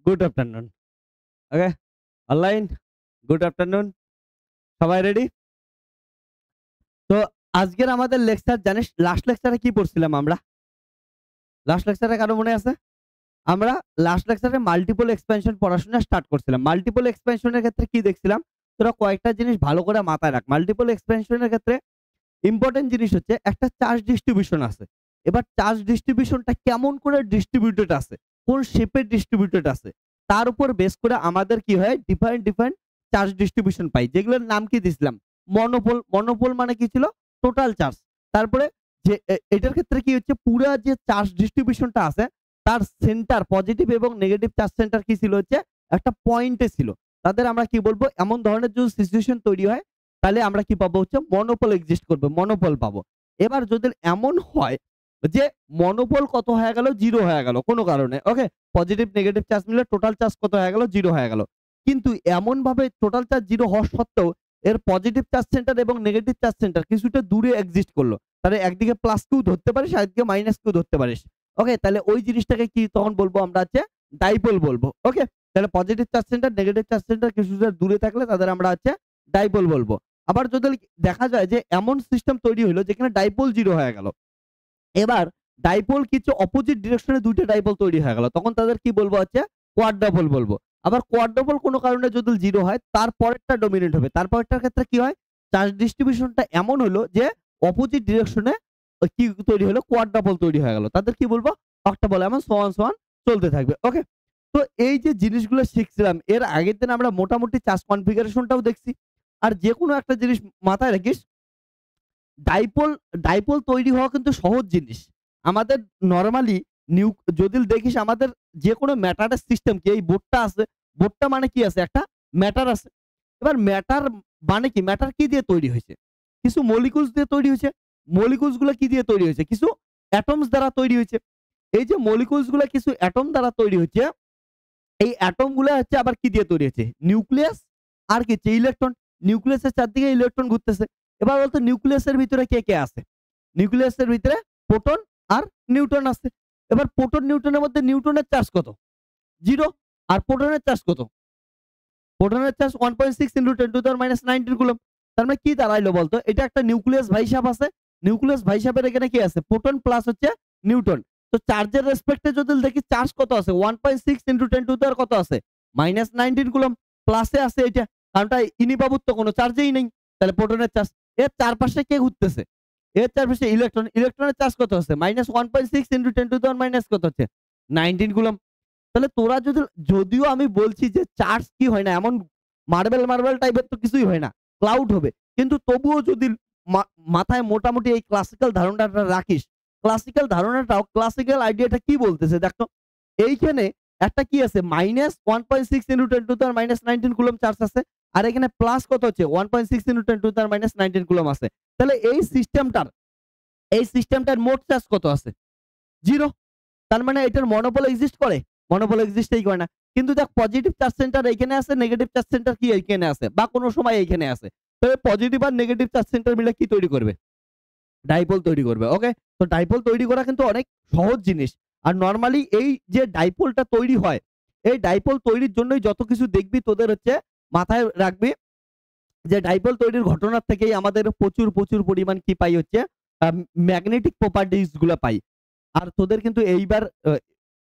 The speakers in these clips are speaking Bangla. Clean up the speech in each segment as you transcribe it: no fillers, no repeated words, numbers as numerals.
Good afternoon. Okay, online, good afternoon. সবাই রেডি? তো আজকের আমাদের লেকচার জানিস লাস্ট লেকচারে কি পড়ছিলাম আমরা? লাস্ট লেকচারে কারো মনে আছে? আমরা লাস্ট লেকচারে মাল্টিপল এক্সপেনশন পড়াশোনা স্টার্ট করছিলাম। মাল্টিপল এক্সপেনশন এর ক্ষেত্রে কি দেখছিলাম? তোরা কয়েকটা জিনিস ভালো করে মাথায় রাখ। মাল্টিপল এক্সপেনশন এর ক্ষেত্রে ইম্পোর্টেন্ট জিনিস হচ্ছে একটা চার্জ ডিস্ট্রিবিউশন আছে। এবার চার্জ ডিস্ট্রিবিউশনটা কেমন করে ডিস্ট্রিবিউটেড আছে, কোন শেপে ডিস্ট্রিবিউটেড আছে, তার উপর বেস করে আমাদের কি হয় ডিফারেন্ট ডিফারেন্ট চার্জ ডিস্ট্রিবিউশন পাই, যেগুলোর নাম কি দিছিলাম? মনোপোল। মনোপোল মানে কি ছিল? Total charge. তারপরে যে এটার ক্ষেত্রে কি হচ্ছে, পুরা যে চার্জ ডিস্ট্রিবিউশনটা আছে তার সেন্টার পজিটিভ এবং নেগেটিভ চার্জ সেন্টার কি ছিল হচ্ছে একটা পয়েন্টে ছিল। তাদের আমরা কি বলবো, এমন ধরনের যদি সিচুয়েশন তৈরি হয় তাহলে আমরা কি পাবো হচ্ছে মনোপল এক্সিস্ট করবে, মনোপল পাবো। এবার যদি এমন হয় যে মনোপল কত হয়ে গেল, জিরো হয়ে গেল কোনো কারণে, ওকে, পজিটিভ নেগেটিভ চার্জ মিলে টোটাল চার্জ কত হয়ে গেল, জিরো হয়ে গেল। কিন্তু এমন ভাবে টোটাল চার্জ জিরো হওয়া সত্ত্বেও এর পজিটিভ চার্জ সেন্টার এবং নেগেটিভ চার্জ সেন্টার কিছুটা দূরে এক্সিস্ট করলো, তাহলে একদিকে প্লাস কিউ ধরতে পারিস, একদিকে মাইনাস কিউ ধরতে পারিস। ওকে, তাহলে ওই জিনিসটাকে কি তখন বলবো আমরা হচ্ছে ডাইপোল বলবো। ওকে, তাহলে positive charge centre negative charge centre কিছুটা দূরে থাকলে তাদের আমরা হচ্ছে ডাইপোল বলবো। আবার যদি দেখা যায় যে এমন সিস্টেম তৈরি হলো যেখানে ডাইপোল জিরো হয়ে গেল, এবার ডাইপোল কিছু অপোজিট ডিরেকশনে দুইটা ডাইপোল তৈরি হয়ে গেল, তখন তাদের কি বলবো হচ্ছে কোয়াড্রাপল বলবো। আবার কোয়াড্রাপল কোনো কারণে যদি জিরো হয় তার পরেরটা ডমিনেন্ট হবে, তারপরেরটার ক্ষেত্রে কি হয়, চার্জ ডিস্ট্রিবিউশনটা এমন হলো যে অপোজিট ডিরেকশনে কি তৈরি হলো, কোয়াড্রাপল তৈরি হয়ে গেল, তাদের কি বলবো অক্টাপল। এমন সোয়ান সোয়ান চলতে থাকবে। ওকে, তো এই যে জিনিসগুলো শিখছিলাম এর আগের দিন আমরা মোটামুটি চার্জ কনফিগারেশনটাও দেখছি। আর যে কোনো একটা জিনিস মাথায় রাখিস, ডাইপোল ডাইপোল তৈরি হওয়া কিন্তু সহজ জিনিস। আমাদের নরমালি যদি দেখিস আমাদের যেকোনো ম্যাটারের সিস্টেম কি এই বোর্ডটা আছে, বোর্ডটা মানে কি আছে, একটা ম্যাটার আছে। এবার ম্যাটার মানে কি, ম্যাটার কি দিয়ে তৈরি হয়েছে? কিছু মলিকুলস দিয়ে তৈরি হয়েছে। মলিকুলস গুলো কি দিয়ে তৈরি হয়েছে? কিছু অ্যাটমস দ্বারা তৈরি হয়েছে। এই যে মলিকুলস গুলো কিছু অ্যাটম দ্বারা তৈরি হচ্ছে, এই অ্যাটম গুলো হচ্ছে আবার কি দিয়ে তৈরি হচ্ছে? নিউক্লিয়াস আর কি হচ্ছে ইলেকট্রন। নিউক্লিয়াসের চারদিকে ইলেকট্রন ঘুরতেছে। এবার বলতো নিউক্লিয়াসের ভিতরে কে কে আছে? নিউক্লিয়াসের ভিতরে প্রোটন আর নিউট্রন আছে। এবার প্রোটন নিউট্রনের মধ্যে নিউট্রনের চার্জ কত? 0। আর প্রোটনের চার্জ কত? প্রোটনের চার্জ 1.6 × 10⁻19 কুলম্ব। তার মানে কি দাঁড়াইলো বলতো? এটা একটা নিউক্লিয়াস ভাই হিসাব আছে। নিউক্লিয়াস ভাই হিসাবের এখানে কি আছে? প্রোটন প্লাস হচ্ছে নিউট্রন। তো চার্জের রেসপেক্টে যদি দেখি চার্জ কত আছে? 1.6 × 10⁻⁻⁹ কত আছে? -19 কুলম্ব। প্লাসে আছে এটা। কারণটা ইনিপাবুত তো কোনো চার্জেই নেই। তাহলে প্রোটনের চার্জ। এর চারপাশে কে ঘুরতেছে? এর চারপাশে ইলেকট্রন। ইলেকট্রনের চার্জ কত আছে? -1.6 × 10⁻⁻⁻ কত হচ্ছে? 19 কুলম্ব। তাহলে তোরা যদি, যদিও আমি বলছি যে চার্জ কি হয় না, এমন মার্বেল মার্বেল টাইপের তো কিছুই হয় না, ক্লাউড হবে, কিন্তু তবুও যদি মাথায় মোটামুটি এই ক্লাসিক্যাল ধারণাটা রাখিস, ক্লাসিক্যাল ধারণাটাও ক্লাসিক্যাল আইডিয়াটা কি বলতেছে দেখো। এইখানে একটা কি আছে, -1.6 × 10⁻⁻19 কুলম্ব চার্জ আছে, আর এখানে প্লাস কত হচ্ছে 1.6 × 10⁻⁻19 কুলম্ব আছে। তাহলে এই সিস্টেমটার মোট চার্জ কত আছে? 0। তার মানে এটার মনোপল এক্সিস্ট করে? মনোপল এক্সিস্টই করে না। কিন্তু দেখ পজিটিভ চার্জ সেন্টার এইখানে আছে, নেগেটিভ চার্জ সেন্টার কি এইখানে আছে, বা কোনো সময় এইখানে আছে। তবে পজিটিভ আর নেগেটিভ চার্জ সেন্টার মিলে কি তৈরি করবে? ডাইপোল তৈরি করবে। ওকে? তো ডাইপোল তৈরি করা কিন্তু অনেক সহজ জিনিস। আর নরমালি এই যে ডাইপোলটা তৈরি হয়, এই ডাইপোল তৈরির জন্যই যত কিছু দেখবি তোদের হচ্ছে মাথায় রাখবি যে ডাইপোল তৈরির ঘটনার থেকেই আমাদের প্রচুর প্রচুর পরিমাণ কি পাই হচ্ছে ম্যাগনেটিক প্রপার্টিজ গুলো পাই। আর তোদের কিন্তু এইবার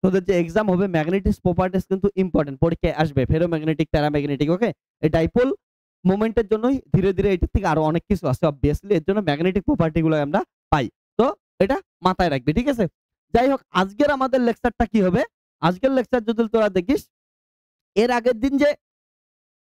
তোদের যে এক্সাম হবে ম্যাগনেটিক প্রপার্টিজ কিন্তু ইম্পর্টেন্ট পরীক্ষায় আসবে, ফেরোম্যাগনেটিক, প্যারাম্যাগনেটিক। ওকে, এই ডাইপোল মোমেন্টের জন্যই ধীরে ধীরে এটার থেকে আরো অনেক কিছু আছে, অবভিয়াসলি এর জন্য ম্যাগনেটিক প্রপার্টি গুলো আমরা পাই। তো এটা মাথায় রাখবি, ঠিক আছে? যাই হোক, আজকের আমাদের লেকচারটা কি হবে, আজকের লেকচার যদি তোরা দেখিস, এর আগের দিন যে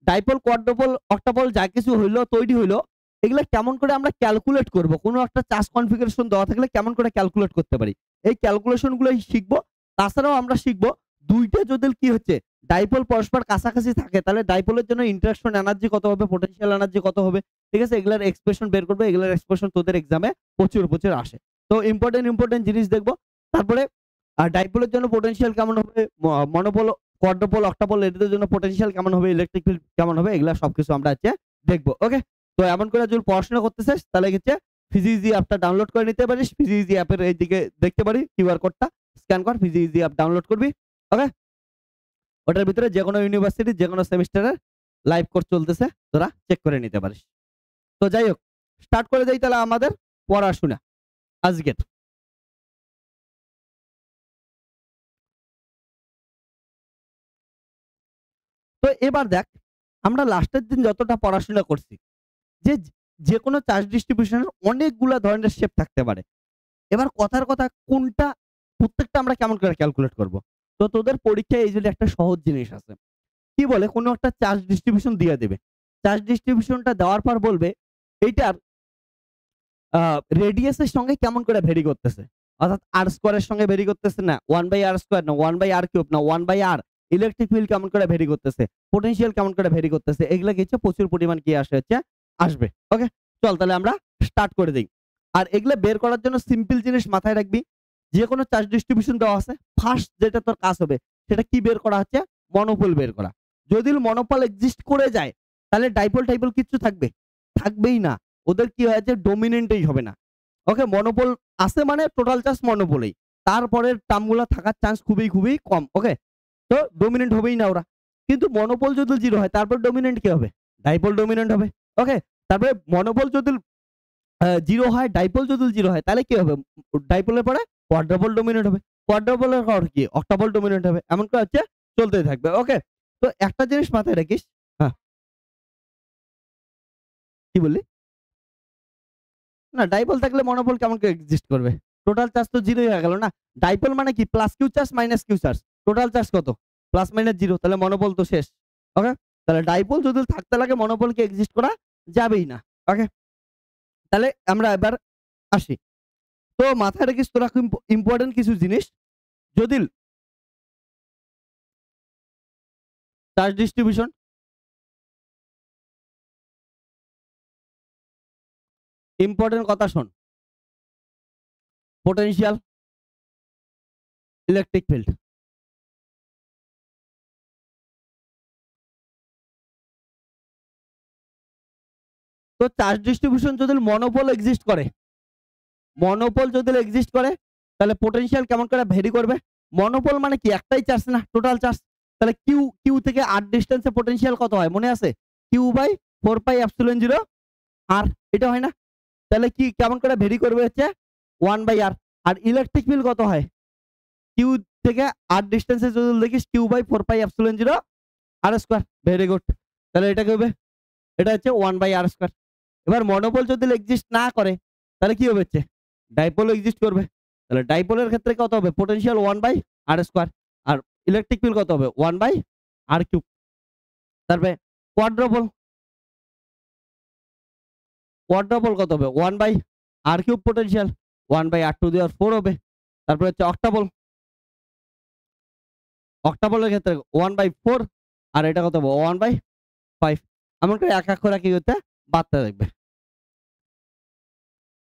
ডাইপোল, কোয়াড্রোপল, অক্টাপল যা কিছু হইলো, তৈরি হইলো, এগুলা কেমন করে আমরা ক্যালকুলেট করব, কোনো একটা চার্জ কনফিগারেশন দেওয়া থাকলে কেমন করে ক্যালকুলেট করতে পারি, এই ক্যালকুলেশন গুলোই শিখবো। তাছাড়াও আমরা শিখবো দুইটা যদি কি হচ্ছে ডাইপোল পরস্পর কাছাকাছি থাকে তাহলে ডাইপোলের জন্য ইন্টারঅ্যাকশন এনার্জি কত হবে, পোটেনশিয়াল এনার্জি কত হবে, ঠিক আছে? এগুলার এক্সপ্রেশন বের করবে, এগুলার এক্সপ্রেশন তোদের এক্সামে প্রচুর প্রচুর আসে। তো ইম্পর্টেন্ট ইম্পর্টেন্ট জিনিস দেখবো। তারপরে ডাইপোলের জন্য পোটেনশিয়াল কেমন হবে, মনোপল, কোয়াড্রোপল, অক্টাপল এদের জন্য পোটেনশিয়াল কেমন হবে, ইলেকট্রিক ফিল্ড কেমন হবে, এগুলা সবকিছু আমরা হচ্ছে দেখবো। ওকে, তো এমন করে যদি পড়াশোনা করতে চাস তাহলে হচ্ছে ফিজিইজি অ্যাপটা ডাউনলোড করে নিতে পারিস। ফিজিইজি অ্যাপের এইদিকে দেখতে পারি কিউআর কোডটা স্ক্যান কর, ফিজিইজি অ্যাপ ডাউনলোড করবি। ওকে, ওটার ভিতরে যে কোনো ইউনিভার্সিটি যে কোনো সেমিস্টারের লাইভ কোর্স চলতেছে, তোরা চেক করে নিতে পারিস। তো যাই হোক, স্টার্ট করে দেই তাহলে আমাদের পড়াশোনা আজকের। তো এবার দেখ, আমরা লাস্টের দিন যতটা পড়াশোনা করছি, যে যেকোনো চার্জ ডিস্ট্রিবিউশনের অনেকগুলা ধরনের শেপ থাকতে পারে। এবার কথার কথা কোনটা, প্রত্যেকটা আমরা কেমন করে ক্যালকুলেট করব? তো তোদের পরীক্ষায় এই যে একটা সহজ জিনিস আছে। কি বলে, কোনো একটা চার্জ ডিস্ট্রিবিউশন দিয়ে দেবে। চার্জ ডিস্ট্রিবিউশনটা দেওয়ার পর বলবে এইটার আ রেডিয়াস এর সঙ্গে কেমন করে ভেরি করতেছে। অর্থাৎ r স্কয়ার এর সঙ্গে ভেরি করতেছে না 1/r স্কয়ার না 1/r কিউব না 1/r। ইলেকট্রিক ফিল্ড কেমন করে ভেরি করতেছে, পোটেনশিয়াল কেমন করে ভেরি করতেছে, এগুলা কিছু প্রচুর পরিমাণ কি আসবে। ওকে? চল তাহলে আমরা স্টার্ট করে দেই। আর এগুলা বের করার জন্য সিম্পল জিনিস মাথায় রাখবি। যেকোনো চার্জ ডিস্ট্রিবিউশন দেওয়া আছে, ফার্স্ট যেটা তোর কাজ হবে সেটা কি বের করা হচ্ছে? মনোপোল বের করা। যদি মনোপল এক্সিস্ট করে যায়, তাহলে ডাইপোল টাইপোল কিচ্ছু থাকবে? থাকবেই না। ওদের কি হয়েছে, ডমিনেন্টই হবে না। ওকে, মনোপল আছে মানে টোটাল চার্জ মনোপলেই। তারপরের টার্মগুলা থাকার চান্স খুবই কম। ওকে? তো ডমিনেন্ট হবেই না ওরা। কিন্তু মনোপল যদি 0 হয় তারপর ডমিনেন্ট কে হবে? ডাইপোল ডমিনেন্ট হবে। ওকে? তারপরে মনোপল যদি 0 হয়, ডাইপোল যদি 0 হয় তাহলে কি হবে? ডাইপোলের পরে কোয়াড্রাপল ডমিনেন্ট হবে। কোয়াড্রাপলের পর কি? অক্টাপল ডমিনেন্ট হবে। এমন করে চলতেই থাকবে। ওকে? তো একটা জিনিস মাথায় রাখিস। হ্যাঁ, কি বললি? না, ডাইপোল থাকলে মনোপল কেমন করে এক্সিস্ট করবে? টোটাল চার্জ তো 0 হয়ে গেল না? ডাইপোল মানে কি? Plus Q charge minus Q charge. Total charge কত? প্লাস মাইনাস 0, তাহলে মনোপল তো শেষ। ওকে? তাহলে ডাইপোল যদি থাকতে লাগে মনোপলকে এক্সিস্ট করা যাবেই না। ওকে? তাহলে আমরা এবার আসি। তো মাথায় রাখিস তোরা খুব ইম্পোর্টেন্ট কিছু জিনিস। যদি চার্জ ডিস্ট্রিবিউশন, ইম্পোর্টেন্ট কথা শোন। Potential, electric field. তো চার্জ ডিস্ট্রিবিউশন যদি মনোপল এক্সিস্ট করে, তাহলে পোটেনশিয়াল কেমন করে ভেরি করবে? মনোপল মানে কি? একটাই চার্জ না, টোটাল চার্জ। তাহলে কিউ কিউ থেকে আর ডিসটেন্সে পোটেনশিয়াল কত হয় মনে আছে? কিউ বাই 4 পাই এপসিলন 0 আর, এটা হয় না? তাহলে কি কেমন করে ভেরি করবে হচ্ছে 1/r। আর ইলেকট্রিক ফিল্ড কত হয়? কিউ থেকে আর ডিসটেন্সে যদি দেখিস Q by 4 pi epsilon 0 r square. Very good. তাহলে এটা কি হবে? এটা হচ্ছে 1/r স্কয়ার। এবার মনোপল যদি এক্সিস্ট না করে তাহলে কি হবে হচ্ছে? ডাইপোল এক্সিস্ট করবে। তাহলে ডাইপোলের ক্ষেত্রে কত হবে? Potential 1/r square. আর ইলেকট্রিক ফিল্ড কত হবে? 1/r cube. তারপরে কোয়াড্রাপল, কত হবে? 1/r cube potential 1/r to the power 4 হবে। তারপরে হচ্ছে অক্টাপল, অক্টাপলের ক্ষেত্রে 1/4 আর এটা কত হবে? 1/5। এমন করে এক করে কি হচ্ছে? বাড়তে থাকবে।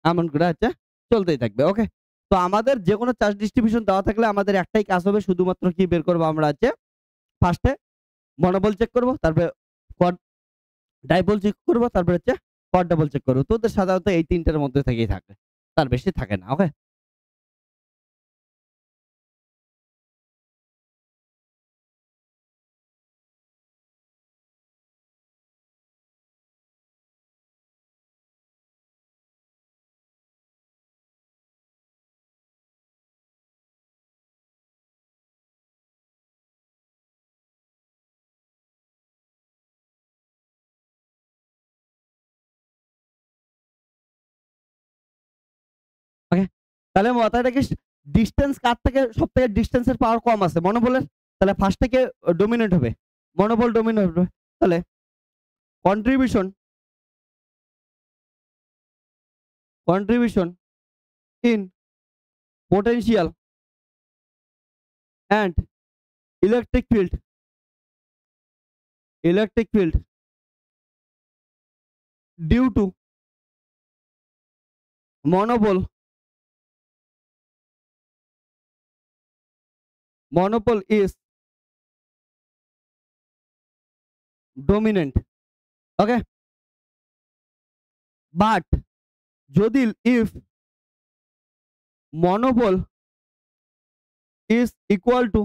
এমন করে চলতেই থাকবে। ওকে? তো আমাদের যেকোনো চার্জ ডিস্ট্রিবিউশন দেওয়া থাকলে আমাদের একটাই কাজ হবে, শুধুমাত্র কি বের করব আমরা ফার্স্টে মনোপল চেক করব, তারপরে কোয়াড ডাইপোল চেক করব, তারপরে কোয়াড্রাপল চেক করব। তোদের সাধারণত এই ৩ টার মধ্যে থেকেই থাকে। তার বেশি থাকে না। ওকে? ওকে? তাহলে মাথায় রাখিস, ডিসট্যান্স কার থেকে সবথেকে ডিসট্যান্সের পাওয়ার কম আছে? মনোপলের। তাহলে ফার্স্ট থেকে ডমিনেন্ট হবে। মনোপল ডমিনেন্ট হবে। তাহলে contribution, contribution in potential and electric field, electric field due to monopole, monopole is dominant. Okay? But যদি if monopole is equal to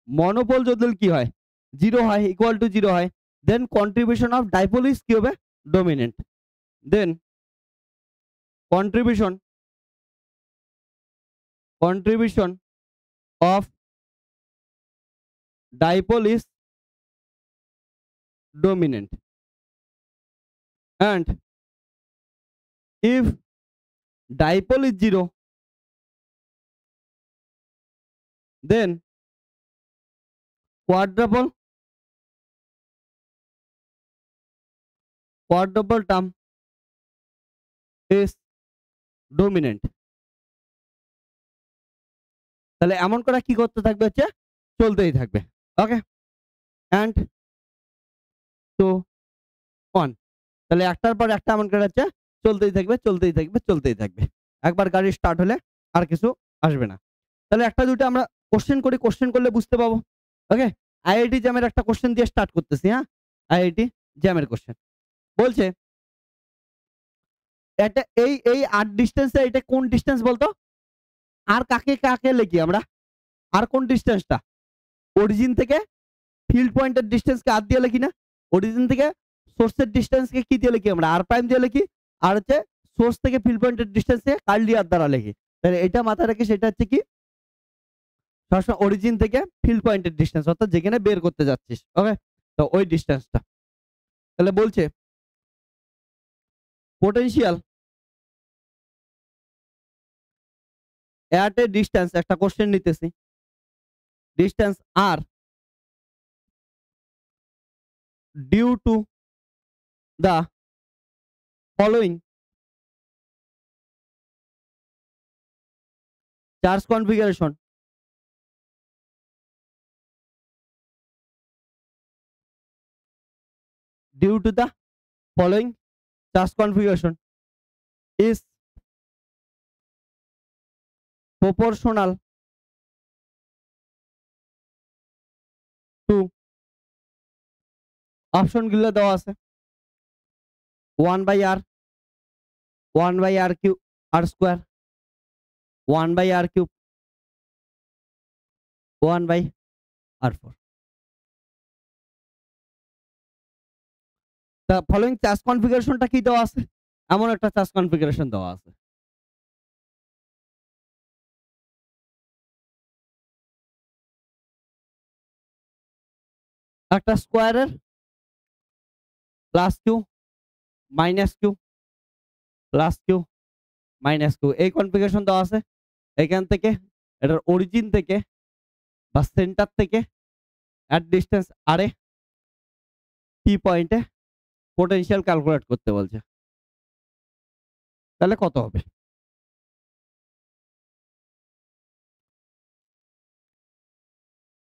monopole যদি কি হয় 0 হয় ইকুয়াল টু 0 হয় then contribution of dipole is কি হবে dominant then contribution of dipole is dominant and if dipole is 0 then quadrupole term is dominant তাহলে এমন করে কি করতে থাকবে হচ্ছে চলতেই থাকবে ওকে এন্ড টু অন তাহলে একটার পর একটা এমন করে হচ্ছে চলতেই থাকবে একবার গাড়ি স্টার্ট হলে আর কিছু আসবে না তাহলে একটা দুটো আমরা কোশ্চেন করলে বুঝতে পাবো ওকে আইআইটি জ্যামের একটা কোশ্চেন দিয়ে স্টার্ট করতেছি হ্যাঁ আইআইটি জ্যামের কোশ্চেন বলছে এটা এই 8 ডিসটেন্সে এটা কোন ডিসটেন্স বলতো আর কাকে লিখি আমরা আর কোন ডিসটেন্সটা অরিজিন থেকে ফিল্ড পয়েন্টের ডিসটেন্সকে আর দিয়ে লিখি না অরিজিন থেকে সোর্সের ডিসটেন্সকে কি দিয়ে লিখি আমরা আর প্রাইম দিয়ে লিখি আর হচ্ছে সোর্স থেকে ফিল্ড পয়েন্টের ডিসটেন্সকে কার্লি আর দ্বারা লিখি তাহলে এটা মাথায় রেখে সেটা হচ্ছে কি সবসময় অরিজিন থেকে ফিল্ড পয়েন্টের ডিসটেন্স অর্থাৎ যেখানে বের করতে যাচ্ছিস ওকে তো ওই ডিসটেন্সটা তাহলে বলছে পোটেনশিয়াল at a distance একটা কোশ্চেন নিতেছি distance r due to the following charge configuration due to the following charge configuration is proportional to option গুলো দেওয়া আছে 1 by r 1 by r cube r square 1 by r cube 1 by r4 তা ফলোইং চার্জ কনফিগারেশনটা কি দেওয়া আছে এমন একটা চার্জ কনফিগারেশন দেওয়া আছে একটা স্কোয়ারের plus Q minus Q plus Q minus Q এই কনফিগারেশন দেওয়া আছে এখান থেকে এটার অরিজিন থেকে বা সেন্টার থেকে এট ডিস্টেন্স আরে টি পয়েন্টে পোটেনশিয়াল ক্যালকুলেট করতে বলছে তাহলে কত হবে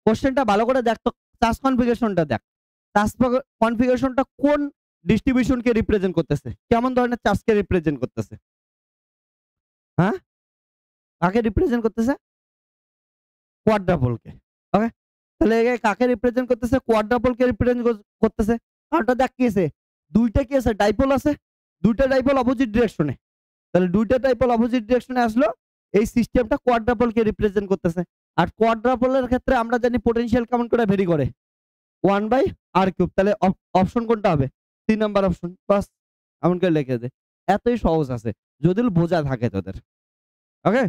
কোশ্চেনটা ভালো করে দেখ তো চার্জ কনফিগারেশনটা দেখ চার্জ কনফিগারেশনটা কোন ডিস্ট্রিবিউশনকে রিপ্রেজেন্ট করতেছে কেমন ধরনের চার্জকে রিপ্রেজেন্ট করতেছে হ্যাঁ কাকে রিপ্রেজেন্ট করতেছে কোয়াড্রাপলকে ওকে তাহলে কাকে রিপ্রেজেন্ট করতেছে কোয়াড্রাপলকে রিপ্রেজেন্ট করতেছে কারণটা দেখ কি আছে দুইটা কি আছে ডাইপোল আছে দুইটা ডাইপোল অপোজিট ডিরেকশনে তাহলে দুইটা ডাইপোল অপোজিট ডিরেকশনে আসলো এই সিস্টেমটা কোয়াড্রাপলকে রিপ্রেজেন্ট করতেছে আর কোয়াড্রাপলের ক্ষেত্রে আমরা জানি পোটেনশিয়াল কেমন করে ভেরি করে 1 by r কিউব তাহলে অপশন কোনটা হবে 3 নাম্বার অপশন বাস এমন করে লিখে দে এতই সহজ আছে যদি বোঝা থাকে তোদের ওকে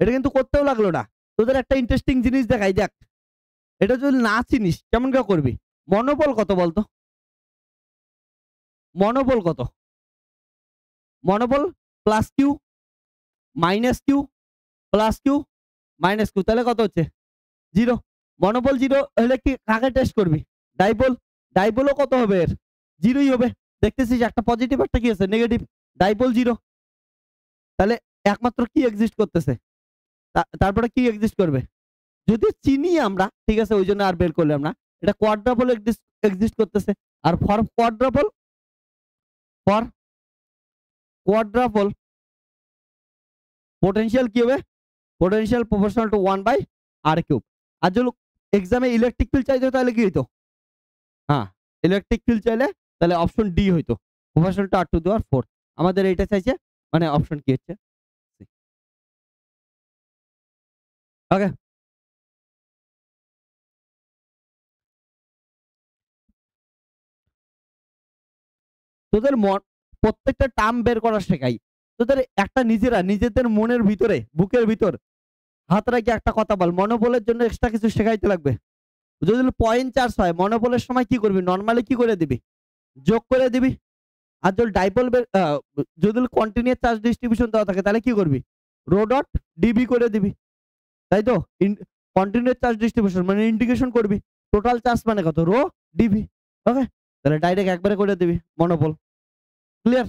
এটা কিন্তু করতেও লাগলো না তোদের একটা ইন্টারেস্টিং জিনিস দেখাই দেখ এটা যদি না চিনিস কেমন করে করবি মনোবল কত বলতো মনোবল কত monopole plus Q minus Q plus Q minus Q তাহলে কত হচ্ছে 0 মনোবল 0 হলে কি কাকে টেস্ট করবি ডাইপোল ডাইপোলও কত হবে এর 0ই হবে দেখতেছিস একটা পজিটিভ একটা কি আছে নেগেটিভ ডাইপোল 0 তাহলে একমাত্র কি এক্সিস্ট করতেছে তারপরে কি এক্সিস্ট করবে যদি চিনি আমরা ঠিক আছে ওই জন্য আর বের করলাম না এটা কোয়াড্রাপল এক্সিস্ট করতেছে আর ফর কোয়াড্রাপল পোটেনশিয়াল কি হবে potential proportional to 1 by r cube আর যদি এক্সামে ইলেকট্রিক ফিল্ড চাইতো তাহলে কি হইতো হ্যাঁ ইলেকট্রিক ফিল্ড চাইলে তাহলে অপশন ডি হইতো proportional to r to the power 4 আমাদের এটা চাইছে মানে অপশন কি হচ্ছে ওকে তোদের প্রত্যেকটা টার্ম বের করা শেখাই। তোদের একটা নিজেদের মনের ভিতরে, বুকের ভিতর হাত রেখে একটা কথা বল। মনোবলের জন্য এক্সট্রা কিছু শেখাইতে লাগবে। যদি পয়েন্ট চার্জ হয়, মনোবলের সময় কি করবি? নরমালি কি করে দিবি? যোগ করে দিবি। আর যদি ডাইপোল যদি কন্টিনিউয়াস চার্জ ডিস্ট্রিবিউশন দেওয়া থাকে তাহলে কি করবি? রো ডট ডিবি করে দিবি। তাই তো? কন্টিনিউয়াস চার্জ ডিস্ট্রিবিউশন মানে ইন্টিগ্রেশন করবি। টোটাল চার্জ মানে কত? Rho dv. ওকে? তাহলে ডাইরেক্ট একবারে করে দিবি মনোবল। ক্লিয়ার?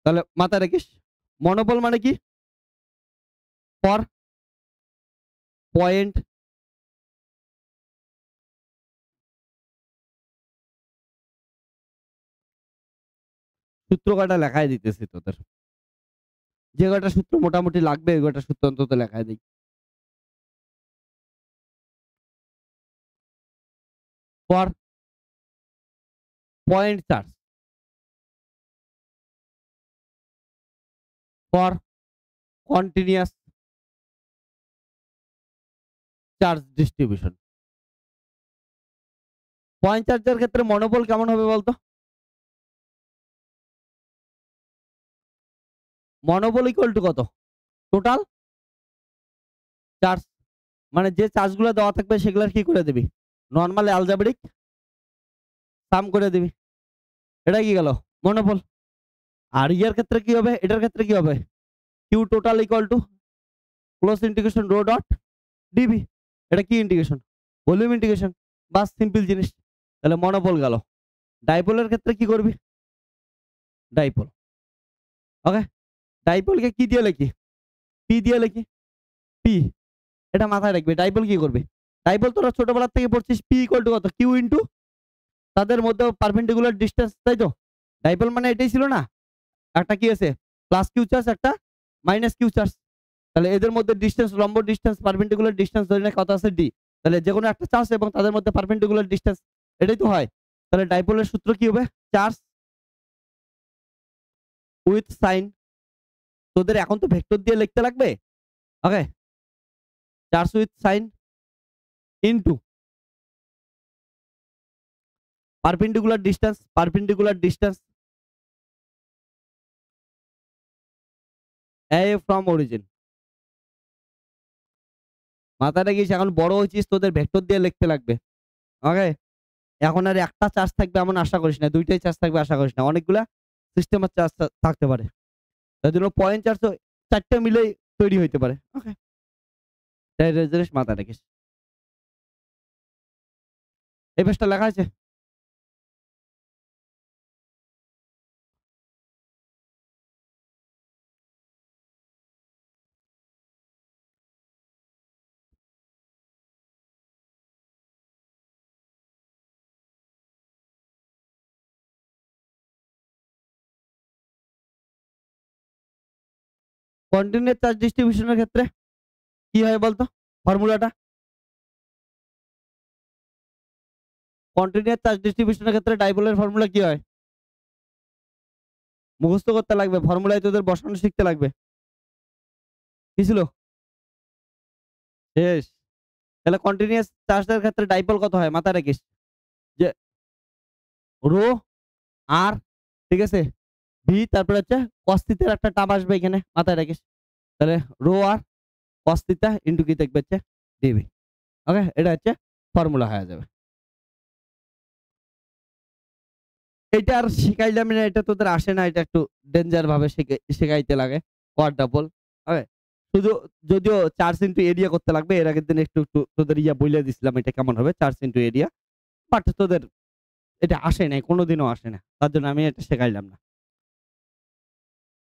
তাহলে মাথায় রাখিস মনোবল মানে কি? ফর পয়েন্ট সূত্র কয়টা লেখাই দিতেছি তোদের। যে কয়টা সূত্র মোটামুটি লাগবে ওই কয়টা সূত্র অন্তত লেখায় দিই। For point charge, for continuous charge distribution. Point চার্জের ক্ষেত্রে মনোবল কেমন হবে বলতো? মনোবল ইকুয়াল টু কত? Total charge. মানে যে চার্জগুলো দেওয়া থাকবে সেগুলোর কি করে দিবি? নরমাল অ্যালজেব্রিক সাম করে দিবি। এটা কি গেল? মনোবল। আর ইয়ার ক্ষেত্রে কি হবে? এটার ক্ষেত্রে কি হবে? Q total equal to close integration rho dot dv. এটা কি ইন্টিগ্রেশন? Volume integration. বাস সিম্পল জিনিস। তাহলে মনোবল গেল। ডাইপোলের ক্ষেত্রে কি করবি? ডাইপোল। ওকে? ডাইপোলকে কি দিয়ে লিখি? পি দিয়ে লিখি। পি। এটা মাথায় রাখবি। ডাইপোল কি করবে? ডাইপোল তোরা ছোটবেলা থেকে পড়ছিস পি ইকুয়াল টু কত? কিউ ইনটু তাদের মধ্যে পারপেন্ডিকুলার ডিসটেন্স, তাই তো? ডাইপোল মানে এটাই ছিল না? একটা কি আছে? প্লাস কিউ চার্জ, একটা মাইনাস কিউ চার্জ। তাহলে এদের মধ্যে ডিসটেন্স, লম্ব ডিসটেন্স, পারপেন্ডিকুলার ডিসটেন্স ধরে নে কত আছে? ডি। তাহলে যেকোনো একটা চার্জ এবং তাদের মধ্যে পারপেন্ডিকুলার ডিসটেন্স, এটাই তো হয়। তাহলে ডাইপোলের সূত্র কি হবে? Charge with sign. তোদের এখন তো ভেক্টর দিয়ে লিখতে লাগবে। ওকে? Charge with sign into perpendicular distance a from origin. মাথায় রাখিস এখন বড় হয়েছিস, তোদের ভেক্টর দিয়ে লিখতে লাগবে। ওকে? এখন আর একটা চার্জ থাকবে এমন আশা করিস না, দুইটাই চার্জ থাকবে আশা করিস না, অনেকগুলা সিস্টেমের চার্জ থাকতে পারে। তাই জন্য পয়েন্ট চার্জ চারটে মিলেই তৈরি হইতে পারে। ওকে? তাই জিনিস মাথায় রাখিস। এই পেজটা লেখা আছে। কন্টিনিউয়াস চার্জ ডিস্ট্রিবিউশনের ক্ষেত্রে কি হয় বলতো ফর্মুলাটা? কন্টিনিউয়াস চার্জ ডিস্ট্রিবিউশনের ক্ষেত্রে ডাইপোলের ফর্মুলা কি হয়? মুখস্থ করতে লাগবে, ফর্মুলায় তোদের বসানো শিখতে লাগবে। কি ছিল? শেষ। তাহলে কন্টিনিউয়াস চার্জের ক্ষেত্রে ডাইপোল কত হয় মাথায় রাখিস। যে রো আর, ঠিক আছে, ভি, তারপরে হচ্ছে কস থিটার একটা টার্ম আসবে এখানে, মাথায় রাখিস। তাহলে রো আর কস থিটা ইনটু কি দেখবে হচ্ছে ডিভি। ওকে? এটা হচ্ছে ফর্মুলা হয়ে যাবে। এটা আর শিখাইলাম না, এটা তোদের আসে না, এটা একটু ডেঞ্জার ভাবে শিখাইতে লাগে। কোয়াড্রাপল। ওকে? শুধু যদিও চার্জ ইনটু এরিয়া করতে লাগবে, এর আগের দিন একটু তোদের ইয়া বইলে দিছিলাম এটা কেমন হবে চার্জ ইনটু এরিয়া। বাট তোদের এটা আসে নাই, কোনোদিনও আসে না। তার জন্য আমি এটা শেখাইলাম না।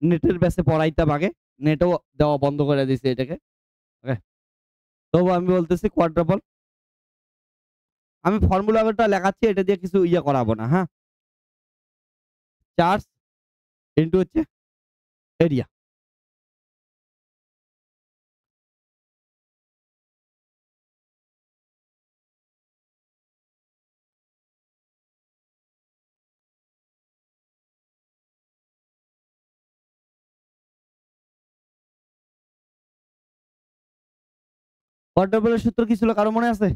নেটের বেসে পড়াইতাম আগে, নেটও দেওয়া বন্ধ করে দিয়েছে এটাকে। ওকে? তবু আমি বলতেছি কোয়াড্রাপল। আমি ফর্মুলাটা লেখাচ্ছি, এটা দিয়ে কিছু ইয়া করাবো না। হ্যাঁ? চার্জ ইনটু হচ্ছে এরিয়া। কোয়াড্রাপলের সূত্র কি ছিল কারো মনে আছে?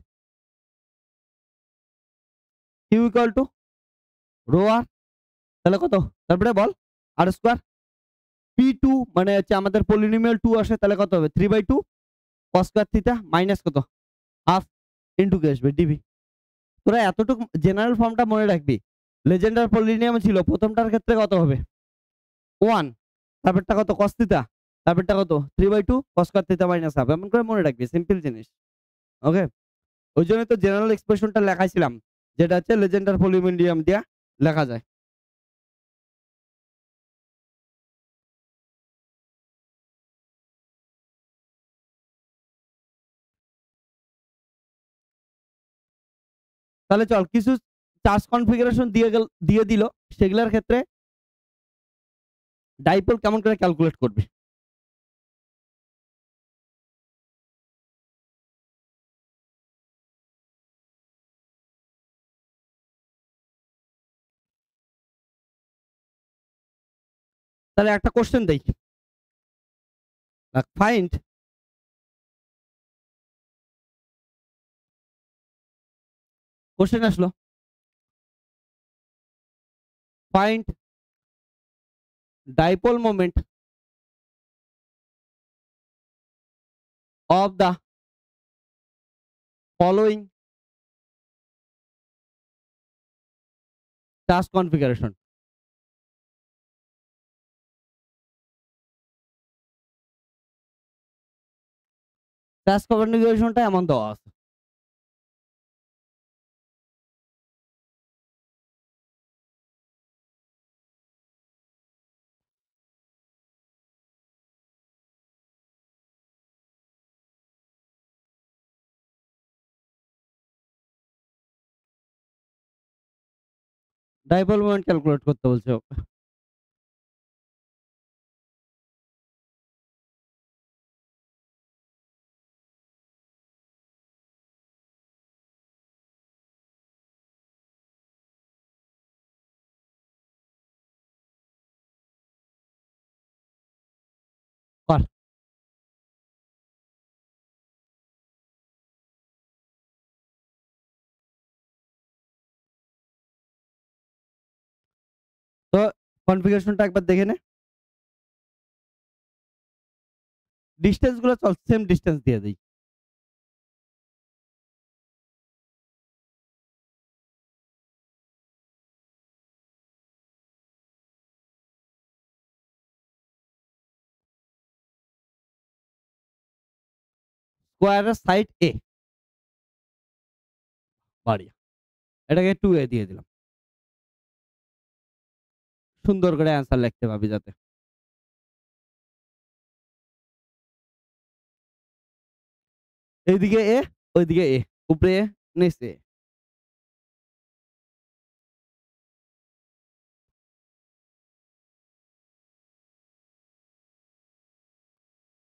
কিউ ইকুয়াল টু রো আর, তাহলে কত, তারপরে বল আর স্কোয়ার পি টু মানে হচ্ছে আমাদের পলিনোমিয়াল টু আসে, তাহলে কত হবে 3/2 কস স্কোয়ার থিটা মাইনাস কত হাফ ইন্টু কি আসবে ডিভি। তোরা এতটুকু জেনারেল ফর্মটা মনে রাখবি। লেজেন্ডার পলিনিয়াম ছিল প্রথমটার ক্ষেত্রে কত হবে 1, তারপরটা কত কস থিটা, তারপরটা কত 3/2 কস স্কয়ার থিটা মাইনাস হাফ, এমন করে মনে রাখবি, সিম্পল জিনিস। ওকে, ওই জন্য তো জেনারেল এক্সপ্রেশনটা লেখাইছিলাম, যেটা হচ্ছে লেজেন্ডার পলিনোমিয়াম দিয়া লেখা যায়। তাহলে চল কিছু চার্জ কনফিগারেশন দিয়ে দিল, সেগুলোর ক্ষেত্রে ডাইপোল কেমন করে ক্যালকুলেট করবি। তাহলে একটা কোশ্চেন দেই, ফাইন্ড কোশ্চেন আসলো, find dipole moment of the following task configuration. Task কনফিগারেশনটা এমন দেওয়া আছে, ডাইপোল মোমেন্ট ক্যালকুলেট করতে বলছে ওকে। কর, তো কনফিগারেশনটা একবার দেখে নে। ডিসটেন্স গুলো চল সেম ডিসটেন্স দিয়ে দেই। স্কোয়ারের সাইড এ বাড়ি, এটাকে 2a দিয়ে দিলাম, সুন্দর করে অ্যান্সার লিখতে পাবি যাতে। এইদিকে এ, ওইদিকে এ, উপরে এ, নিচে এ।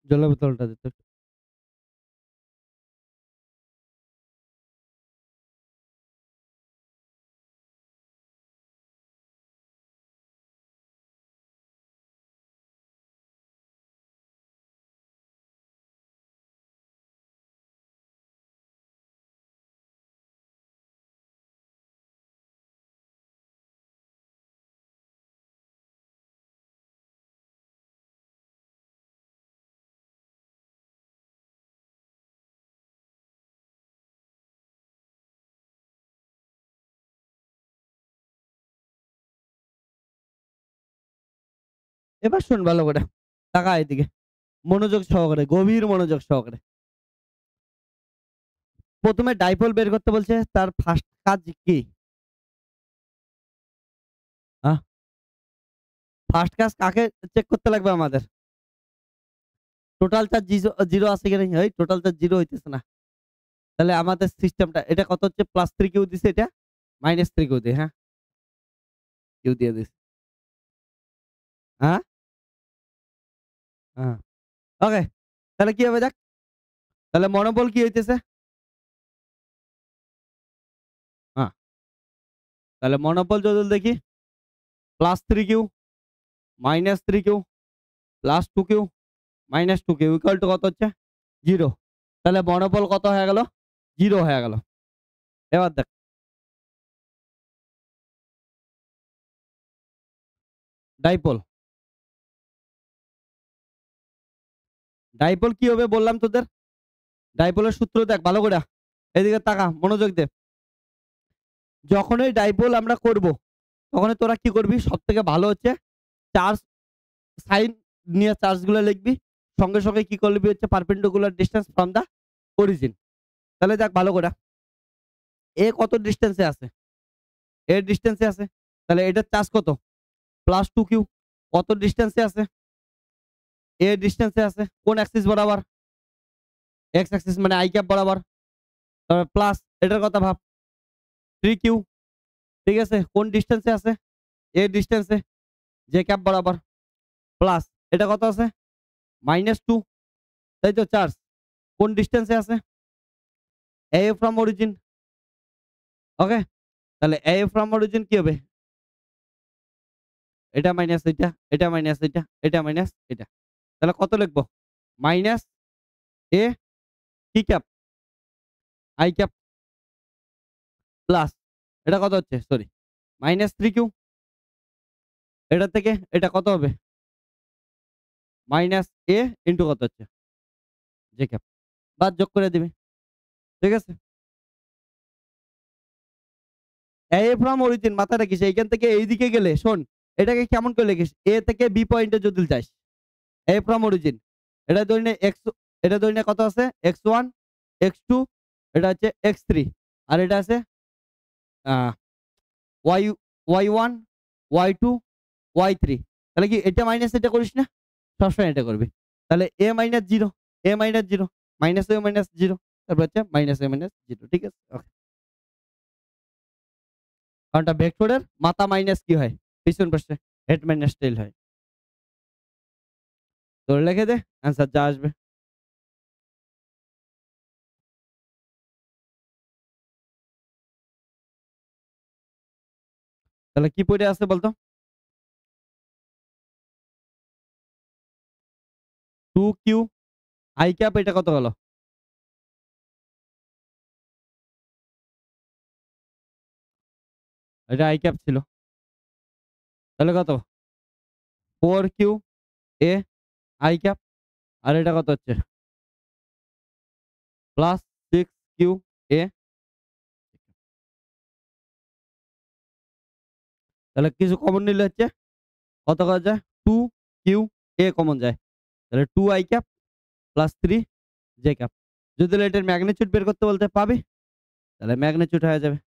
জলের বোতলটা দিতে, এবার শুন ভালো করে, তাকা এদিকে, মনোযোগ সহকারে, গভীর মনোযোগ সহকারে। প্রথমে ডাইপোল বের করতে বলছে, তার ফার্স্ট কাজ কি? ফার্স্ট কাজ কাকে চেক করতে লাগবে আমাদের? টোটাল চার্জ জিরো আছে কিনা, এই টোটাল চার্জ জিরো হইতেছে না, তাহলে আমাদের সিস্টেমটা এটা কত হচ্ছে +3 কিউ দিছে, এটা -3 কিউ দিয়ে, হ্যাঁ কিউ দিয়ে দিছে, হ্যাঁ হ্যাঁ ওকে। তাহলে কি হবে দেখ, তাহলে মনোবল কি হইতেছে, হ্যাঁ তাহলে মনোবল যদি দেখি +3 Q -3 Q +2 Q -2 Q equal to কত হচ্ছে 0, তাহলে মনোবল কত হয়ে গেল 0 হয়ে গেল। এবার দেখ ডাইপোল। ডাইপোল কি হবে বললাম তোদের? ডাইপোলের সূত্র দেখ ভালো করে। এদিকে তাকা, মনোযোগ দে। যখনই ডাইপোল আমরা করব, তখনই তোরা কি করবি? সবথেকে ভালো হচ্ছে চার্জ সাইন নিয়ে চার্জগুলো লিখবি। সঙ্গে, সঙ্গে কি করবি হচ্ছে perpendicular distance from the origin. তাহলে দেখ ভালো করে। এ কত ডিসট্যান্সে আছে? এর ডিসট্যান্সে আছে। তাহলে এটার চার্জ কত? +2q। কত ডিসট্যান্সে আছে? এ ডিসট্যান্সে আছে। কোন অ্যাক্সিস বরাবর? এক্স অ্যাক্সিস মানে i ক্যাপ বরাবর। তারপর প্লাস এটার কথা ভাব 3q। ঠিক আছে? কোন ডিসট্যান্সে আছে? এ ডিসট্যান্সে জে ক্যাপ বরাবর। প্লাস এটা কত আছে? -2। তাই তো চার্জ কোন ডিসট্যান্সে আছে? এ ফ্রম অরিজিন। ওকে? তাহলে এ ফ্রম অরিজিন কি হবে? এটা মাইনাস এটা, এটা মাইনাস এটা, এটা মাইনাস এটা। তাহলে কত লিখব? মাইনাস এ কি ক্যাপ? আই ক্যাপ প্লাস এটা কত হচ্ছে? Sorry, -3q। এটা থেকে এটা কত হবে? মাইনাস এ ইন্টু কত হচ্ছে? J cap. বাদ যোগ করে দিবি। ঠিক আছে? এ ফ্রম অরিজিন মাথায় রাখিস। এইখান থেকে এইদিকে গেলে শোন, এটাকে কেমন করে লিখিস? এ থেকে বি পয়েন্টে যদি যাস, এ ফ্রম অরিজিন, এটা ধরে নে এক্স, এটা ধরে নে কত আছে? x1, x2, এটা হচ্ছে x3, আর এটা আছে ওয়াই y1, y2, y3। তাহলে কি এটা মাইনাস এটা করিস না? সবসময় এটা করবি। তাহলে a minus 0, a minus 0, minus a minus 0, তারপর হচ্ছে মাইনাস a মাইনাস 0। ঠিক আছে? ওকে। কারণটা ভেক্টরের মাথা মাইনাস কি হয়? পিছন পাশে হেড মাইনাস টেইল হয়। ধরে লিখে দে, অ্যান্সার যা আসবে। তাহলে কি পড়ে আছে বলতো? 2q i ক্যাপ, এটা কত হলো? এটা i ক্যাপ ছিল। তাহলে কত? 4q a i ক্যাপ, আর এটা কত হচ্ছে? +6q a। তাহলে কিছু কমন নিলে হচ্ছে কত করা যায়? 2q a কমন যায়। তাহলে 2i ক্যাপ +3 j ক্যাপ। যদি এটার ম্যাগনিটিউড বের করতে বলতে পাবি, তাহলে ম্যাগনিটিউড হয়ে যাবে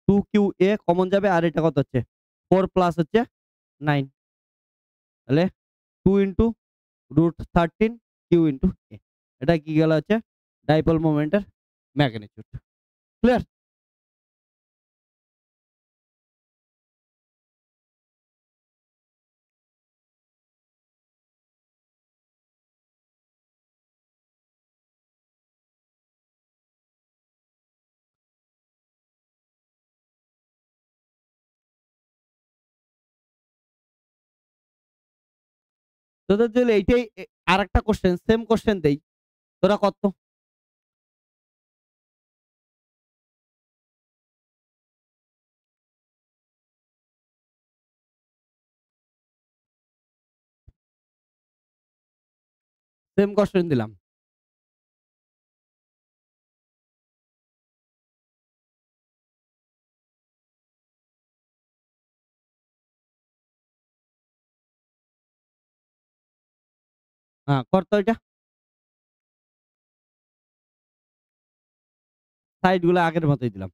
2q a কমন যাবে, আর এটা কত হচ্ছে? 4 প্লাস হচ্ছে 9। তাহলে 2 ইনটু √13 q ইনটু a। এটা কি গেল হচ্ছে ডাইপোল মোমেন্টের ম্যাগনিটিউড। ক্লিয়ার? তোদের যদি এইটাই আরেকটা কোশ্চেন, সেম কোশ্চেন দেই, তোরা কত? সেম কোশ্চেন দিলাম। হ্যাঁ, কর তো এটা। সাইড গুলো আগের মতই দিলাম।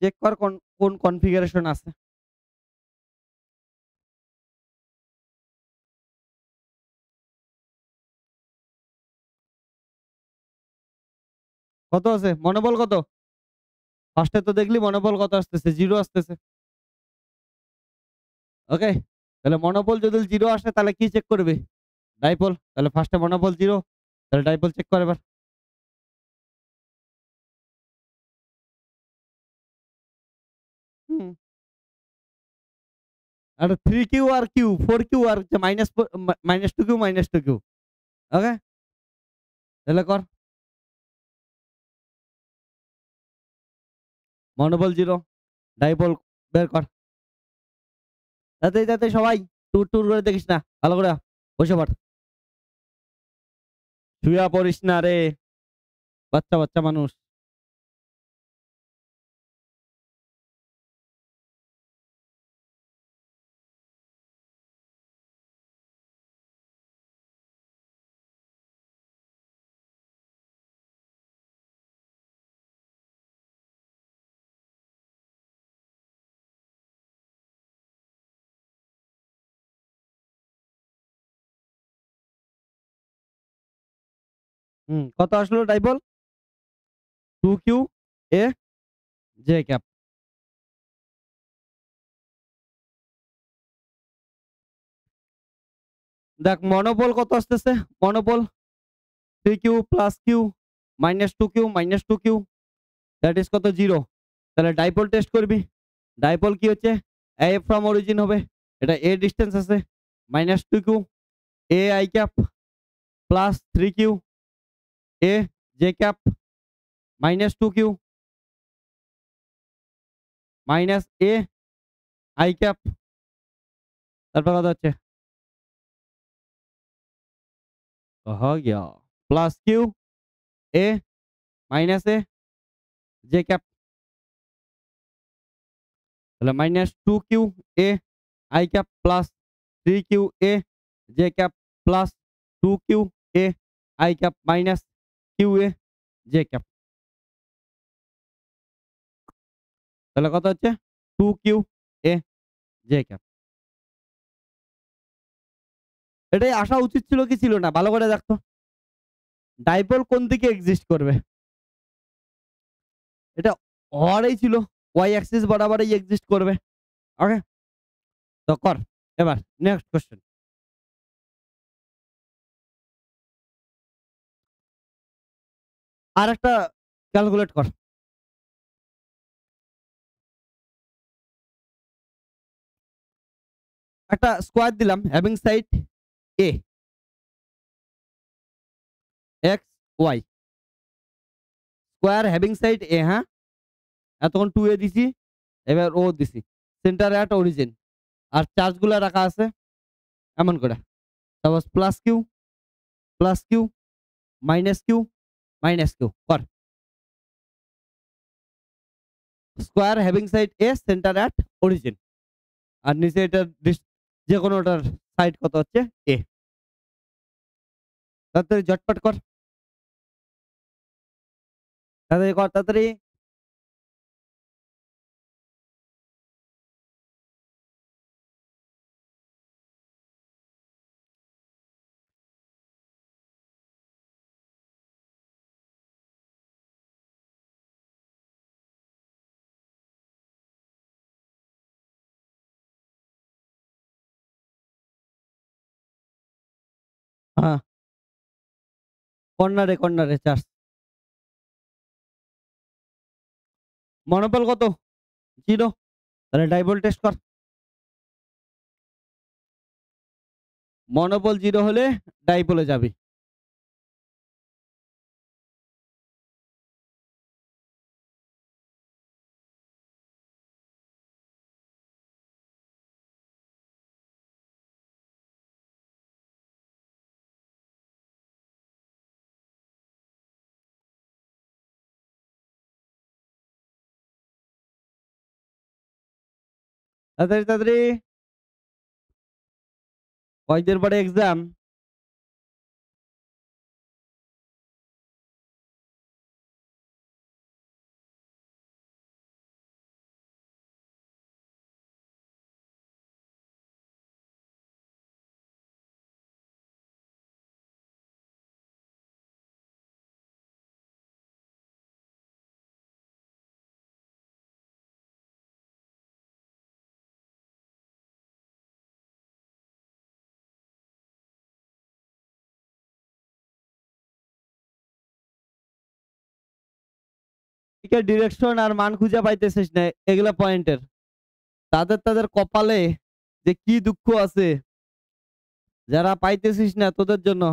চেক কর কোন কোন কনফিগারেশন আছে। কত আছে? মনোবল কত? ফার্স্টে তো দেখলি মনোবল কত আসতেছে? 0 আসতেছে। ওকে? তাহলে মনোবল যদি 0 আসে তাহলে কি চেক করবি? ডাইপোল। তাহলে ফার্স্টে মনোবল 0, তাহলে ডাইপোল চেক কর এবার। আর 3q আর q 4q আর minus minus 2q minus 2q। Okay, তাহলে কর। মনোবল 0, ডাইপোল বের কর। তাতে তাতে সবাই টুর টুর করে দেখিস না, ভালো করে বসে পড়। শুয়া পড়িস না রে, বাচ্চা বাচ্চা মানুষ। কত আসলো dipole? 2q a j cap. দেখ মনোবল কত আসতেছে, মনোবল 3q plus q minus 2q minus 2q, that is কত 0। তাহলে ডাইপোল টেস্ট করবি। ডাইপোল কি হচ্ছে, a ফ্রম অরিজিন হবে, এটা a ডিস্টেন্স আছে, minus 2q a i cap plus 3q a j cap minus 2q minus a i cap, তারপর কত হচ্ছে हो गया plus q a minus a j cap, তাহলে minus 2q a i cap plus 3q a j cap plus 2q a i cap minus q a j cap, তাহলে কত হচ্ছে 2q a j ক্যাপ। এটাই আসা উচিত ছিল কি ছিল না, ভালো করে দেখতো। ডাইপোল কোন দিকে এক্সিস্ট করবে, এটা হরেই ছিল, ওয়াই অ্যাক্সিস বরাবরই এক্সিস্ট করবে। ওকে, তো কর এবার নেক্সট কোশ্চেন। আর একটা ক্যালকুলেট কর। একটা স্কোয়ার দিলাম having side a x y, square having side a, হ্যাঁ এতক্ষণ 2a দিছি, এবার ও দিছি, সেন্টার অ্যাট অরিজিন, আর চার্জগুলো রাখা আছে এমন করে, suppose plus Q minus q কর। Square having side a centre at origin, আর নিচে এটা যে কোনোটার সাইড কত হচ্ছে এ। তাড়াতাড়ি ঝটপট কর, তাড়াতাড়ি কর তাড়াতাড়ি। হ্যাঁ, কর্নারে কর্নারে চার্জ। মনোবল কত 0, তাহলে ডাইপোল টেস্ট কর। মনোবল 0 হলে ডাইপোলে যাবি। তাড়াতাড়ি তাড়াতাড়ি, কয়েকদিন পরে এক্সাম। ডিরেকশন আর মান খুঁজে পাইতেছিস না, এগুলা পয়েন্টের, তাদের তাদের কপালে যে কি দুঃখ আছে, যারা পাইতেছিস না তোদের জন্য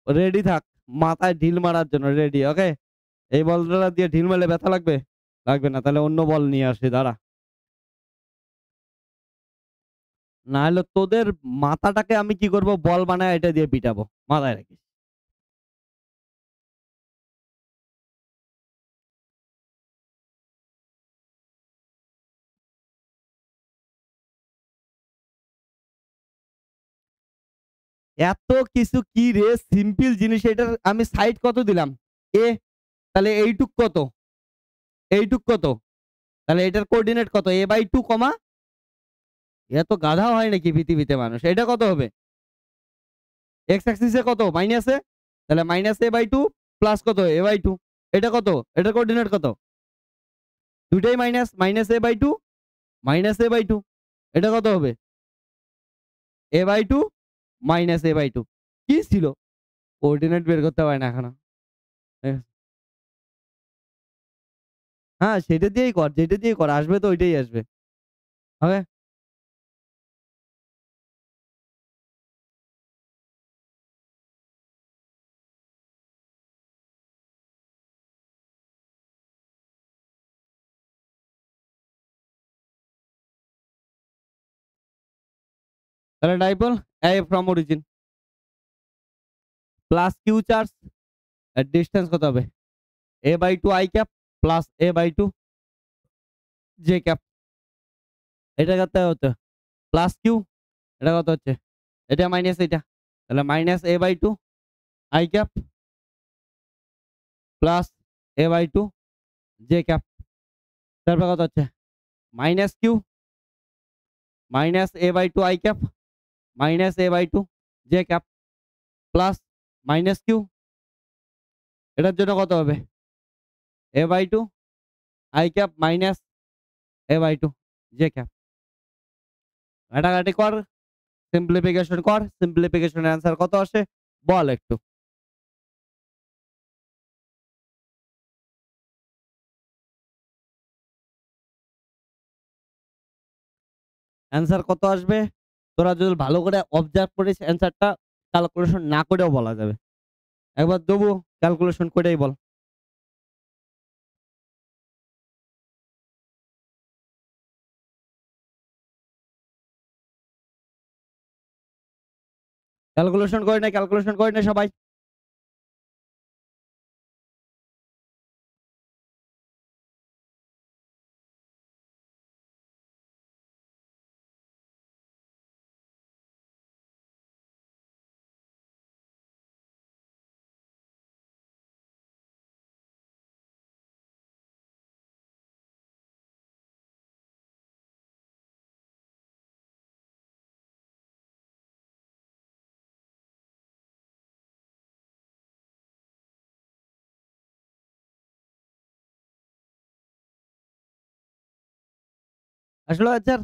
রেডি থাক, মাথায় ঢিল মারার জন্য রেডি। ওকে, এই বলটা দিয়ে ঢিল মারলে ব্যথা লাগবে? লাগবে না, তাহলে অন্য বল নিয়ে আসি, দাঁড়া। না হলে তোদের মাথাটাকে আমি কি করব, বল বানায় এটা দিয়ে পিটাবো, মাথায় রাখিস। এত কিছু কি রে, সিম্পল জিনিস, এটার আমি সাইড কত দিলাম? এ, তাহলে এইটুক কত? এইটুক কত? তাহলে এটার কোঅর্ডিনেট কত? a/2 কমা, এত গাধা হয় নাকি পৃথিবীতে মানুষ? এটা কত হবে? এক্স অ্যাক্সিসে কত? মাইনাসে, তাহলে -a/2 প্লাস কত? a/2। এটা কত? এটার কোঅর্ডিনেট কত? দুইটাই মাইনাস, -a/2 -a/2। এটা কত হবে? a/2 -a/2। কি ছিল? কোঅর্ডিনেট বের করতে পারে না এখনো। হ্যাঁ, সেটা দিয়েই কর, যেটা দিয়েই কর, আসবে তো ওইটাই আসবে। ওকে, তাহলে dipole A from origin plus Q charge, distance কত হবে? a/2 i cap plus a/2 J cap. এটা কত হচ্ছে? প্লাস কিউ, এটা কত হচ্ছে? এটা মাইনাস এটা, তাহলে -a/2 i cap plus a/2 J cap. তারপর কত হচ্ছে? Minus Q -a/2 i cap -a/2 J cap plus minus Q. এটার জন্য কত হবে? a/2 i cap minus a/2 J cap. ঘাটাঘাটি কর, সিম্পলিফিকেশন কর, সিম্পলিফিকেশনের অ্যান্সার কত আসে বল একটু। অ্যান্সার কত আসবে? তোরা যদি ভালো করে অবজার্ভ করিস অ্যান্সারটা ক্যালকুলেশন না করেও বলা যাবে। একবার দেবো, ক্যালকুলেশন করেই বল। ক্যালকুলেশন করে নে সবাই। আসলে অ্যান্সার,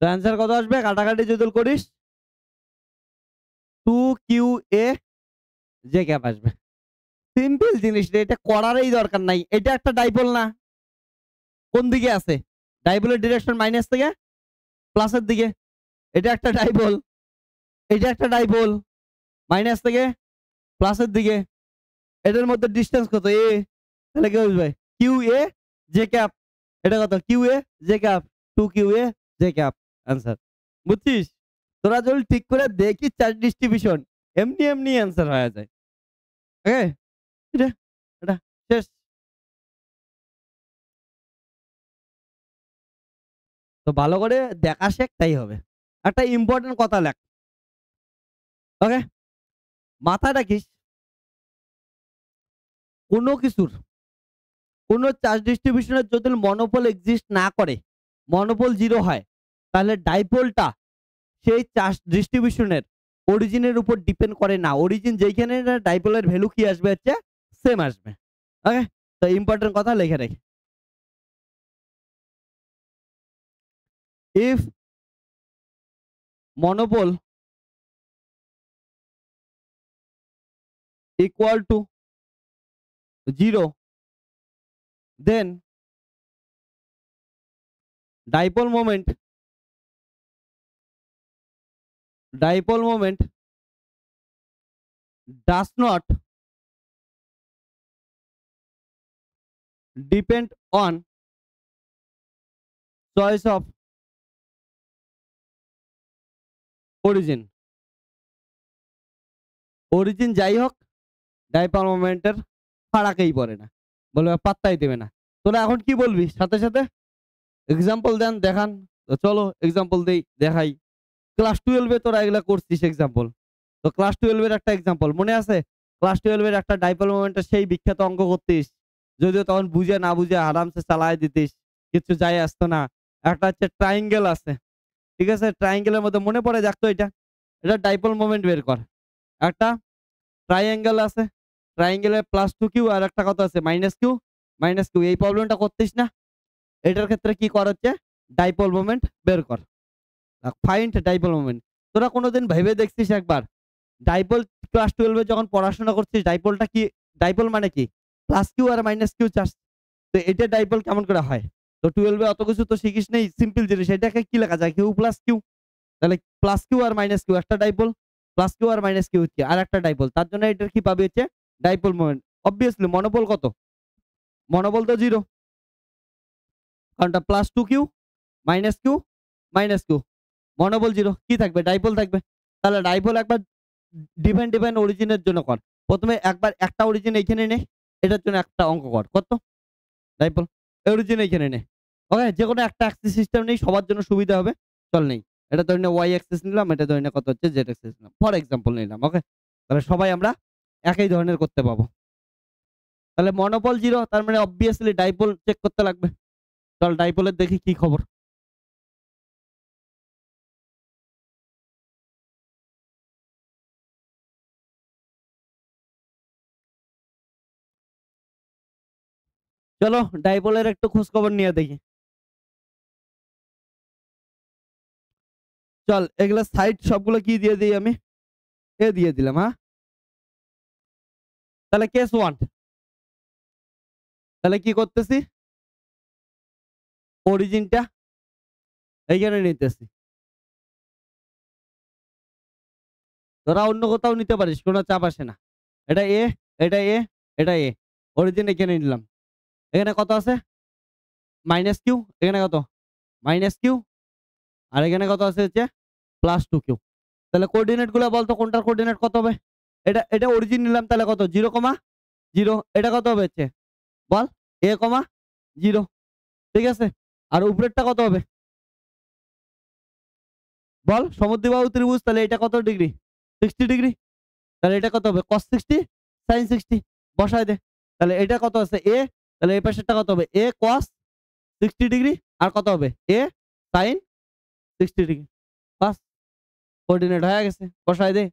তো অ্যান্সার কত আসবে কাটাকাটি যদি করিস? 2qa জে ক্যাপ আসবে। সিম্পল জিনিস রে, এটা করারই দরকার নাই। এটা একটা ডাইপোল না? কোন দিকে আছে? ডাইপোলের ডিরেকশন মাইনাস থেকে প্লাসের দিকে। এটা একটা ডাইপোল, এটা একটা ডাইপোল, মাইনাস থেকে প্লাসের দিকে। এটার মধ্যে ডিসটেন্স কত? এ, তাহলে কি বুঝবে? Q A J cap. এটা কত? Q A J cap, 2qa J cap answer. বুঝছিস? তোরা যদি ঠিক করে দেখিস চার্জ ডিস্ট্রিবিউশন, এমনি এমনি অ্যান্সার হয়ে যায়। ওকে, এটা এটা শেষ। তো ভালো করে দেখা শেখ, তাই হবে। একটা ইম্পর্টেন্ট কথা লেখ। ওকে, মাথায় রাখিস, কোনো কিছুর, কোনো চার্জ ডিস্ট্রিবিউশনের যদি মনোপল এক্সিস্ট না করে, মনোপল জিরো হয়, তাহলে ডাইপোলটা সেই চার্জ ডিস্ট্রিবিউশনের অরিজিনের উপর ডিপেন্ড করে না। অরিজিন যেখানে ডাইপোলের ভ্যালু কি আসবে হচ্ছে সেম আসবে। ওকে, তো ইম্পর্টেন্ট কথা লিখে রেখে, if monopole equal to 0, then dipole moment does not depend on choice of origin. Origin যাই হোক ডাইপোল মোমেন্টের ফারাকেই পড়ে না, বলবে পাত্তাই দেবে না। তোরা এখন কি বলবি সাথে সাথে এক্সাম্পল দেখান। তো চলো এক্সাম্পল দেই, দেখাই। ক্লাস 12 এ তোরা এগুলা করছিস এক্সাম্পল। তো ক্লাস 12 এর একটা এক্সাম্পল মনে আছে? ক্লাস 12 এর একটা ডাইপোল মোমেন্টের সেই বিখ্যাত অঙ্ক করতিস, যদিও তখন বুঝে না বুঝে আরামসে চালায় দিতিস, কিছু যায় আসতো না। একটা হচ্ছে ট্রায়াঙ্গেল আছে, ঠিক আছে? ট্রায়াঙ্গেলের মধ্যে মনে পড়ে দেখতো এটা ডাইপোল মোমেন্ট বের কর। একটা ট্রায়াঙ্গেল আছে, ট্রায়াঙ্গেলের প্লাস টু কিউ আর একটা কত আছে মাইনাস কিউ, মাইনাস কিউ। এই প্রবলেমটা করতিস না? এটার ক্ষেত্রে কি কর হচ্ছে ডাইপোল মোমেন্ট বের কর, ফাইন্ড ডাইপোল মোমেন্ট। তোরা কোনোদিন ভেবে দেখছিস একবার ডাইপোল? ক্লাস 12 এ যখন পড়াশোনা করছিস ডাইপোলটা কি, ডাইপোল মানে কি প্লাস কিউ আর মাইনাস কিউ চার্জ। তো এটা ডাইপোল কেমন করে হয়? তো 12 এ অত কিছু তো শিখিস নেই, সিম্পল জিনিস। এটাকে কি লেখা যায়? Q plus q. তাহলে প্লাস কিউ আর মাইনাস কিউ একটা ডাইপোল, প্লাস কিউ আর মাইনাস কিউ হচ্ছে আর একটা ডাইপোল। তার জন্য এটার কি পাবে হচ্ছে ডাইপোল মোমেন্ট। অবভিয়াসলি মনোপোল কত? মনোপোল তো জিরো, কারণটা plus two q minus q minus q, monopole zero. কি থাকবে? ডাইপোল থাকবে। তাহলে ডাইপোল একবার ডিপেন্ড অরিজিনের জন্য কর। প্রথমে একবার একটা অরিজিন এইখানে নে, এটার জন্য একটা অঙ্ক কর। কত? ডাইপোল অরিজিন এইখানে নে। ওকে, যে কোনো একটা অ্যাক্সিস সিস্টেম নেই, সবার জন্য সুবিধা হবে। চল নেই, এটা ধরে নে ওয়াই অ্যাক্সিস নিলাম, এটা ধরে নে কত হচ্ছে জেড অ্যাক্সিস নিলাম, ফর এক্সাম্পল নিলাম। ওকে, তাহলে সবাই আমরা একই ধরনের করতে পাবো। তাহলে মনোপল জিরো, তার মানে অবভিয়াসলি ডাইপোল চেক করতে লাগবে। চল ডাইপোলের দেখি কি খবর। চলো ডাইপোলের একটু খোঁজ খবর নিয়ে দেখি। চল এগুলা সাইড সবগুলো কি দিয়ে দিই আমি? এ দিয়ে দিলাম। হ্যাঁ, তাহলে কেস ওয়ান, তাহলে কি করতেছি? অরিজিনটা এইখানে নিতেছি। তোরা অন্য কোথাও নিতে পারিস, কোনো চাপ আসে না। এটা এ, এটা এ, এটা এ। অরিজিন এখানে নিলাম। এখানে কত আছে? Minus q. এখানে কত? Minus q. আর এখানে কত আছে হচ্ছে প্লাস টু কিউ। তাহলে কোঅর্ডিনেট গুলো বলতো কোনটার কোঅর্ডিনেট কত হবে? এটা এটা অরিজিন নিলাম, তাহলে কত? 0,0। এটা কত হবে হচ্ছে বল? এ কমা 0, ঠিক আছে? আর উপরেরটা কত হবে বল? সমদ্বিবাহু ত্রিভুজ, তাহলে এটা কত ডিগ্রি? 60 ডিগ্রি। তাহলে এটা কত হবে? cos 60 sin 60। বসায় দে। তাহলে এটা কত আছে? এ। তাহলে এই পাশেরটা কত হবে? এ cos 60 ডিগ্রি। আর কত হবে? এ sin 60 ডিগ্রি। বাস, কোঅর্ডিনেট হয়ে গেছে। বসায় দে,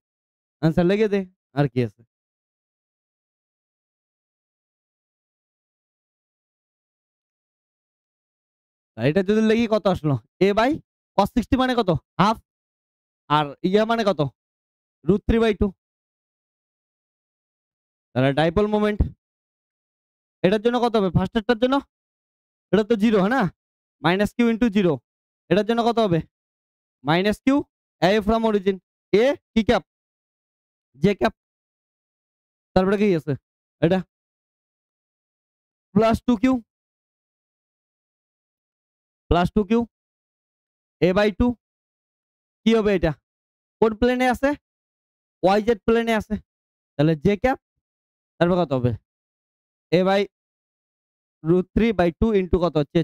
আনসার লিখে দে। আর কি আছে? আর এটা যদি লিখি কত আসলো? এ বাই cos 60 মানে কত? হাফ। আর ইয়া মানে কত? √3/2। তাহলে ডাইপোল মোমেন্ট এটার জন্য কত হবে? ফার্স্টেরটার জন্য এটা তো জিরো, হ্যাঁ না? Minus q into zero. এটার জন্য কত হবে? Minus q a from origin. এ কি ক্যাপ? J cap. তারপরে কি আছে? এটা plus two q, plus two q a by two. কি হবে এটা? কোন প্লেনে আছে? ওয়াই জেড প্লেনে আছে। তাহলে জে ক্যাপ। তারপর কত হবে? এ বাই √3/2 ইন্টু কত হচ্ছে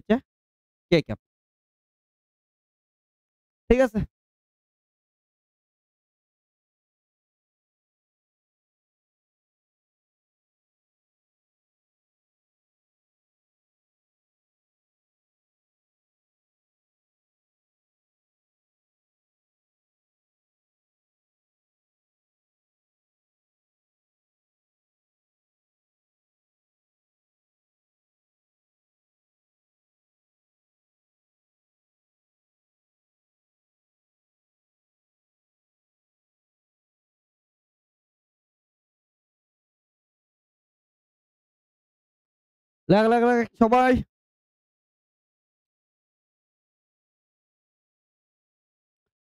কে ক্যাপ। ঠিক আছে? লেখ, লেখ, লেখ সবাই।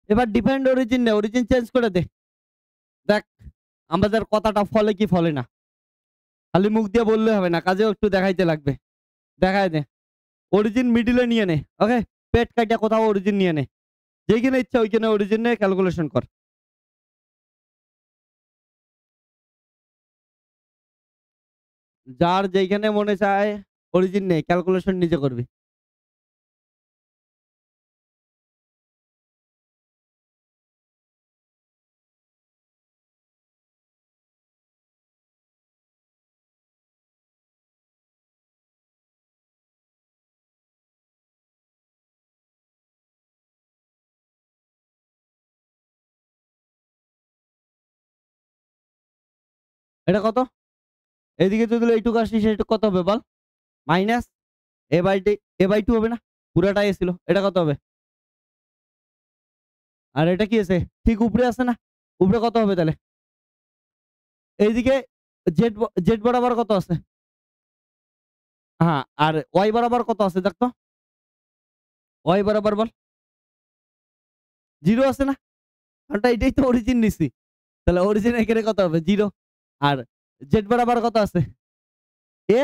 এবার ডিপেন্ড অরিজিন নে, অরিজিন চেঞ্জ করে দে। দেখ আমাদের কথাটা ফলে কি ফলে না। খালি মুখ দিয়ে বললে হবে না, কাজেও একটু দেখাইতে লাগবে। দেখায় দে। অরিজিন মিডলে নিয়ে নে। ওকে? পেট কাইটা কোথাও অরিজিন নিয়ে নে। যেইখানে ইচ্ছা ওইখানে অরিজিন নে, ক্যালকুলেশন কর। যার যেইখানে মনে চায় অরিজিন নে, ক্যালকুলেশন নিজে করবি। এটা কত? এদিকে তুই দিলে এইটুকু আসিস, এইটুকু কত হবে বল? মাইনাস a/2 হবে না? পুরাটাই ছিল। এটা কত হবে? আর এটা কি আছে? ঠিক উপরে আছে না? উপরে কত হবে তাহলে? এইদিকে জেড বরাবর কত আছে? হ্যাঁ, আর ওয়াই বরাবর কত আছে দেখ তো? ওয়াই বরাবর বল। 0 আছে না? কারণটা এটাই তো অরিজিন নিছি। তাহলে অরিজিন এখানে কত হবে? 0। আর জেড বরাবর কত আছে?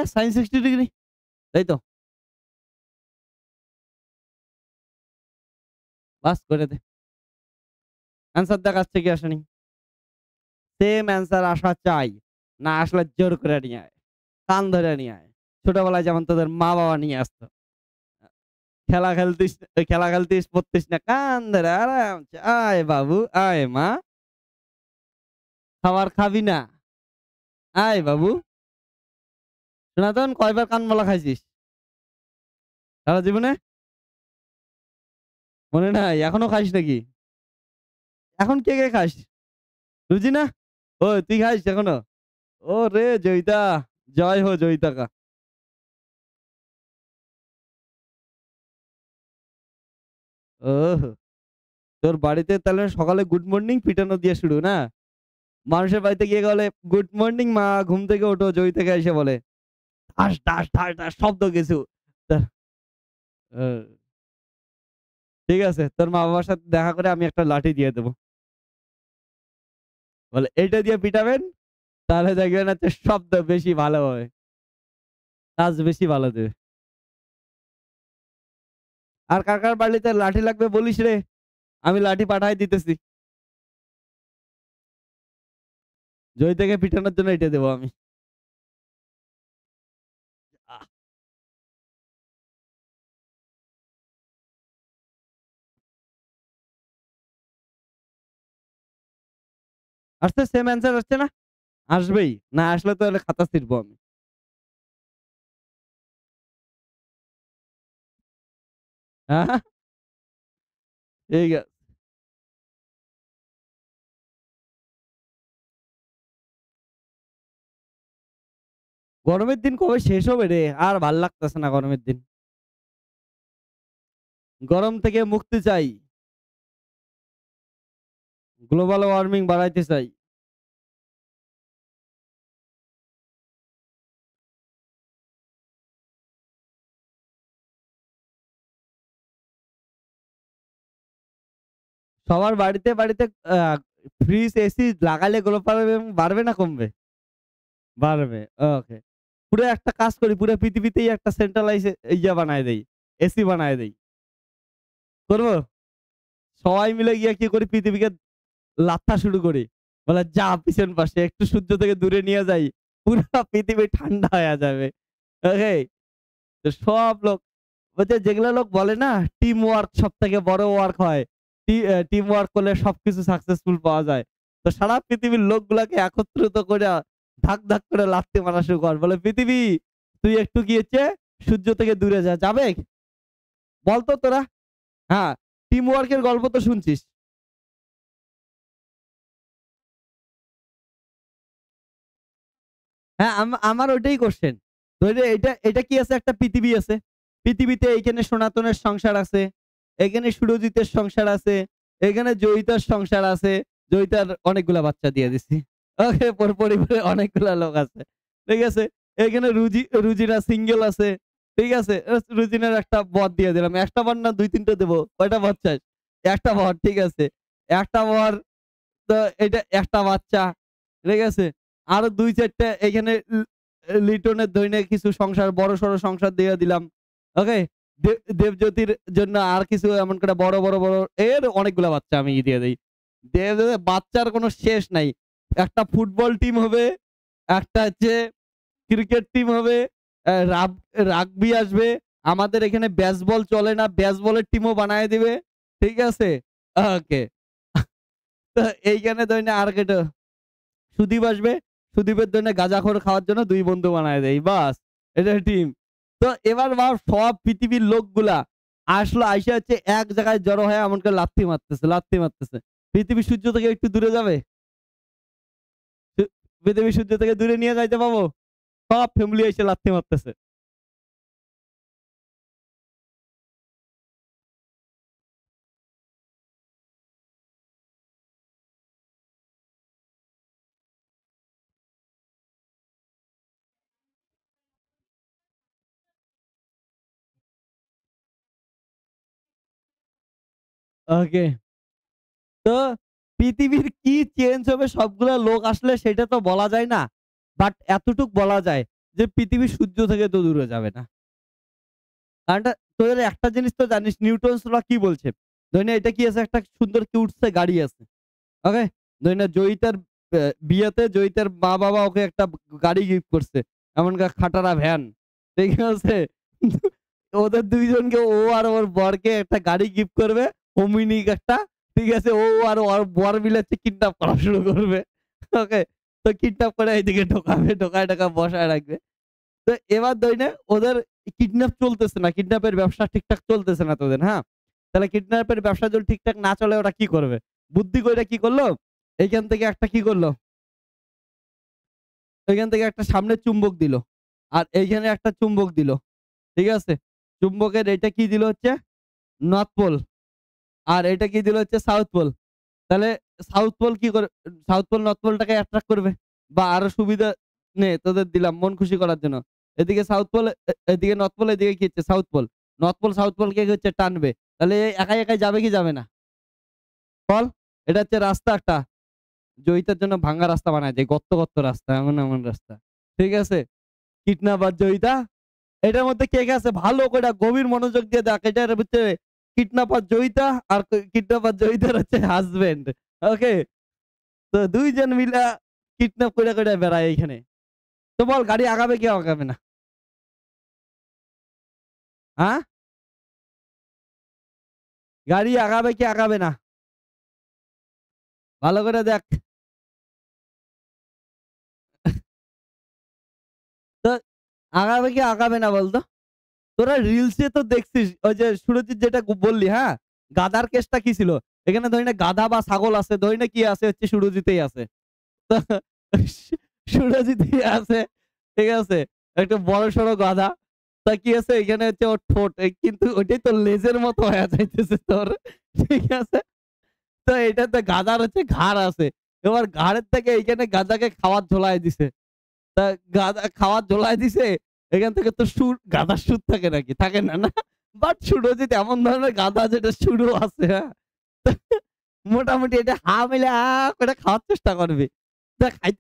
sin 60 degree. তাই তো? বাস করে দে। অ্যান্সার দেখ আসছে কি আসেনি। সেম অ্যান্সার আসা চাই। না আসলে জোর করে নিয়ে আয়। কান ধরে নিয়ে আয়। ছোটবেলায় যেমন তোদের মা-বাবা নিয়ে আসতো। খেলা খেলতিস, পড়তিস না। কান ধরে আরামসে আয় বাবু, আয় মা। খাবার খাবি না? আয় বাবু। সনাতন কয়বার কানমলা খাইছিস? সারা জীবনে? মনে নাই? এখনো খাইস নাকি? এখন কে খাস? রুজি না? ওই তুই খাইস এখনো? ওরে জয়িতা! জয় হো জয়িতা কা। ওহো! তোর বাড়িতে তাহলে সকালে গুড মর্নিং পিটানো দিয়ে শুরু না? মানুষের বাড়িতে গিয়ে বলে, "গুড মর্নিং মা, ঘুম থেকে ওঠো।" জয়ী থেকে এসে বলে, ঠাস, ঠাস, ঠাস, ঠাস শব্দ কিছু। তা ও ঠিক আছে। তোর মা-বাবার সাথে দেখা করে আমি একটা লাঠি দিয়ে দেব। বলে, "এইটা দিয়ে পিটাবেন, তাহলে দেখবেন হচ্ছে শব্দ বেশি ভালো হবে। কাজ বেশি ভালো দেবে।" আর কার বাড়িতে লাঠি লাগবে বলিস রে। আমি লাঠি পাঠায় দিতেছি। জয়ী থেকে পিটানোর জন্য এইটা দেব আমি। আহ! আসছে সেম অ্যান্সার আসছে না? আসবেই। না আসলে তাহলে খাতা ছিঁড়বো আমি। হ্যাঁ? ঠিক আছে। গরমের দিন কবে শেষ হবে রে? আর ভাল লাগতেছে না গরমের দিন। গরম থেকে মুক্তি চাই। গ্লোবাল ওয়ার্মিং বাড়াইতে চাই। সবার বাড়িতে আ ফ্রিজ, এসি লাগালে গ্লোবাল ওয়ার্মিং বাড়বে না কমবে? বাড়বে। ওকে। পুরো একটা কাজ করি, পুরো পৃথিবীতেই একটা সেন্ট্রালাইজ বানায় দেই। এসি বানায় দেই। করব? সবাই মিলে গিয়ে কি করি পৃথিবীকে লাত্থা শুরু করি। বলে যা পিছন পাশে একটু সূর্য থেকে দূরে নিয়ে যাই। পুরা পৃথিবী ঠান্ডা হয়ে যাবে। ওকে? তো সব লোক ওই যে যেগুলা লোক বলে না টিম ওয়ার্ক সবথেকে বড় ওয়ার্ক হয়। টিম ওয়ার্ক করলে সবকিছু সাকসেসফুল পাওয়া যায়। তো সারা পৃথিবীর লোকগুলাকে একত্রিত কইরা ধাক করে লাত্তি মারা শুরু কর। বলে, "পৃথিবী তুই একটু গিয়েছে সূর্য থেকে দূরে যা। যাবে? বল তো তোরা?" হ্যাঁ, টিম ওয়ার্ক এর গল্প তো শুনছিস। হ্যাঁ, আমার ওইটাই কোয়েশ্চেন। ধরে এটা কি আছে একটা পৃথিবী আছে। পৃথিবীতে এইখানে সনাতনের সংসার আছে। এখানে সুরজিতের সংসার আছে। এখানে জয়িতার সংসার আছে। জয়িতার অনেকগুলা বাচ্চা দিয়ে দিছি। ওকে পরিবারে অনেকগুলা লোক আছে। ঠিক আছে? এখানে রুজিনা সিঙ্গেল আছে। ঠিক আছে? রুজিনার একটা বর দিয়ে দিলাম। একটা বর না ২-৩ টা দেব? কয়টা বর চাস? একটা বর ঠিক আছে। একটা বর তো এটা একটা বাচ্চা। ঠিক আছে? আরো ২-৪ টা এখানে লিটনের দৈনিক কিছু সংসার বড়সড় সংসার দিয়ে দিলাম। ওকে? দে দেবজ্যোতির জন্য আর কিছু এমন করে বড় এর অনেকগুলা বাচ্চা আমি দিয়ে দেই। বাচ্চার কোনো শেষ নাই। একটা ফুটবল টিম হবে, একটা হচ্ছে ক্রিকেট টিম হবে, রাগবি আসবে। আমাদের এখানে বেসবল চলে না, বেসবলের টিমও বানায় দিবে। ঠিক আছে? ওকে। তো এইখানে ধরেন আর কেটো সুদীপ আসবে। সুদীপের জন্য গাঁজাখোর খাওয়ার জন্য ২ বন্ধু বানায় দেই। বাস এটা টিম। তো এবার ভাব সব পৃথিবীর লোকগুলা আসলো আইসা হচ্ছে এক জায়গায় জড়ো হয়ে এমন করে লাথি মারতেছে। পৃথিবী সূর্য থেকে একটু দূরে যাবে? সু পৃথিবী সূর্য থেকে দূরে নিয়ে যাইতে পাবো? সব ফ্যামিলি এসে লাথি মারতেছে। ওকে। তো পৃথিবীর কি চেঞ্জ হবে সবগুলা লোক আসলে সেটা তো বলা যায় না। বাট এতটুক বলা যায় যে পৃথিবী সূর্য থেকে তো দূরে যাবে না। কারণটা তোদের একটা জিনিস তো জানিস নিউটনস ল কি বলছে? ধরে নে এটা কি আছে একটা সুন্দর কিউটসে গাড়ি আছে। ওকে? ধরে নে জয়িতার বিয়েতে জয়িতার মা-বাবা ওকে একটা গাড়ি গিফট করছে। এমন খাটারা ভ্যান। ঠিক আছে? ওদের ২ জনকে ও আর ওর বরকে একটা গাড়ি গিফট করবে। ওমিনিক একটা। ঠিক আছে? ও আর ওর বর মিলে হচ্ছে কিডন্যাপ করা শুরু করবে। ওকে? তো কিডন্যাপ করে এইদিকে ঢোকাবে। ঢোকায় বসায় রাখবে। তো এবার ধইনে ওদের কিডন্যাপ চলতেছে না। কিডন্যাপের ব্যবসা ঠিকঠাক চলতেছে না তোদের, হ্যাঁ? তাহলে কিডন্যাপের ব্যবসা যদি ঠিকঠাক না চলে ওরা কি করবে? বুদ্ধি কইরা কি করলো? এইখান থেকে একটা কি করলো? এইখান থেকে একটা সামনে চুম্বক দিল। আর এইখানে একটা চুম্বক দিল। ঠিক আছে? চুম্বকের এটা কি দিল হচ্ছে নর্থ পোল। আর এটা কি দিল হচ্ছে সাউথ পোল। তাহলে সাউথ পোল কি করে সাউথ পোল নর্থ পোলটাকে অ্যাট্রাক্ট করবে বা আরো সুবিধা নে তোদের দিলাম মন খুশি করার জন্য। এদিকে সাউথ পোল এদিকে নর্থ পোল এদিকে কি হচ্ছে south pole. North pole south পোলকে কি হচ্ছে টানবে। তাহলে একাই যাবে কি যাবে না? বল? এটা হচ্ছে রাস্তা একটা। জয়িতার জন্য ভাঙ্গা রাস্তা বানায় দেয়। গর্ত রাস্তা এমন রাস্তা। ঠিক আছে? কিডন্যাপার জয়িতা এটার মধ্যে কে আছে ভালো করে গভীর মনোযোগ দিয়ে দেখ। এটার ভিতরে কিডন্যাপার জয়িতা আর কিডন্যাপার জয়িতার হচ্ছে হাসব্যান্ড। ওকে? তো ২ জন মিলা কিডন্যাপ কইরা বেড়ায় এইখানে। তো বল গাড়ি আগাবে কি আগাবে না? হ্যাঁ? গাড়ি আগাবে কি আগাবে না? ভালো করে দেখ। তো আগাবে কি আগাবে না বলতো? তোরা রিলসে তো দেখছিস ওই যে সুরজিৎ যেটা বললি, হ্যাঁ? গাধার কেসটা কি ছিল? এখানে ধরি না গাধা বা ছাগল আছে, ধরি না কি আছে হচ্ছে সুরজিতেই আছে। তো সুরজিৎই আছে। ঠিক আছে? একটা বড়সড় গাধা। তা কি আছে এখানে হচ্ছে ওর ঠোঁট কিন্তু ওইটাই তো লেজের মতো হয়ে যাইতেছে তোর। ঠিক আছে? তো এটাতে গাধার হচ্ছে ঘাড় আছে। এবার ঘাড়ের থেকে এইখানে গাধাকে খাবার ঝোলায় দিছে। তা গাধা খাবার ঝোলায় দিছে। এখান থেকে তো গাধার সুর থাকে নাকি? থাকে না, না? বাট সুরজিৎ এমন ধরনের গাধা যেটা সুরও আছে, হ্যাঁ? মোটামুটি এটা হা মিলে আ করে খাওয়ার চেষ্টা করবে। খাই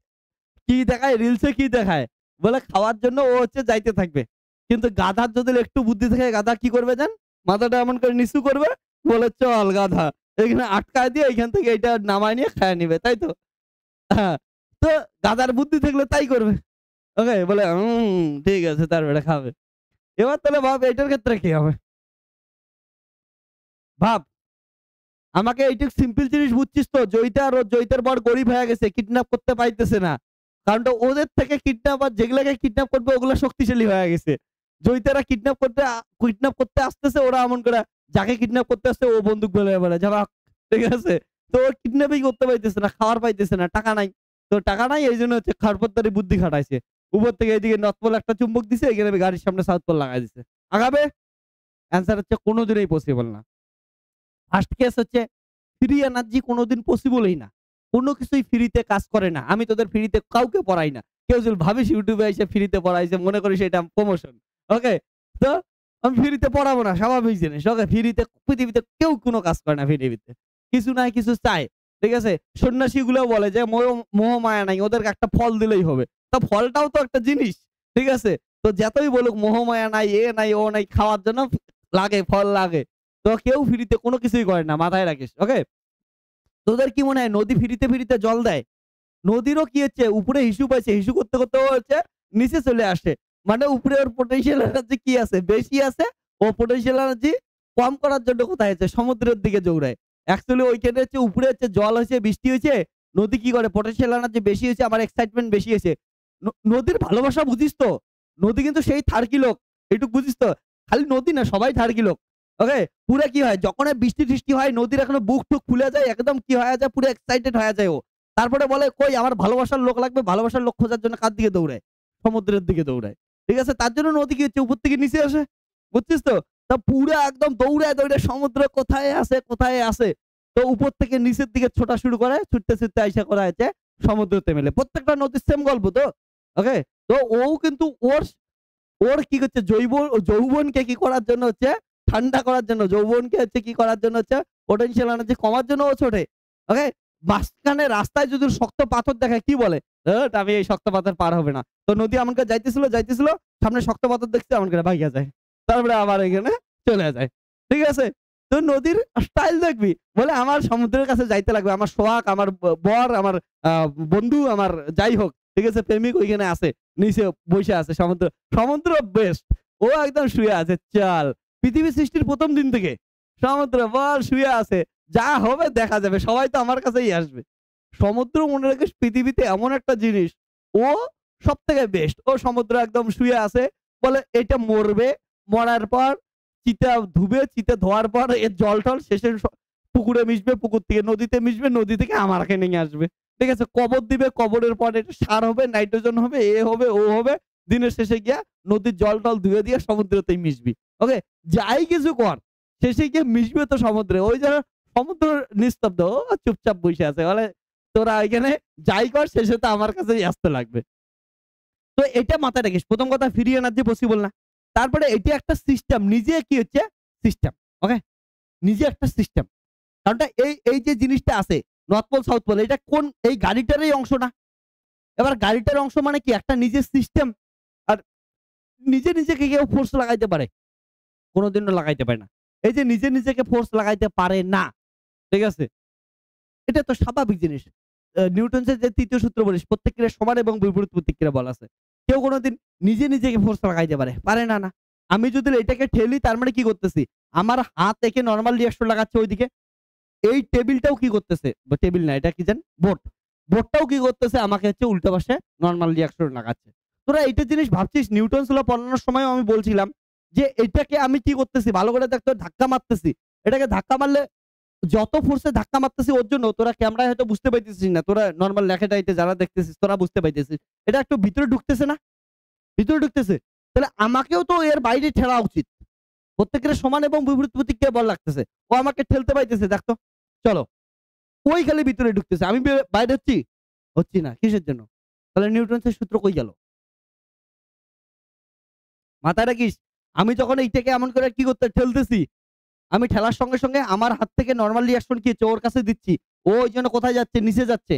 কি দেখায় রিলসে কি দেখায়? বলে খাওয়ার জন্য ও হচ্ছে যাইতে থাকবে। কিন্তু গাধার যদি একটু বুদ্ধি থাকে গাধা কি করবে জান? মাথাটা এমন করে নিচু করবে, বলে চল গাধা। এখানে আটকায় দিয়ে এখান থেকে এটা নামায় নিয়ে খাইয়া নিবে। তাই তো? হ্যাঁ। তো গাধার বুদ্ধি থাকলে তাই করবে। ওকে? বলে ঠিক আছে তারপরে এটা খাবে। এবার তাহলে ভাব এটার ক্ষেত্রে কি হবে? ভাব আমাকে এইটুক সিম্পল জিনিস বুঝছিস তো? জয়িতা আর জয়িতার বর গরিব হয়ে গেছে। কিডন্যাপ করতে পাইতেছে না। কারণটা ওদের থেকে কিডন্যাপার যেগুলাকে কিডন্যাপ করবে ওগুলা শক্তিশালী হয়ে গেছে। জয়িতারা কিডন্যাপ করতে আসতেছে ওরা এমন করে যাকে কিডন্যাপ করতে আসছে ও বন্দুক বের হয়ে বেড়ায়। ঝাবাক ঠিক আছে? তো ও কিডন্যাপই করতে পাইতেছে না, খাওয়ার পাইতেছে না, টাকা নাই। তো টাকা নাই এইজন্য হচ্ছে খরপতদারি বুদ্ধি খাটাইছে। উপর থেকে এদিকে নর্থ পোল একটা চুম্বক দিছে, এখানে গাড়ির সামনে সাউথ পোল লাগায় দিছে। আগাবে? অ্যান্সার হচ্ছে কোনদিনই পসিবল না। ফার্স্ট কেস হচ্ছে ফ্রি এনার্জি কোনদিন পসিবলই না। কোন কিছুই ফ্রিতে কাজ করে না। আমি তোদের ফ্রিতে কাউকে পড়াই না। কেউ যদি ভাবিস ইউটিউবে এসে ফ্রিতে পড়াইছে মনে করিস এটা প্রমোশন। ওকে? তো আমি ফ্রিতে পড়াবো না, স্বাভাবিক জিনিস। ওকে? ফ্রিতে পৃথিবীতে কেউ কোনো কাজ করে না পৃথিবীতে। কিছু নাই কিছু চায়। ঠিক আছে? সন্ন্যাসীগুলোও বলে যে মোহ মায়া নাই। ওদেরকে একটা ফল দিলেই হবে। তো ফলটাও তো একটা জিনিস। ঠিক আছে? তো যতই বলুক মোহ মায়া নাই, এ নাই, ও নাই, খাওয়ার জন্য লাগে, ফল লাগে। তো কেউ ফ্রিতে কোনো কিছুই করে না। মাথায় রাখিস। ওকে? তোদের কি মনে হয় নদী ফ্রিতে জল দেয়? নদীরও কি হচ্ছে উপরে হিসু পাইছে, হিসু করতে ও হচ্ছে নিচে চলে আসে। মানে উপরে ওর পোটেনশিয়াল এনার্জি কি আছে? বেশি আছে। ও পোটেনশিয়াল এনার্জি কম করার জন্য কোথায় আছে? সমুদ্রের দিকে দৌড়ায়। অ্যাকচুয়ালি ওইখানে হচ্ছে উপরে হচ্ছে জল হইছে, বৃষ্টি হইছে। নদী কি করে? পোটেনশিয়াল এনার্জি বেশি হইছে, আমার এক্সাইটমেন্ট বেশি হইছে। নদীর ভালোবাসা বুঝিস তো? নদী কিন্তু সেই থার্কি লোক। এইটুক বুঝিস তো? খালি নদী না, সবাই থার্কি লোক। ওকে? পুরা কি হয়? যখনই বৃষ্টি-টিষ্টি হয় নদীর এখনো বুক-টুক ফুলে যায়, একদম কি হয়ে যায়? পুরো এক্সাইটেড হয়ে যায় ও। তারপরে বলে, "কই আমার ভালোবাসার লোক লাগবে।" ভালোবাসার লোক খোঁজার জন্য কার দিকে দৌড়ায়? সমুদ্রের দিকে দৌড়ায়। ঠিক আছে? তার জন্য নদী কি হচ্ছে উপর থেকে নিচে আসে। বুঝছিস তো? তা পুরা একদম দৌড়ায় সমুদ্র কোথায় আছে, কোথায় আছে? তো উপর থেকে নিচের দিকে ছোটা শুরু করে। ছুটতে আইসা করা হয়েছে সমুদ্রতে মেলে। প্রত্যেকটা নদীর সেম গল্প তো। ওকে? তো ও কিন্তু ওর ওর কি করছে যৌবনকে কি করার জন্য হচ্ছে ঠান্ডা করার জন্য, যৌবনকে হচ্ছে কি করার জন্য হচ্ছে পোটেনশিয়াল এনার্জি কমার জন্য ও ছোটে। ওকে? মাঝখানে রাস্তায় যদি শক্ত পাথর দেখায় কি বলে? আমি এই শক্ত পাথর পার হবে না। তো নদী এমন করে যাইতেছিল, সামনে শক্ত পাথর দেখছে এমন করে ভাইগা যায়। তারপরে আবার এখানে চলে যায়। ঠিক আছে? তো নদীর স্টাইল দেখবি। বলে আমার সমুদ্রের কাছে যাইতে লাগবে। আমার সোহাগ, আমার বর, আমার আ বন্ধু, আমার যাই হোক। ঠিক আছে? প্রেমিক ওইখানে আছে। নিচে বইসা আছে সমুদ্র। সমুদ্র বেস্ট। ও একদম শুয়ে আছে। চাল। পৃথিবী সৃষ্টির ১ম দিন থেকে সমুদ্র বল শুয়ে আছে। যা হবে দেখা যাবে। সবাই তো আমার কাছেই আসবে। সমুদ্র মনে রাখিস পৃথিবীতে এমন একটা জিনিস, ও সবথেকে বেস্ট। ও সমুদ্র একদম শুয়ে আছে। বলে এটা মরবে। মরার পর চিতা ধুবে, চিতা ধোয়ার পর এর জল-টল শেষে পুকুরে মিশবে, পুকুর থেকে নদীতে মিশবে, নদী থেকে আমাকে নিয়ে আসবে। ঠিক আছে? কবর দিবে, কবরের পর এটা সার হবে, নাইট্রোজেন হবে, এ হবে, ও হবে। দিনের শেষে গিয়া নদীর জল-টল ধুয়ে দিয়ে সমুদ্রতেই মিশবি। ওকে? যাই কিছু কর, শেষে গিয়ে মিশবে তো সমুদ্রে। ওই যে সমুদ্র নিস্তব্ধ, ও চুপচাপ বইসে আছে। বলে তোরা এখানে যাই কর শেষে তো আমার কাছেই আসতে লাগবে। তো এটা মাথায় রাখিস। ১ম কথা ফ্রি এনার্জি পসিবল না। তারপরে এটা একটা সিস্টেম। নিজে কি হচ্ছে? সিস্টেম। ওকে? নিজে একটা সিস্টেম। কারণটা এই যে জিনিসটা আছে নর্থ পোল, সাউথ পোল এটা কোন এই গাড়িটারই অংশ না। এবার গাড়িটার অংশ মানে কি? একটা নিজের সিস্টেম। আর নিজেকে কেউ ফোর্স লাগাইতে পারে? কোনদিনও লাগাইতে পারে না। এই যে নিজেকে ফোর্স লাগাইতে পারে না। ঠিক আছে? এটা তো স্বাভাবিক জিনিস। নিউটনসের যে ৩য় সূত্র বলিস প্রত্যেক ক্রিয়ার সমান এবং বিপরীত প্রতিক্রিয়া বলা আছে। কেউ কোনদিন নিজেকে ফোর্স লাগাইতে পারে? পারে না, না। আমি যদি এটাকে ঠেলি তার মানে কি করতেছি? আমার হাত একে নরমাল রিঅ্যাকশন লাগাচ্ছে ওইদিকে। এই টেবিলটাও কি করতেছে? টেবিল না এটা কি জান? বোট। বোটটাও কি করতেছে? আমাকে হচ্ছে উল্টা পাশে নরমাল রিঅ্যাকশন লাগাচ্ছে। তোরা এইটা জিনিস ভাবছিস নিউটনস ল পড়ানোর সময়ও আমি বলছিলাম যে এটাকে আমি কি করতেছি? ভালো করে দেখ তো ধাক্কা মারতেছি। এটাকে ধাক্কা মারলে যত ফোর্সে ধাক্কা মারতেছি ওর জন্য তোরা ক্যামেরায় হয়তো বুঝতে পাইতেছিস না। তোরা নরমাল লেখাটাইতে যারা দেখতেছিস তোরা বুঝতে পাইতেছিস। এটা একটু ভিতরে ঢুকতেছে না? ভিতরে ঢুকতেছে। তাহলে আমাকেও তো এর বাইরে ঠেলা উচিত। প্রত্যেকের সমান এবং বিপরীত প্রতিক্রিয়া বল লাগতেছে। ও আমাকে ঠেলতে পাইতেছে দেখ তো। চলো। ওই খালি ভিতরে ঢুকতেছে। আমি বাইরে হচ্ছি? হচ্ছি না। কিসের জন্য? তাহলে নিউটনসের সূত্র কই গেল? মাথায় রাখিস। আমি যখন এইটাকে এমন করে কি করতে ঠেলতেছি, আমি ঠেলার সঙ্গে আমার হাত থেকে নরমাল রিঅ্যাকশন কি হচ্ছে? ওর কাছে দিচ্ছি। ও ওইজন্য কোথায় যাচ্ছে? নিচে যাচ্ছে।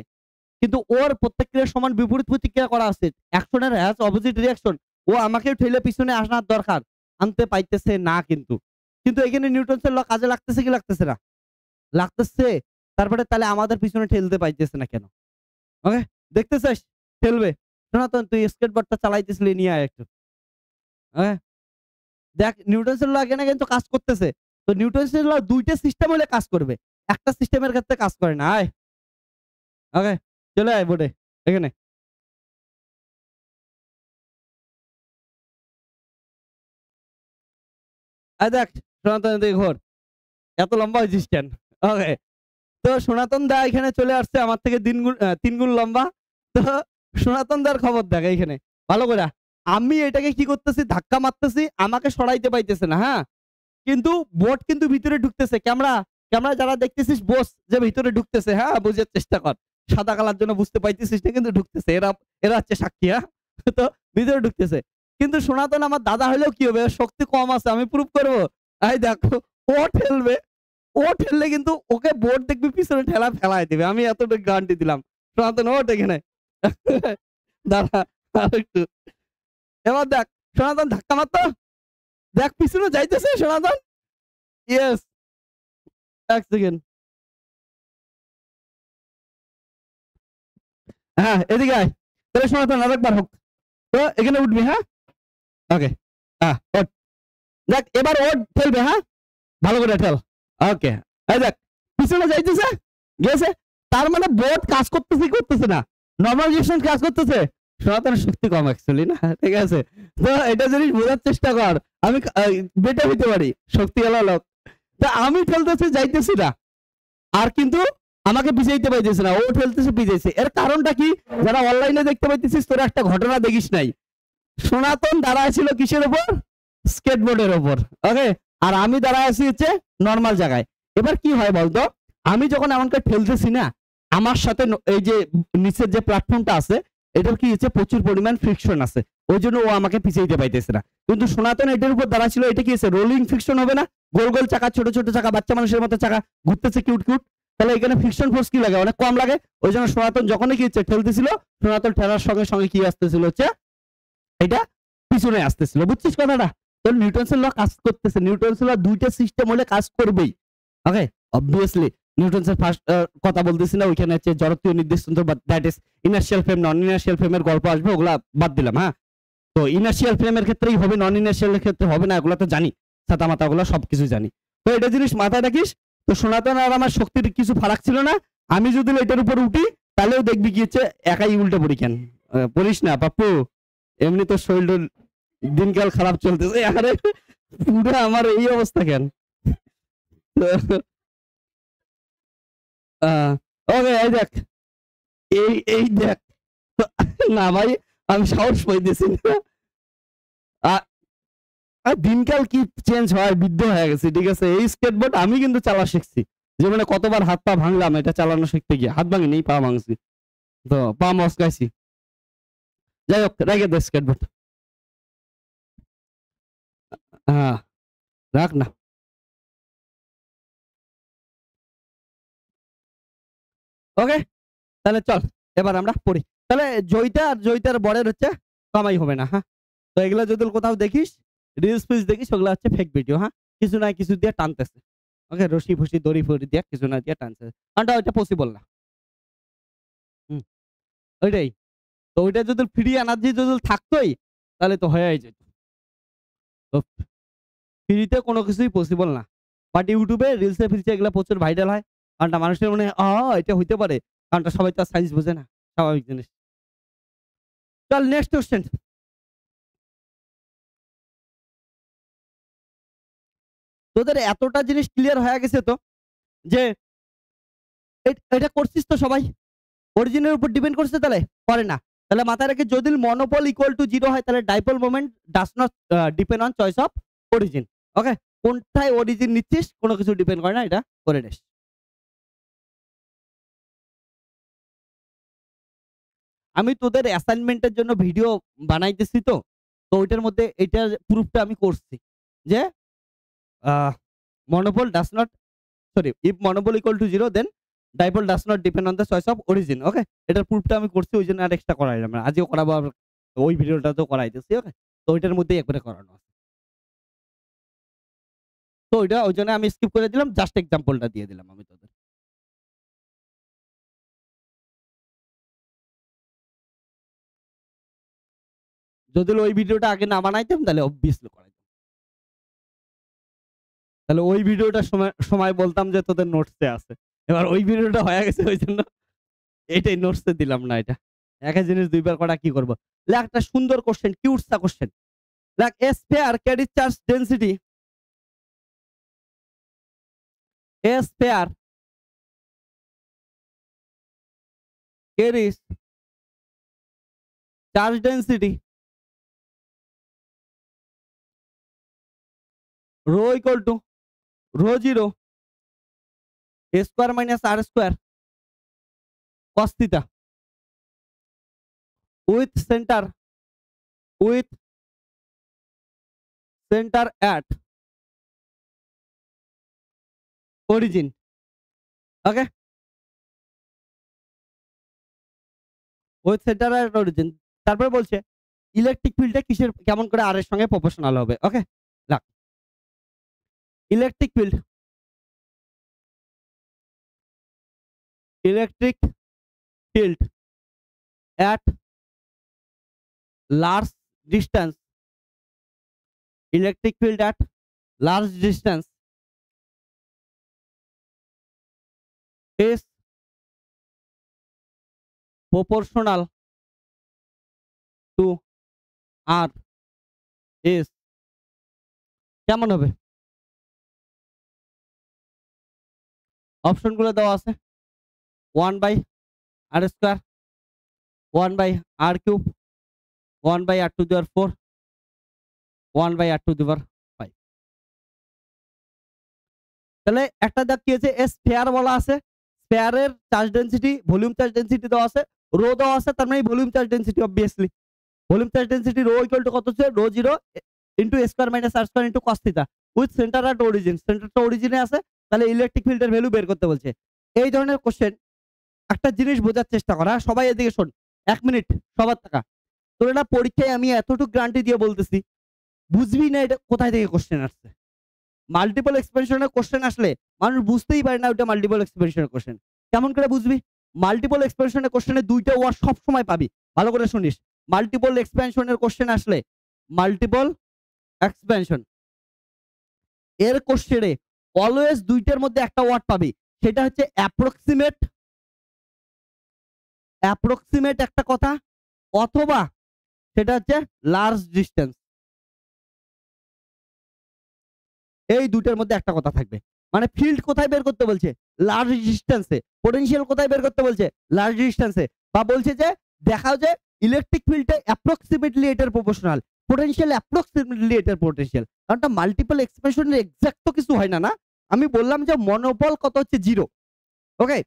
কিন্তু ওর প্রত্যেক ক্রিয়ার সমান বিপরীত প্রতিক্রিয়া করা আছে। অ্যাকশন এর হ্যাজ অপোজিট রিঅ্যাকশন। ও আমাকেও ঠেলে পিছনে আনার দরকার। আনতে পাইতেছে না কিন্তু। কিন্তু এখানে নিউটনসের ল কাজে লাগতেছে কি লাগতেছে না? লাগতেছে। তারপরে তাহলে আমাদের পিছনে ঠেলতে পাইতেছে না কেন? ওকে? দেখতে চাস? ঠেলবে। সনাতন তুই স্কেটবোর্ডটা চালাইতেছিলি নিয়ে আয় একটু। ওকে? দেখ নিউটনসের ল এখানে কিন্তু কাজ করতেছে। তো নিউটনসের ল ২ টা সিস্টেম হলে কাজ করবে। একটা সিস্টেমের ক্ষেত্রে কাজ করে না। আয়। ওকে? চলে আয় বোর্ডে। এখানে। আয় দেখ সনাতন এদিকে ঘোর। এত লম্বা হইছিস কেন? ওকে। তো সনাতন দা এখানে চলে আসছে আমার থেকে ৩ গুণ লম্বা। তো সনাতন দার খবর দেখ এইখানে। ভালো কইরা। আমি এটাকে কি করতেছি? ধাক্কা মারতেছি। আমাকে সরাইতে পাইতেছে না, হ্যাঁ? কিন্তু বোট কিন্তু ভিতরে ঢুকতেছে। ক্যামেরা যারা দেখতেছিস বোস যে ভিতরে ঢুকতেছে, হ্যাঁ? বুঝার চেষ্টা কর। সাদা কালার জন্য বুঝতে পাইতেছিস না, কিন্তু ঢুকতেছে। এরা এরা হচ্ছে সাক্ষী, হ্যাঁ? তো ভিতরে ঢুকতেছে। কিন্তু সনাতন আমার দাদা হইলেও কি হবে? ওর শক্তি কম আছে। আমি প্রুভ করব। এই দেখো, ও ঠেলবে। ও ঠেললে কিন্তু ওকে বোর্ড দেখবি পিছনে ঠেলা ফেলায় দিবে। আমি এতটুকু গ্যারান্টি দিলাম। সনাতন ওঠ এখানে। দাঁড়া আরেকটু। এবার দেখ, সনাতন ধাক্কা মার তো। দেখ পিছনে যাইতেছে সনাতন। ইয়েস। ১ সেকেন্ড। হ্যাঁ, এদিকে আয়। তাহলে সনাতন আরেকবার হোক। তো এখানে উঠবি, হ্যাঁ? ওকে। ওঠ। দেখ এবার ও ঠেলবে, হ্যাঁ? ভালো করে ঠেল। ওকে। এই দেখ পিছনে যাইতেছে, গেছে। তার মানে বোর্ড কাজ করতেছে কি করতেছে না? নরমালাইজেশন কাজ করতেছে। সনাতনের শক্তি কম অ্যাকচুয়ালি না। ঠিক আছে? তো এটা জিনিস বোঝার চেষ্টা কর। আমি বেটে হইতে পারি। শক্তিওয়ালা লোক। তো আমি ঠেলতেছি যাইতেছি না। আর কিন্তু আমাকে পিছাইতে পাইতেছে না। ও ঠেলতেছে পিছাইছে। এর কারণটা কি? যারা অনলাইনে দেখতে পাইতেছিস তোরা একটা ঘটনা দেখিস নাই। সনাতন দাঁড়ায় ছিল কিসের উপর? স্কেটবোর্ডের উপর। ওকে? আর আমি দাঁড়ায় আছি হচ্ছে নরমাল জায়গায়। এবার কি হয় বলতো? আমি যখন এমনকি ঠেলতেছি না, আমার সাথে এই যে নিচের যে প্ল্যাটফর্মটা আছে, এটার কি হচ্ছে প্রচুর পরিমাণ ফ্রিকশন আছে। ওইজন্য ও আমাকে পিছাইতে পাইতেছে না। কিন্তু সনাতন এটার উপর দাঁড়া ছিল, এটা কি হচ্ছে রোলিং ফ্রিকশন হবে না? গোল, গোল চাকা, ছোট, ছোট চাকা, বাচ্চা মানুষের মতো চাকা ঘুরতেছে কিউট, কিউট। তাহলে এখানে ফ্রিকশন ফোর্স কি লাগে? অনেক কম লাগে। ওইজন্য সনাতন যখনই কি হচ্ছে ঠেলতেছিল, সনাতন ঠেলার সঙ্গে, সঙ্গে কি আসতেছিল হচ্ছে এটা পিছনে আসতেছিল। বুঝছিস কথাটা? তো নিউটনস ল কাজ করতেছে। নিউটনস ল ২ টা সিস্টেম হলে কাজ করবেই। ওকে? অবভিয়াসলি নিউটনস এর ফার্স্ট কথা বলতেছি না, ওইখানে হচ্ছে জড়ত্বীয় নির্দেশতন্ত্র, but that is inertial frame, non inertial ফ্রেমের গল্প আসবে, ওগুলা বাদ দিলাম, হ্যাঁ? তো ইনার্শিয়াল ফ্রেমের ক্ষেত্রেই হবে, নন ইনার্শিয়াল এর ক্ষেত্রে হবে না, এগুলা তো জানি। ছাতা মাথা ওগুলা সবকিছু জানি। তো এটা জিনিস মাথায় রাখিস। তো সনাতন আর আমার শক্তির কিছু ফারাক ছিল না। আমি যদি এটার উপর উঠি, তাহলেও দেখবি কি হচ্ছে একাই উল্টে পড়ি কেন? পড়িস না পাপ্পু। এমনি তো শরীর দিনকাল খারাপ চলতেছে। আরে পুরো আমার এই অবস্থা কেন? ওকে, এই দেখ, এই দেখ। না ভাই, আমি সাহস পাইতেছি না। আ- আর দিনকাল কি চেঞ্জ হয়, বৃদ্ধ হয়ে গেছে। ঠিক আছে? এই স্কেটবোর্ড আমি কিন্তু চালা শিখছি। জীবনে কতবার হাত পা ভাঙলাম এটা চালানো শিখতে গিয়ে। হাত ভাঙিনি, পা ভাঙছি। তো পা মচকাইছি। যাই হোক, রেখে দে স্কেটবোর্ড। হ্যাঁ, রাখ না। ওকে, তাহলে চল এবার আমরা পড়ি। তাহলে জয়িতা আর জয়িতার বরের হচ্ছে কামাই হবে না, হ্যাঁ? তো এগুলো যদি কোথাও দেখিস, রিলস ফিলস দেখিস, ওগুলো হচ্ছে ফেক ভিডিও, হ্যাঁ? কিছু না কিছু দিয়ে টানতেছে। ওকে, রশি ফসি দড়ি ফড়ি দিয়ে কিছু না দিয়ে টানছে। কারণটা ওইটা পসিবল না। হুম, ওইটাই। তো ওইটা যদি ফ্রি এনার্জি যদি থাকতোই, তাহলে তো হয়েই যেত। তো ফ্রিতে কোনো কিছুই পসিবল না। বাট ইউটিউবে রিলসে ফিলসে এগুলা প্রচুর ভাইরাল হয়। কারণটা মানুষের মনে হয়, এটা হইতে পারে। কারণটা সবাই তো আর সায়েন্স বোঝে না। স্বাভাবিক জিনিস। চল নেক্সট কোয়েশ্চেন। তোদের এতটা জিনিস ক্লিয়ার হয়ে গেছে তো যে এটা করছিস তো সবাই? অরিজিনের উপর ডিপেন্ড করছে তাহলে? করে না। তাহলে মাথায় রেখে যদি মনোপল ইকুয়াল টু 0 হয়, তাহলে dipole moment does not depend on choice of origin. Okay? কোনটায় অরিজিন নিচ্ছিস কোনো কিছু ডিপেন্ড করে না, এটা করে নিস। আমি তোদের অ্যাসাইনমেন্টের জন্য ভিডিও বানাইতেছি তো। তো ওইটার মধ্যে এটার প্রুফটা আমি করছি। যে monopole does not, sorry, if monopole equal to 0 then dipole does not depend on the choice of origin. Okay? এটার প্রুফটা আমি করছি, ওইজন্য আর এক্সট্রা করাইলাম না। আজকেও করাবো, আবার ওই ভিডিওটাতেও করাইতেছি। ওকে? তো ওইটার মধ্যেই একবারে করানো আছে। তো ওইটা ওইজন্য আমি স্কিপ করে দিলাম। জাস্ট এক্সাম্পলটা দিয়ে দিলাম আমি তোদের। যদি ওই ভিডিওটা আগে না বানাইতাম তাহলে অবভিয়াসলি করাইতাম। তাহলে ওই ভিডিওটা সময় সময় বলতাম যে তোদের নোটসে আছে। এবার ওই ভিডিওটা হয়ে গেছে, ওইজন্য এটাই নোটসে দিলাম না এটা। একই জিনিস দুইবার করা কি করব? লেখ একটা সুন্দর কোশ্চেন, কিউট সা কোশ্চেন। লেখ a sphere carries charge density, a sphere carries charge density rho equal to rho 0 a square minus r square cos theta with center at origin. Okay, with center at origin. তারপরে বলছে ইলেকট্রিক ফিল্ডটা কিসের কেমন করে আর এর সঙ্গে প্রপোর্শনাল হবে। ওকে, লাগ electric field at large distance, electric field at large distance is proportional to R is কেমন হবে? অপশনগুলো দেওয়া আছে 1/r square, 1/r cube, 1/r to the power 4, 1/r to the power 5। তাহলে একটা দেখ কি আছে, স্ফিয়ার বলা আছে, স্ফিয়ারের charge density, volume charge density দেওয়া আছে, রো দেওয়া আছে, তার মানে volume charge density obviously. Volume charge density rho equal to কত হচ্ছে, rho 0 into a square minus r square into cos theta with centre at origin. সেন্টারটা অরিজিনে আছে, তাহলে ইলেকট্রিক ফিল্ডের ভ্যালু বের করতে বলছে। এই ধরনের কোশ্চেন একটা জিনিস বোঝার চেষ্টা করা, সবাই এদিকে শোন, 1 মিনিট সবার টাকা। তোর না পরীক্ষায় আমি এতটুকু গ্যারান্টি দিয়ে বলতেছি, বুঝবি না এটা কোথায় থেকে কোশ্চেন আসছে। মাল্টিপল এক্সপেনশনের কোশ্চেন আসলে মানুষ বুঝতেই পারে না ওটা মাল্টিপল এক্সপেনশনের কোশ্চেন। কেমন করে বুঝবি? মাল্টিপল এক্সপেনশনের কোশ্চেনে দুইটা ওয়ার্ড সব সময় পাবি, ভালো করে শুনিস। মাল্টিপল এক্সপেনশনের কোশ্চেন আসলে, মাল্টিপল এক্সপেনশন এর কোশ্চেনে অলওয়েজ দুইটার মধ্যে একটা ওয়ার্ড পাবি, সেটা হচ্ছে অ্যাপ্রক্সিমেট একটা কথা, অথবা সেটা হচ্ছে লার্জ ডিস্টেন্স। এই দুইটার মধ্যে একটা কথা থাকবে। মানে ফিল্ড কোথায় বের করতে বলছে? লার্জ ডিস্টেন্সে। পটেনশিয়াল কোথায় বের করতে বলছে? লার্জ ডিস্টেন্সে। বা বলছে যে দেখাও যে ইলেকট্রিক ফিল্ডে অ্যাপ্রক্সিমেটলি এটার প্রপোর্শনাল, পটেনশিয়াল অ্যাপ্রক্সিমেটলি এটার পটেনশিয়াল। কারণটা মাল্টিপল এক্সপ্রেশনের এক্সাক্ট তো কিছু হয় না, না? আমি বললাম যে মনোপল কত হচ্ছে 0। ওকে,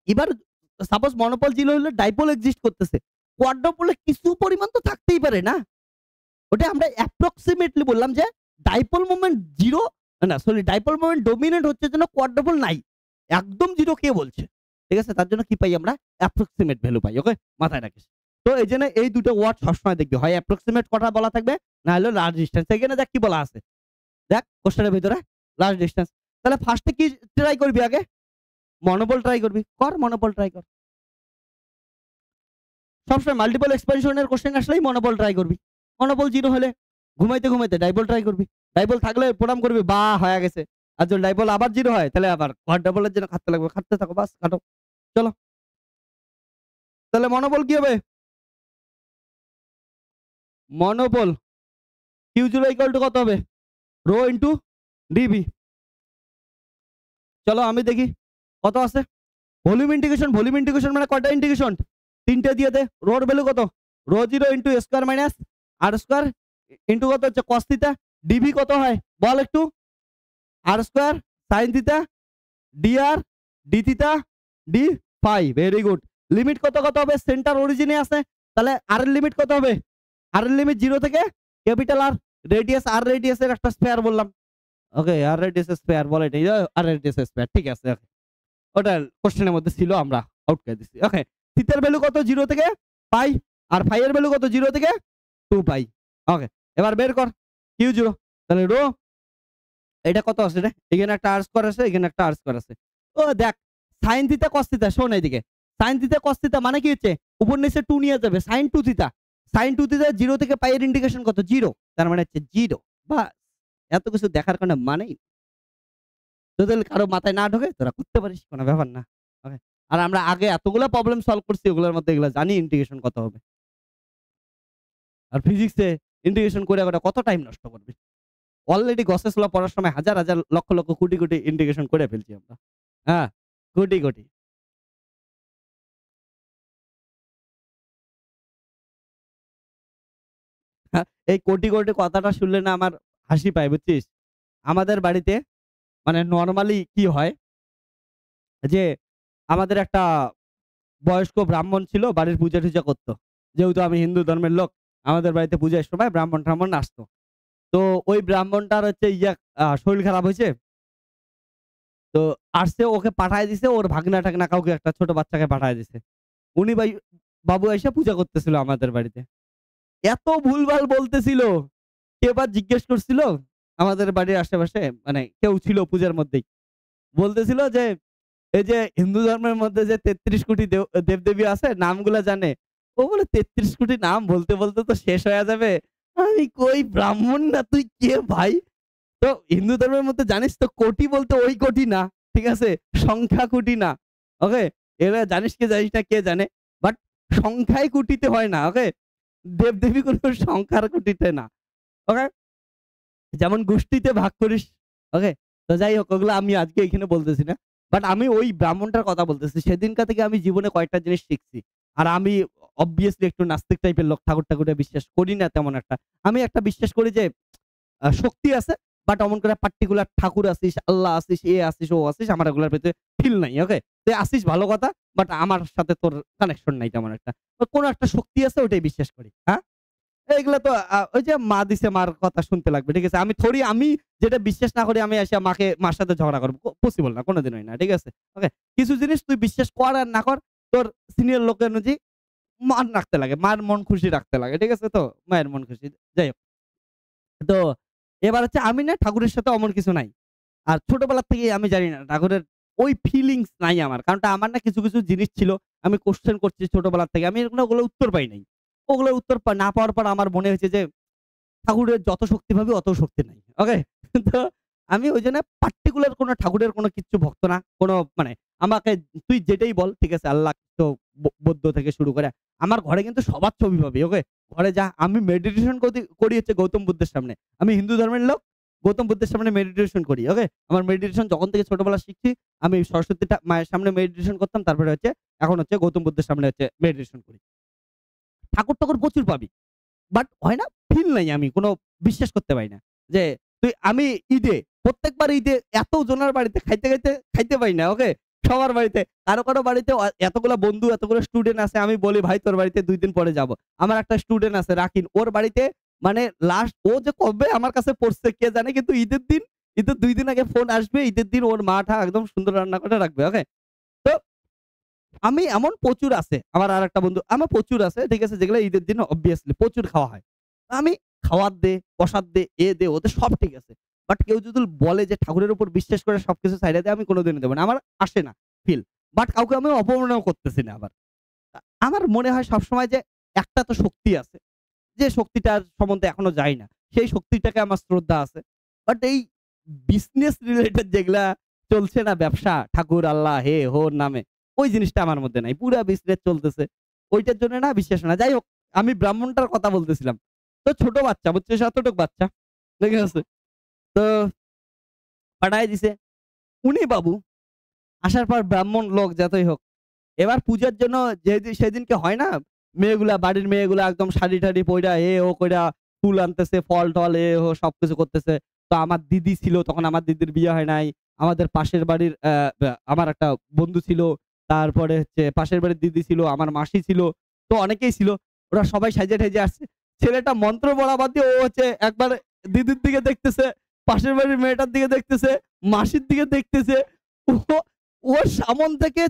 এবার সাপোজ মনোপল 0 হলে ডাইপোল এক্সিস্ট করতেছে, কোয়াড্রোপলে কিছু পরিমাণ তো থাকতেই পারে না? ওটা আমরা অ্যাপ্রক্সিমেটলি বললাম যে ডাইপোল মোমেন্ট 0, না সরি, ডাইপোল মোমেন্ট ডমিনেন্ট হচ্ছে জন্য কোয়াড্রোপল নাই, একদম 0 কে বলছে? ঠিক আছে, তার জন্য কি পাই আমরা? অ্যাপ্রক্সিমেট ভ্যালু পাই। ওকে, মাথায় রাখিস। তো এই জন্য এই দুটো ওয়ার্ড সবসময় দেখবি, হয় অ্যাপ্রক্সিমেট কথা বলা থাকবে, না হলে লার্জ ডিস্টেন্স। এখানে দেখ কি বলা আছে, দেখ কোশ্চেনের ভিতরে লার্জ ডিস্টেন্স। তাহলে ফার্স্টে কি ট্রাই করবি? আগে মনোপল ট্রাই করবি, কর মনোপল ট্রাই কর। সবসময় মাল্টিপল এক্সপেনশনের কোশ্চেন আসলেই মনোপল ট্রাই করবি। মনোপল 0 হলে ঘুমাইতে ডাইপোল ট্রাই করবি। ডাইপোল থাকলে প্রণাম করবি, বা হয়ে গেছে। আর যদি ডাইপোল আবার 0 হয়, তাহলে আবার কোয়াড্রাপলের জন্য খাটতে লাগবে, খাটতে থাকো, বাস কাটো। চলো, তাহলে মনোপল কি হবে? মনোপল Q0 ইকুয়াল টু কত হবে? Rho into DB. চলো আমি দেখি কত আছে। ভলিউম ইন্টিগ্রেশন মানে কয়টা ইন্টিগ্রেশন? 3টে দিয়ে দে। রোর ভ্যালু কত? Rho 0 into a square minus r square into কত হচ্ছে cos থিটা, ডিবি কত হয় বল একটু? r square sin theta dr d theta d phi. Very good. Limit কত হবে? সেন্টার অরিজিনে আছে, তাহলে r এর লিমিট কত হবে? r এর লিমিট 0 থেকে ক্যাপিটাল R, রেডিয়াস r, রেডিয়াসের একটা স্কয়ার বললাম। ওকে, r রেডিয়াসের স্কয়ার বলে এটাই, r রেডিয়াসের স্কয়ার। ঠিক আছে, ওকে, ওটা কোশ্চেনের মধ্যে ছিল, আমরা আউট করে দিচ্ছি। ওকে, থিটার ভ্যালু কত? 0 থেকে পাই। আর ফাই এর ভ্যালু কত? 0 থেকে 2 পাই। ওকে, এবার বের কর Q0। তাহলে রো এটা কত আছে রে? এখানে একটা r স্কয়ার আছে, এখানে একটা r স্কয়ার আছে। ও দেখ, sin থিটা cos থিটা, শোন এইদিকে, sin থিটা cos থিটা মানে কি হচ্ছে? উপর নিচে 2 নিয়ে যাবে, sin 2 থিটা। sin 2 থিটা 0 থেকে পাই এর ইন্টিগ্রেশন কত? 0। তার মানে হচ্ছে 0। বাস, এত কিছু দেখার কোনো মানেই নেই। তোদের কারো মাথায় না ঢোকে তোরা করতে পারিস, কোনো ব্যাপার না। ওকে, আর আমরা আগে এতগুলো প্রবলেম সলভ করছি, ওগুলোর মধ্যে এগুলো জানি ইন্টিগ্রেশন কত হবে। আর ফিজিক্সে ইন্টিগ্রেশন করে কত টাইম নষ্ট করবি? অলরেডি গসেস ল পড়ার সময় হাজার হাজার লক্ষ লক্ষ কোটি কোটি ইন্টিগ্রেশন করে ফেলছি আমরা। হ্যাঁ, কোটি কোটি। হ্যাঁ, এই কোটি কোটি কথাটা শুনলে না আমার হাসি পায়, বুঝছিস? আমাদের বাড়িতে মানে নরমালি কি হয় যে আমাদের একটা বয়স্ক ব্রাহ্মণ ছিল, বাড়ির পূজা-টুজা করত। যেহেতু আমি হিন্দু ধর্মের লোক, আমাদের বাড়িতে পূজার সময় ব্রাহ্মণ-টাহ্মণ আসতো। তো ওই ব্রাহ্মণটার হচ্ছে শরীর খারাপ হইছে। তো আসছে, ওকে পাঠায় দিছে, ওর ভাগনা-টাগনা কাউকে একটা ছোট বাচ্চাকে পাঠায় দিছে। উনি বাবু আইসা পূজা করতেছিল আমাদের বাড়িতে। এত ভুলভাল বলতেছিল। এবার জিজ্ঞেস করছিল আমাদের বাড়ির আশেপাশে, মানে কেউ ছিল পূজার মধ্যেই। বলতেছিল যে, এই যে হিন্দু ধর্মের মধ্যে যে ৩৩ কোটি দেবদেবী আছে, নামগুলা জানে। ও বলে ৩৩ কোটি নাম বলতে, বলতে তো শেষ হয়ে যাবে। আমি কই ব্রাহ্মণ না তুই কে ভাই? তো হিন্দু ধর্মের মধ্যে জানিস তো কোটি বলতে ওই কোটি না। ঠিক আছে? সংখ্যা কোটি না। ওকে? এরা জানিস কি জানিস না কে জানে। বাট সংখ্যায় কোটিতে হয় না। ওকে? দেবদেবী কোন সংখ্যার কোটিতে না। ওকে? যেমন গোষ্ঠীতে ভাগ করিস। ওকে? তো যাই হোক, ওগুলো আমি আজকে এখানে বলতেছি না। বাট আমি ওই ব্রাহ্মণটার কথা বলতেছি। সেদিনকা থেকে আমি জীবনে কয়েকটা জিনিস শিখছি। আর আমি obviously একটু নাস্তিক টাইপের লোক। ঠাকুর-টাকুরে বিশ্বাস করি না তেমন একটা। আমি একটা বিশ্বাস করি যে শক্তি আছে, বাট অমন করে পার্টিকুলার ঠাকুর আছিস, আল্লাহ আছিস, এ আছিস, ও আছিস, আমার এগুলার ভেতরে ফিল নাই। ওকে? তুই আছিস ভালো কথা, বাট আমার সাথে তোর কানেকশন নাই তেমন একটা। কোন একটা শক্তি আছে, ওটাই বিশ্বাস করি। হ্যাঁ? এগুলা তো ওই যে মা দিছে, মার কথা শুনতে লাগবে। ঠিক আছে? আমি যেটা বিশ্বাস না করি আমি এসে মার সাথে ঝগড়া করব। পসিবল না, কোনদিনই না। ঠিক আছে? ওকে? কিছু জিনিস তুই বিশ্বাস কর আর না কর, তোর সিনিয়র লোক অনুযায়ী মান রাখতে লাগে। মার মন খুশি রাখতে লাগে। ঠিক আছে তো? মায়ের মন খুশি। যাই হোক। তো এবার হচ্ছে আমি না ঠাকুরের সাথে অমন কিছু নাই। আর ছোটবেলা থেকেই আমি জানি না ঠাকুরের ওই ফিলিংস নাই আমার। কারণটা আমার না কিছু, কিছু জিনিস ছিল আমি কোয়েশ্চেন করছি ছোটবেলা থেকে। আমি ওগুলোর উত্তর পাই নাই। ওগুলোর উত্তর না পাওয়ার পর আমার মনে হয়েছে যে ঠাকুরের যত শক্তি ভাবি অত শক্তি নাই। ওকে? তো আমি ওইজন্য পার্টিকুলার কোন ঠাকুরের কোন কিচ্ছু ভক্ত না। কোন মানে আমাকে তুই যেটাই বল, ঠিক আছে, আল্লাহ তো বৌদ্ধ থেকে শুরু করে। আমার ঘরে কিন্তু সবার ছবি পাবি। ওকে? ঘরে যা আমি মেডিটেশন করি হচ্ছে গৌতম বুদ্ধের সামনে। আমি হিন্দু ধর্মের লোক। গৌতম বুদ্ধের সামনে মেডিটেশন করি। ওকে? আমার মেডিটেশন যখন থেকে ছোটবেলা শিখছি, আমি সরস্বতী মায়ের সামনে মেডিটেশন করতাম। তারপরে হচ্ছে এখন হচ্ছে গৌতম বুদ্ধের সামনে হচ্ছে মেডিটেশন করি। ঠাকুর-টাকুর প্রচুর পাবি। বাট হয় না, ফিল নাই, আমি কোন বিশ্বাস করতে পারি না। যে আমি প্রত্যেকবার ঈদে এত জনের বাড়িতে খাইতে পারি না। ওকে? সবার বাড়িতে কারো বাড়িতে এতগুলা বন্ধু, এতগুলো স্টুডেন্ট আছে। আমি বলি, "ভাই তোর বাড়িতে ২ দিন পরে যাবো।" আমার একটা স্টুডেন্ট আছে রাকিন। ওর বাড়িতে মানে লাস্ট ও যে কবে আমার কাছে পড়ছে কে জানে, কিন্তু ঈদের ২ দিন আগে ফোন আসবে। ঈদের দিন ওর মা-ঠা একদম সুন্দর রান্না করে রাখবে। ওকে? তো আমি এমন প্রচুর আছে। আমার আরেকটা বন্ধু আমার প্রচুর আছে। ঠিক আছে? যেগুলো ঈদের দিনে obviously প্রচুর খাওয়া হয়। আমি খাওয়ার দে, প্রসাদ দে, ওদের সব ঠিক আছে। বাট কেউ যদি বলে যে ঠাকুরের উপর বিশ্বাস করে সবকিছু ছাইড়া দে, আমি কোনদিনও দেব না। আমার আসে না ফিল। বাট কাউকে আমি অপমানও করতেছি না আবার। আমার মনে হয় সবসময় যে একটা তো শক্তি আছে। যে শক্তিটার সম্বন্ধে এখনো জানি না। সেই শক্তিটাকে আমার শ্রদ্ধা আছে। বাট এই বিজনেস রিলেটেড যেগুলা চলছে না ব্যবসা, ঠাকুর, আল্লাহ, হে, হোর নামে, ওই জিনিসটা আমার মধ্যে নাই। পুরা বিজনেস চলতেছে। ওইটার জন্য না বিশ্বাস না। যাই হোক, আমি ব্রাহ্মণটার কথা বলতেছিলাম। তো ছোট বাচ্চা বুঝছিস, এতটুক বাচ্চা। ঠিক আছে? তো পাঠায় দিছে। উনি বাবু আসার পর ব্রাহ্মণ লোক যতই হোক, এবার পূজার জন্য সেদিনকে হয় না? বাড়ির মেয়েগুলা একদম শাড়ি-টাড়ি পইড়া ও কইরা ফুল আনতেছে, ফল-টল ও সবকিছু করতেছে। তো আমার দিদি ছিল, তখন আমার দিদির বিয়ে হয় নাই। আমাদের পাশের বাড়ির আমার একটা বন্ধু ছিল। তারপরে হচ্ছে পাশের বাড়ির দিদি ছিল, আমার মাসি ছিল। তো অনেকেই ছিল। ওরা সবাই সাইজে-টাইজে আসছে। ছেলেটা মন্ত্র পড়া বাদ দিয়ে ও হচ্ছে একবার দিদির দিকে দেখতেছে, পাশের বাড়ির মেয়েটার দিকে দেখতেছে, মাসির দিকে দেখতেছে। ও ওর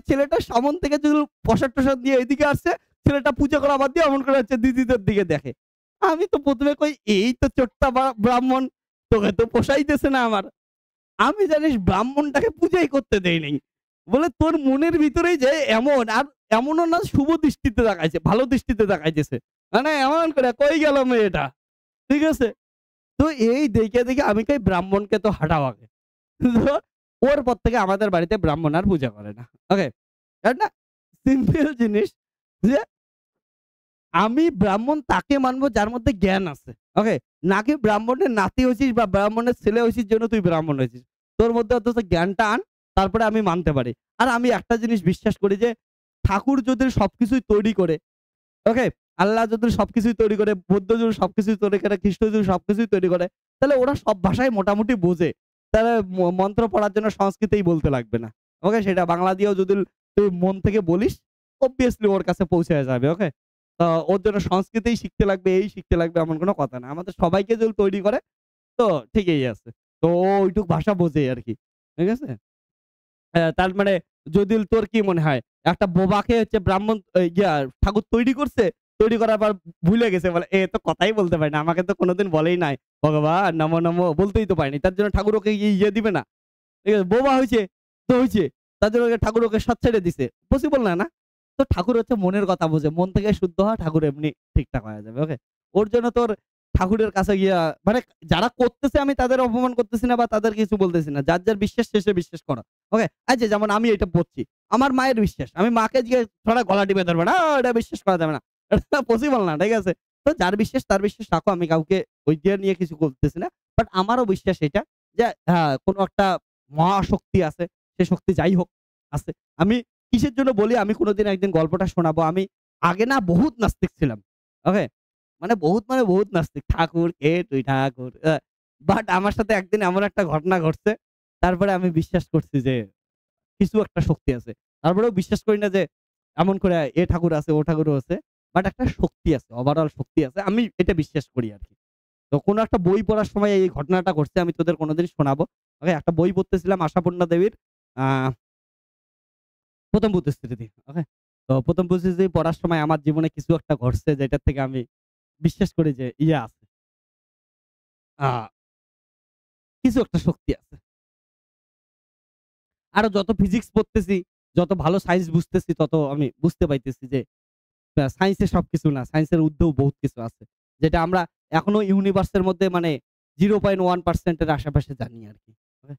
ছেলেটার সামন থেকে যদি প্রসাদ-টসাদ দিয়ে এদিকে আসছে, ছেলেটা পূজা করা বাদ দিয়ে অমন করে হচ্ছে দিদিদের দিকে দেখে। আমি তো ১ম এ কই, "এই তো চোট্টা ব্রাহ্মণ, তোকে তো পোষাইতেছে না আমার।" আমি জানিস ব্রাহ্মণটাকে পূজাই করতে দেই নাই। বলে, "তোর মনের ভিতরেই যে এমন, আর এমনও না শুভ দৃষ্টিতে তাকাইছে, ভালো দৃষ্টিতে তাকাইতেছে। মানে এমন করে কই গেল মেয়েটা?" ঠিক আছে? তো এই দেইখা আমি কই ব্রাহ্মণকে তো হাঁটাও আগে। তো ওর পর থেকে আমাদের বাড়িতে ব্রাহ্মণ আর পূজা করে না। ওকে? একটা সিম্পল জিনিস যে আমি ব্রাহ্মণ তাকে মানবো যার মধ্যে জ্ঞান আছে। ওকে? নাকি ব্রাহ্মণের নাতি হইছিস বা ব্রাহ্মণের ছেলে হইছিস জন্য তুই ব্রাহ্মণ হইছিস। তোর মধ্যে অন্তত জ্ঞানটা আন, তারপরে আমি মানতে পারি। আর আমি একটা জিনিস বিশ্বাস করি যে ঠাকুর যদি সবকিছুই তৈরি করে, ওকে? আল্লাহ যদি সবকিছুই তৈরি করে, বুদ্ধ যদি সবকিছুই তৈরি করে, খ্রিস্ট যদি সবকিছুই তৈরি করে, তাহলে ওরা সব ভাষাই মোটামুটি বোঝে। তাহলে মন্ত্র পড়ার জন্য সংস্কৃতেই বলতে লাগবে না। ওকে? সেটা বাংলা দিয়েও যদি তুই মন থেকে বলিস, obviously ওর কাছে পৌঁছে যাবে। ওকে? তো ওর জন্য সংস্কৃতই শিখতে লাগবে, এই শিখতে লাগবে এমন কোন কথা না। আমাদের সবাইকে যদি তৈরি করে তো ঠিকই আছে। তো ও ওইটুক ভাষা বোঝে আরকি। ঠিক আছে? তার মানে যদি তোর কি মনে হয় একটা বোবাকে হচ্ছে ব্রাহ্মণ ঠাকুর তৈরি করছে, তৈরি করার পর ভুলে গেছে বলে এ তো কথাই বলতে পারে না। আমাকে তো কোনদিন বলেই নাই। ভগবান নমো, নমো বলতেই তো পারেনি। তার জন্য ঠাকুর ওকে দিবে না। ঠিক আছে? বোবা হইছে, তো হইছে। তার জন্য ঠাকুর ওকে সৎ ছেড়ে দিছে। পসিবল না, না? তো ঠাকুর হচ্ছে মনের কথা বোঝে। মন থেকে শুদ্ধ হওয়া ঠাকুর এমনি ঠিকঠাক হয়ে যাবে। ওকে? ওর জন্য তোর ঠাকুরের কাছে গিয়া মানে যারা করতেছে আমি তাদের অপমান করতেছি না বা তাদের কিছু বলতেছি না। যার বিশ্বাস শেষে বিশ্বাস করা। ওকে? এই যে যেমন আমি এটা পড়ছি। আমার মায়ের বিশ্বাস। আমি মাকে গিয়ে ছড়া গলা টিপে ধরব না। এটা বিশ্বাস করা যাবে না। এটা পসিবল না। ঠিক আছে? তো যার বিশ্বাস তার বিশ্বাস রাখো। আমি কাউকে ওইটা নিয়ে কিছু বলতেছি না। বাট আমারও বিশ্বাস এটা যে হ্যাঁ, কোন একটা মহাশক্তি আছে। সে শক্তি যাই হোক আছে। আমি কিসের জন্য বলি আমি কোনদিন একদিন গল্পটা শোনাবো। আমি আগে না বহুত নাস্তিক ছিলাম। ওকে? মানে বহুত নাস্তিক। ঠাকুর কে তুই ঠাকুর। বাট আমার সাথে একদিন এমন একটা ঘটনা ঘটছে। তারপরে আমি বিশ্বাস করছি যে কিছু একটা শক্তি আছে। তারপরেও বিশ্বাস করি না যে এমন করে এ ঠাকুর আছে, ও ঠাকুরও আছে। বাট একটা শক্তি আছে। ওভারঅল শক্তি আছে। আমি এটা বিশ্বাস করি আরকি। তো কোন একটা বই পড়ার সময় এই ঘটনাটা ঘটছে আমি তোদের কোনদিন শোনাবো। ওকে? একটা বই পড়তেছিলাম আশাপূর্ণা দেবীর আ ১ম বুদ্ধিস্মৃতি। ওকে? তো ১ম বুদ্ধিস্মৃতি পড়ার সময় আমার জীবনে কিছু একটা ঘটছে যেটার থেকে আমি বিশ্বাস করি যে আছে। আ কিছু একটা শক্তি আছে। আরো যত ফিজিক্স পড়তেছি, যত ভালো সায়েন্স বুঝতেছি তত আমি বুঝতে পাইতেছি যে সায়েন্সে সবকিছু না। সায়েন্সের ঊর্ধ্বেও বহুত কিছু আছে। যেটা আমরা এখনো ইউনিভার্স এর মধ্যে মানে 0.1% এর আশেপাশে জানি আরকি। ওকে?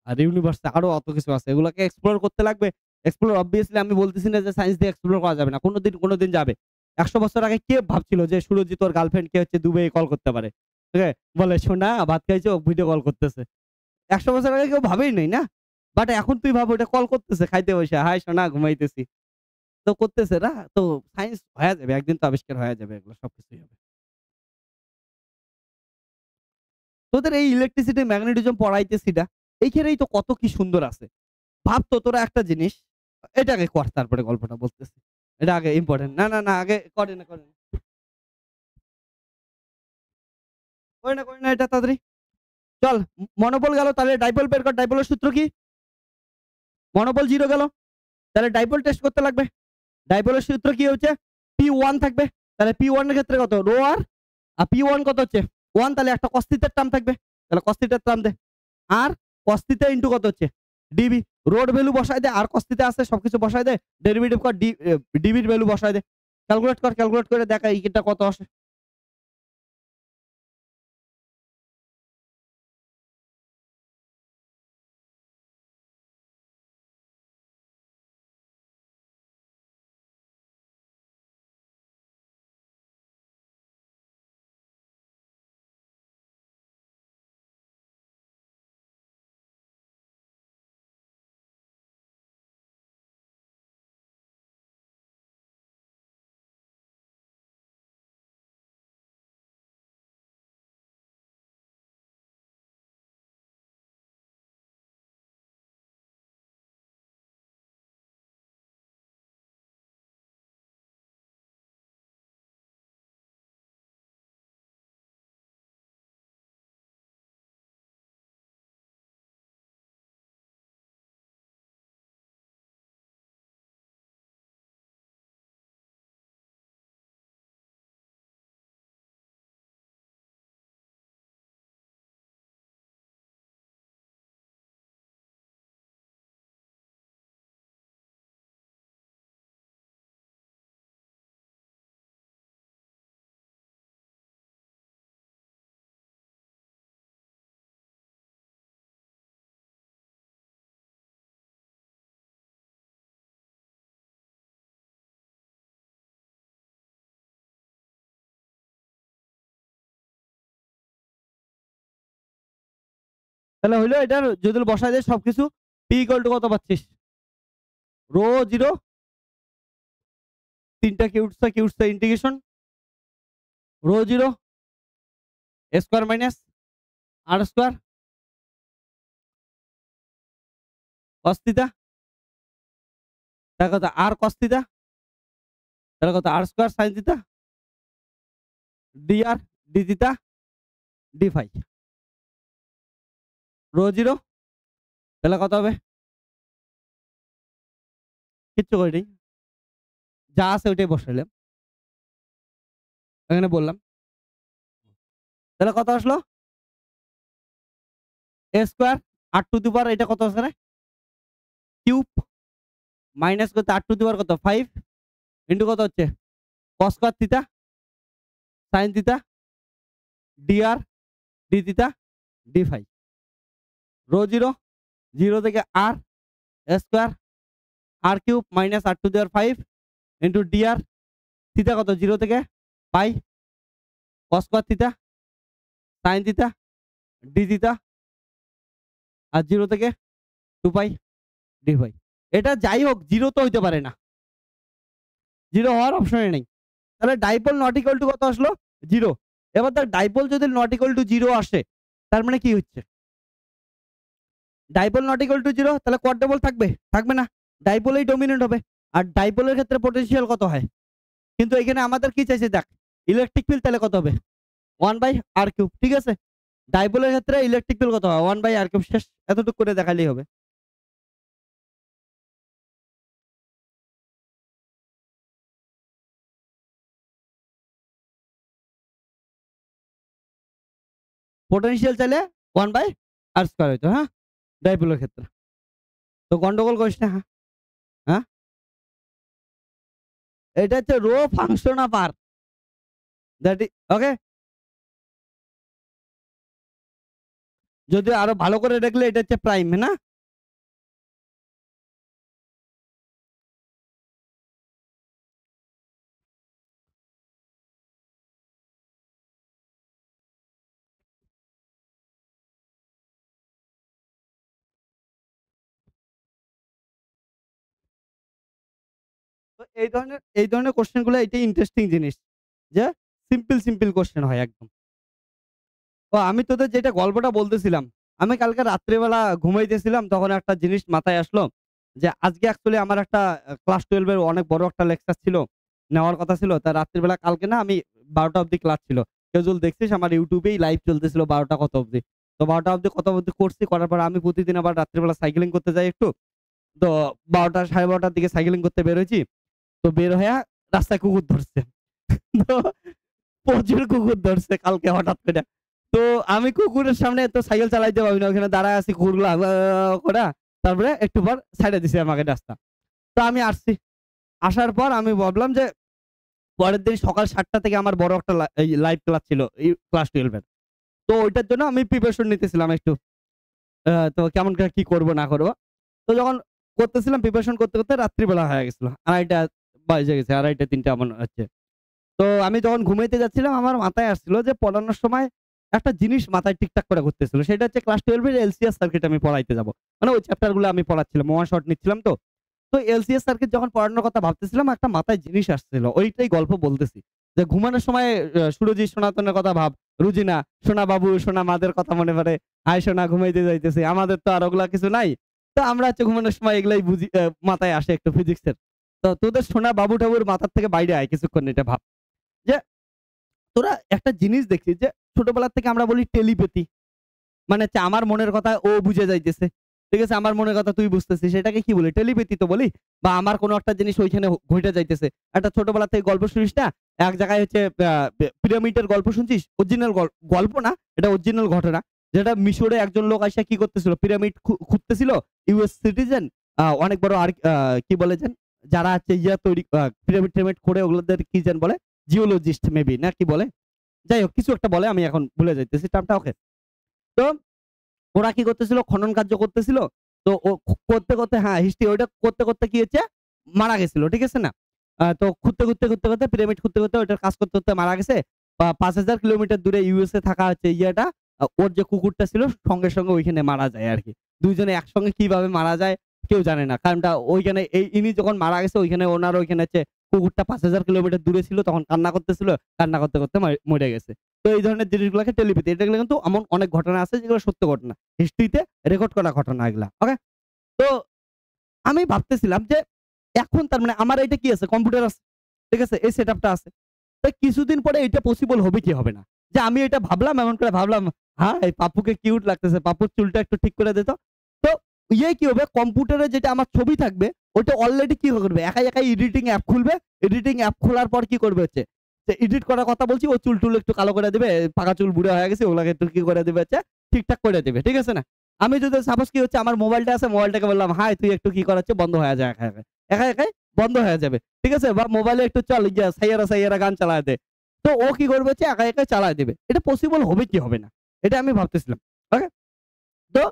আর ইউনিভার্সে আরো অত কিছু আছে। এগুলাকে এক্সপ্লোর করতে লাগবে। এক্সপ্লোর অবভিয়াসলি আমি বলতেছি না যে সায়েন্স দিয়ে এক্সপ্লোর করা যাবে না। কোনদিন যাবে। ১০০ বছর আগে কে ভাবছিল যে সুরজিৎ ওর গার্লফ্রেন্ডকে হচ্ছে দুবাইয়ে কল করতে পারে। ঠিক আছে? বলে, "সোনা ভাত খাইছো?" ভিডিও কল করতেছে। ১০০ বছর আগে কেউ ভাবেই নাই না? বাট এখন তুই ভাব ওটা কল করতেছে খাইতে বইসা। "হাই সোনা ঘুমাইতেছি।" তো করতেছে না? তো সায়েন্স হয়া যাবে। একদিন তো আবিষ্কার হয়া যাবে এগুলো সবকিছুই হবে। তোদের এই ইলেকট্রিসিটি ম্যাগনেটিজম পড়াইতেছি না। এইখানেই তো কত কি সুন্দর আছে। ভাব তো তোরা একটা জিনিস, এটা আগে কর তারপরে গল্পটা বলতেছি। এটা আগে ইম্পোর্টেন্ট। না আগে করে না। করে না এটা তাড়াতাড়ি। চল মনোপল গেল তাহলে ডাইপোল বের কর। ডাইপোলের সূত্র কি? মনোপল 0 গেল। তাহলে ডাইপোল টেস্ট করতে লাগবে। ডাইপোলের সূত্র কি হচ্ছে? P1 থাকবে। তাহলে P1 এর ক্ষেত্রে কত? রো আর P1 কত হচ্ছে? 1 তাহলে একটা cos থিটার টার্ম থাকবে। তাহলে cos থিটার টার্ম দে। আর cos থিটা ইনটু কত হচ্ছে? ডিবি। রোর ভ্যালু বসায় দে। আর cos থিটা আছে সবকিছু বসায় দে। ডেরিভেটিভ কর ডিবির ভ্যালু বসায় দে। ক্যালকুলেট করে দেখা এইটা কত আসে। তাহলে হইলো এটার যদি বসায় দেই সবকিছু P ইকুয়াল টু কত পাচ্ছিস? রো 0 তিনটা কিউটসটা integration rho 0 square minus r square cos theta তার কথা আর cos থিটা তাহলে কত r square sin theta dr d theta d phi rho 0 তাহলে কত হবে? কিচ্ছু করিনি। যা আছে ওইটাই বসাইলাম। এখানে বললাম। তাহলে কত আসলো? a square r to the power এটা কত আছে রে? কিউব মাইনাস করতে r টু দি পাওয়ার কত 5 ইনটু কত হচ্ছে cos square theta sin theta dr d theta d phi rho 0 0 থেকে r a square r cube minus r to the power 5 into dr theta কত 0 থেকে pi cos square theta sin theta d theta আর 0 থেকে 2 পাই d ফাই। এটা যাই হোক 0 তো হইতে পারে না। 0 হওয়ার অপশনই নেই। তাহলে ডাইপোল নট ইকুয়াল টু কত আসলো? 0। এবার দেখ ডাইপোল যদি নট ইকুয়াল টু 0 আসে তার মানে কি হচ্ছে? ডাইপোল নট ইকুয়াল টু 0 তাহলে কোয়াড্রাপোল থাকবে? থাকবে না। ডাইপোলেই ডমিনেন্ট হবে। আর ডাইপোলের ক্ষেত্রে পোটেনশিয়াল কত হয়? কিন্তু এখানে আমাদের কি চাইছে দেখ। ইলেকট্রিক ফিল্ড তাহলে কত হবে? 1/r cube. ঠিক আছে? ডাইপোলের ক্ষেত্রে ইলেকট্রিক ফিল্ড কত হয়? 1/r cube. শেষ। এতটুকু করে দেখালেই হবে। পোটেনশিয়াল চাইলে 1/r² হইতো, হ্যাঁ? ডাইপোলের ক্ষেত্রে। তো গন্ডগোল করিস না, হ্যাঁ? হ্যাঁ? এটা হচ্ছে rho function of r। That is okay? যদি আরো ভালো করে দেখলে এটা হচ্ছে প্রাইম, না? তো এই ধরনের কোশ্চেন গুলো এটাই ইন্টারেস্টিং জিনিস। যে সিম্পল কোশ্চেন হয় একদম। ও আমি তোদের যেটা গল্পটা বলতেছিলাম, আমি কালকে রাত্রিবেলা ঘুমাইতেছিলাম তখন একটা জিনিস মাথায় আসলো যে আজকে অ্যাকচুয়ালি আমার একটা ক্লাস 12 এর অনেক বড় একটা লেকচার ছিল। নেওয়ার কথা ছিল। তা রাত্রিবেলা কালকে না আমি 12টা অবধি ক্লাস ছিল। কেউ যদি দেখছিস আমার ইউটিউবেই লাইভ চলতেছিল 12টা কত অবধি। তো 12টা অবধি কত অবধি করছি, করার পর আমি প্রতিদিন আবার রাত্রিবেলা সাইকেলিং করতে যাই একটু। তো 12টা 12:30টার দিকে সাইকেলিং করতে বের হইছি। তো বের হইয়া রাস্তায় কুকুর ধরছে। তো প্রচুর কুকুর ধরছে কালকে হঠাৎ করে। তো আমি কুকুরের সামনে তো সাইকেল চালাইতে পারি না। ওখানে দাঁড়ায় আছি কুকুরগুলা করে। তারপরে একটু পর ছাইড়া দিছে আমাকে রাস্তা। তো আমি আসছি। আসার পর আমি ভাবলাম যে পরের দিন সকাল ৭টা থেকে আমার বড় একটা এই লাইভ ক্লাস ছিল এই ক্লাস 12 এর। তো ওইটার জন্য আমি প্রিপারেশন নিতেছিলাম একটু। তো কেমন করে কি করব না করব। তো যখন করতেছিলাম প্রিপারেশন করতে রাত্রিবেলা হয়ে গেছিল। ২:৩০ বাজে গেছে। ২:৩০ ৩টা এমন হচ্ছে। তো আমি যখন ঘুমাইতে যাচ্ছিলাম আমার মাথায় আসছিল যে পড়ানোর সময় একটা জিনিস মাথায় টিকটাক করে ঘুরতেছিল। সেটা হচ্ছে ক্লাস 12 এর এলসিএস সার্কিট আমি পড়াইতে যাব। মানে ওই চ্যাপ্টার গুলো আমি পড়াচ্ছিলাম। ওয়ান শট নিচ্ছিলাম তো। তো এলসিএস সার্কিট যখন পড়ানোর কথা ভাবতেছিলাম একটা মাথায় জিনিস আসছিল। ওইটাই গল্প বলতেছি। যে ঘুমানোর সময় সুরজি সনাতনের কথা ভাব। রুজিনা, সোনা বাবু, সোনা মাদের কথা মনে পড়ে। আয় সোনা ঘুমাইতে যাইতেছি। আমাদের তো আর ওগুলা কিছু নাই। তো আমরা হচ্ছে ঘুমানোর সময় এগুলাই বুঝি মাথায় আসে একটু ফিজিক্সের। তো তোদের সোনা বাবু-টাবুর মাথার থেকে বাইরে আয় কিছুক্ষণ এটা ভাব। যে তোরা একটা জিনিস দেখছিস যে ছোটবেলা থেকে আমরা বলি টেলিপ্যাথি। মানে হচ্ছে আমার মনের কথা ও বুঝে যাইতেছে। ঠিক আছে? আমার মনের কথা তুই বুঝতেছিস। এটাকে কি বলি? টেলিপ্যাথি তো বলি। বা আমার কোন একটা জিনিস ওইখানে ঘইটে যাইতেছে। একটা ছোটবেলা থেকে গল্প শুনিস না? এক জায়গায় হচ্ছে পিরামিডের গল্প শুনছিস? অরিজিনাল গল্প না, এটা অরিজিনাল ঘটনা। যেটা মিশরে একজন লোক আইসা কি করতেছিল? পিরামিড খুঁড়তেছিল। ইউএস সিটিজেন অনেক বড় আর কি বলে যেন? যারা হচ্ছে তৈরি পিরামিড-টিরামিড করে ওগুলোদের কি যেন বলে? জিওলজিস্ট মেবি না কি বলে? যাই হোক কিছু একটা বলে আমি এখন ভুলে যাইতেছি টার্মটা ওকে। তো ওরা কি করতেছিল? খনন কার্য করতেছিল। তো ও করতে হ্যাঁ, হিস্ট্রি ওইটা করতে কি হচ্ছে? মারা গেছিল। ঠিক আছে না? তো খুঁড়তে পিরামিড খুঁড়তে ওইটার কাজ করতে মারা গেছে। ৫,০০০ কিলোমিটার দূরে ইউএসএ থাকা হচ্ছে ইয়েটা ওর যে কুকুরটা ছিল সঙ্গে ওইখানে মারা যায় আরকি। ২ জনে একসঙ্গে কিভাবে মারা যায় কেউ জানে না। কারণটা ওইখানে ইনি যখন মারা গেছে ওইখানে ওনার ওইখানে হচ্ছে কুকুরটা ৫,০০০ কিলোমিটার দূরে ছিল তখন কান্না করতেছিল। কান্না করতে মইরা গেছে। তো এই ধরনের জিনিসগুলোকে টেলিপ্যাথি। এগুলো কিন্তু এমন অনেক ঘটনা আছে যেগুলো সত্য ঘটনা। হিস্ট্রিতে রেকর্ড করা ঘটনা এগুলা। ওকে? তো আমি ভাবতেছিলাম যে এখন তার মানে আমার এটা কি আছে? কম্পিউটার আছে। ঠিক আছে? এই সেটআপটা আছে। তো কিছুদিন পরে এটা পসিবল হবে কি হবে না? যে আমি এটা ভাবলাম, এমন করে ভাবলাম, হ্যাঁ, এই পাপ্পুকে কিউট লাগতেছে। পাপ্পুর চুলটা একটু ঠিক করে দে তো। তো কি হবে, কম্পিউটারে যেটা আমার ছবি থাকবে ওটা অলরেডি কি করবে? একাই এডিটিং অ্যাপ খুলবে। এডিটিং অ্যাপ খোলার পর কি করবে হচ্ছে, যে এডিট করার কথা বলছি, ও চুল-টুল একটু কালো করে দিবে। পাকা চুল বুড়া হয়ে গেছে, ওগুলাকে একটু কি করে দিবে হচ্ছে, ঠিকঠাক করে দিবে। ঠিক আছে না? আমি যদি সাপোজ কি হচ্ছে, আমার মোবাইলটা আছে, মোবাইলটাকে বললাম, "হাই তুই একটু কি করাচ্ছে?" বন্ধ হয়ে যায় একাই বন্ধ হয়ে যাবে। ঠিক আছে? বা মোবাইলে একটু চল ইয়া সাইয়ারা সাইয়ারা গান চালায় দে। তো ও কি করবে হচ্ছে, একাই চালায় দিবে। এটা পসিবল হবে কি হবে না? এটা আমি ভাবতেছিলাম। ওকে? তো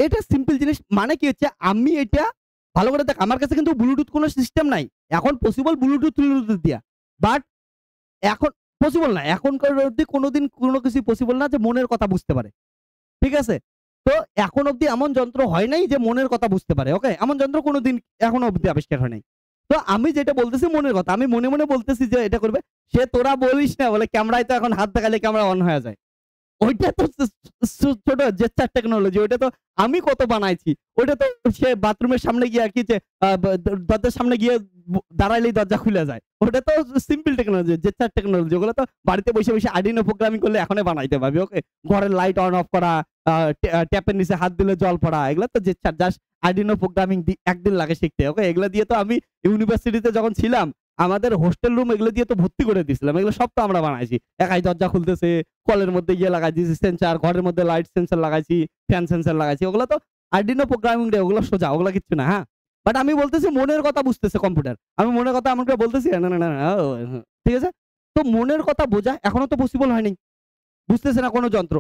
এটা সিম্পল জিনিস, মানে কি হচ্ছে, আমি এটা ভালো করে দেখ, আমার কাছে কিন্তু ব্লুটুথ কোন সিস্টেম নাই। এখন পসিবল ব্লুটুথ দিয়া। বাট এখন পসিবল না। এখনকার অবধি কোনদিন কোন কিছুই পসিবল না যে মনের কথা বুঝতে পারে। ঠিক আছে? তো এখন অব্দি এমন যন্ত্র হয় নাই যে মনের কথা বুঝতে পারে। ওকে? এমন যন্ত্র কোনদিন এখনো অব্দি আবিষ্কার হয় নাই। তো আমি যেটা বলতেছি মনের কথা। আমি মনে বলতেছি যে এটা করবে। তোরা বলিস না বলে ক্যামেরায় তো এখন হাত দেখালে ক্যামেরা অন হয়ে যায়। ওইটা তো ছোট জেচ্চার টেকনোলজি। ওইটা তো আমি কত বানাইছি। ওইটা তো সে বাথরুমের সামনে গিয়ে কি যে আ ব দরজার সামনে গিয়ে দাঁড়াইলেই দরজা খুলে যায়। ওটা তো সিম্পল টেকনোলজি, জেচ্চার টেকনোলজি। ওগুলো তো বাড়িতে বসে Arduino প্রোগ্রামিং করলে এখনই বানাইতে পারবি। ওকে? ঘরের লাইট অন অফ করা, আ ট্যাপের নিচে হাত দিলে জল পড়া। এগুলা তো জেচ্চার, জাস্ট Arduino প্রোগ্রামিং ১ দিন লাগে শিখতে। ওকে? এগুলা দিয়ে তো আমি ইউনিভার্সিটিতে যখন ছিলাম, আমাদের হোস্টেল রুম এগুলো দিয়ে তো ভর্তি করে দিয়েছিলাম। এগুলো সব তো আমরা বানাইছি। একাই দরজা খুলতেছে, কলের মধ্যে লাগাই দিয়েছি সেন্সর, ঘরের মধ্যে লাইট সেন্সর লাগাইছি, ফ্যান সেন্সর লাগাইছি। ওগুলো তো Arduino প্রোগ্রামিং রে, ওগুলো সোজা, ওগুলো কিচ্ছু না, হ্যাঁ? বাট আমি বলতেছি মনের কথা বুঝতেছে কম্পিউটার। আমি মনের কথা এমন করে বলতেছি, না, ও ঠিক আছে? তো মনের কথা বোঝা এখনো তো পসিবল হয়নি। বুঝতেছে না কোন যন্ত্র।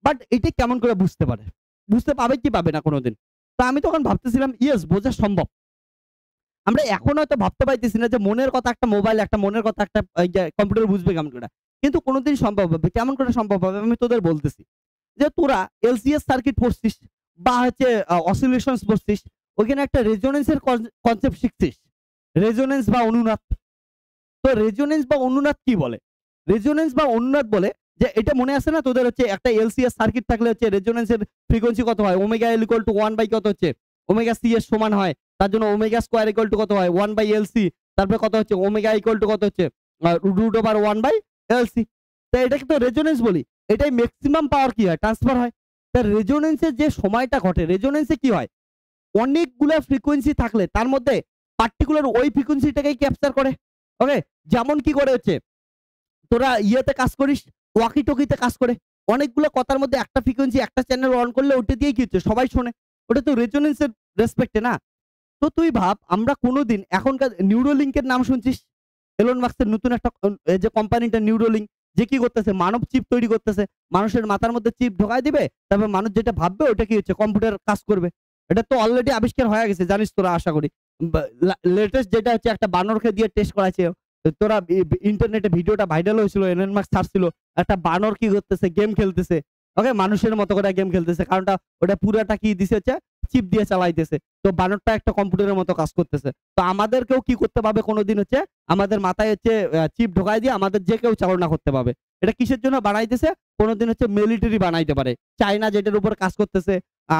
বাট এটা কেমন করে বুঝতে পারে? বুঝতে পাবে কি পাবে না কোনদিন? তো আমি তখন ভাবতেছিলাম, ইয়েস, বোঝা সম্ভব। আমরা এখন হয়তো ভাবতে পাইতেছি না যে মনের কথা একটা মোবাইল, একটা মনের কথা একটা কম্পিউটার বুঝবে কেমন করে। কিন্তু কোনদিন সম্ভব হবে। কেমন করে সম্ভব হবে আমি তোদের বলতেছি। যে তোরা এলসিএস সার্কিট পড়ছিস বা হচ্ছে অসিলেশনস পড়ছিস। ওইখানে একটা রেজোন্যান্স এর কনসেপ্ট শিখছিস। রেজোন্যান্স বা অনুনাদ। তো রেজোন্যান্স বা অনুনাদ কি বলে? রেজোন্যান্স বা অনুনাদ বলে যে, এটা মনে আছে না তোদের, হচ্ছে একটা এলসিএস সার্কিট থাকলে হচ্ছে রেজোন্যান্স এর ফ্রিকোয়েন্সি কত হয়? Omega L equal to 1 by কত হচ্ছে? ওমেগা সি এর সমান হয়। তার জন্য ওমেগা স্কয়ার ইকুয়াল টু কত হয়? 1 বাই এলসি। তারপরে কত হচ্ছে? ওমেগা ইকুয়াল টু কত হচ্ছে? Root over 1 by LC. তো এটাকে তো রেজোন্যান্স বলি। এটাই মেক্সিমাম পাওয়ার কি হয়? ট্রান্সফার হয়। তা রেজোন্যান্স এর যে সময়টা ঘটে, রেজোন্যান্স এ কি হয়? অনেকগুলা ফ্রিকোয়েন্সি থাকলে তার মধ্যে পার্টিকুলার ওই ফ্রিকোয়েন্সিটাকেই ক্যাপচার করে। ওকে? যেমন কি করে হচ্ছে, তোরা ইয়েতে কাজ করিস, ওয়াকি-টকিতে কাজ করে। অনেকগুলো কথার মধ্যে একটা ফ্রিকোয়েন্সি, একটা চ্যানেল অন করলে ওটা দিয়েই কি হচ্ছে? সবাই শোনে। ওটা তো রেজোন্যান্স এর রেসপেক্ট এ না? তো তুই ভাব, আমরা কোনদিন এখনকার নিউরোলিংক এর নাম শুনছিস? এলন মাস্কের নতুন একটা এই যে কোম্পানিটা নিউরোলিংক, যে কি করতেছে? মানব চিপ তৈরি করতেছে। মানুষের মাথার মধ্যে চিপ ঢোকায় দিবে। তারপর মানুষ যেটা ভাববে ওটা কি হচ্ছে? কম্পিউটার কাজ করবে। এটা তো অলরেডি আবিষ্কার হয়ে গেছে, জানিস তোরা আশা করি। বা লেটেস্ট যেটা হচ্ছে, একটা বানরকে দিয়ে টেস্ট করাইছে। তোরা ইন্টারনেটে ভিডিওটা ভাইরাল হয়েছিল, এলন মাস্ক ছাড়ছিল। একটা বানর কি করতেছে? গেম খেলতেছে। ওকে? মানুষের মতো করে গেম খেলতেছে। কারণটা ওটা পুরাটা কি দিছে হচ্ছে, চিপ দিয়ে চালাইতেছে। তো বানরটা একটা কম্পিউটারের মতো কাজ করতেছে। তো আমাদেরকেও কি করতে পারবে কোনদিন হচ্ছে, আমাদের মাথায় হচ্ছে চিপ ঢোকায় দিয়ে আমাদের যে কেউ চালনা করতে পারবে। এটা কিসের জন্য বানাইতেছে? কোনদিন হচ্ছে মিলিটারি বানাইতে পারে। চায়না যেটার উপর কাজ করতেছে,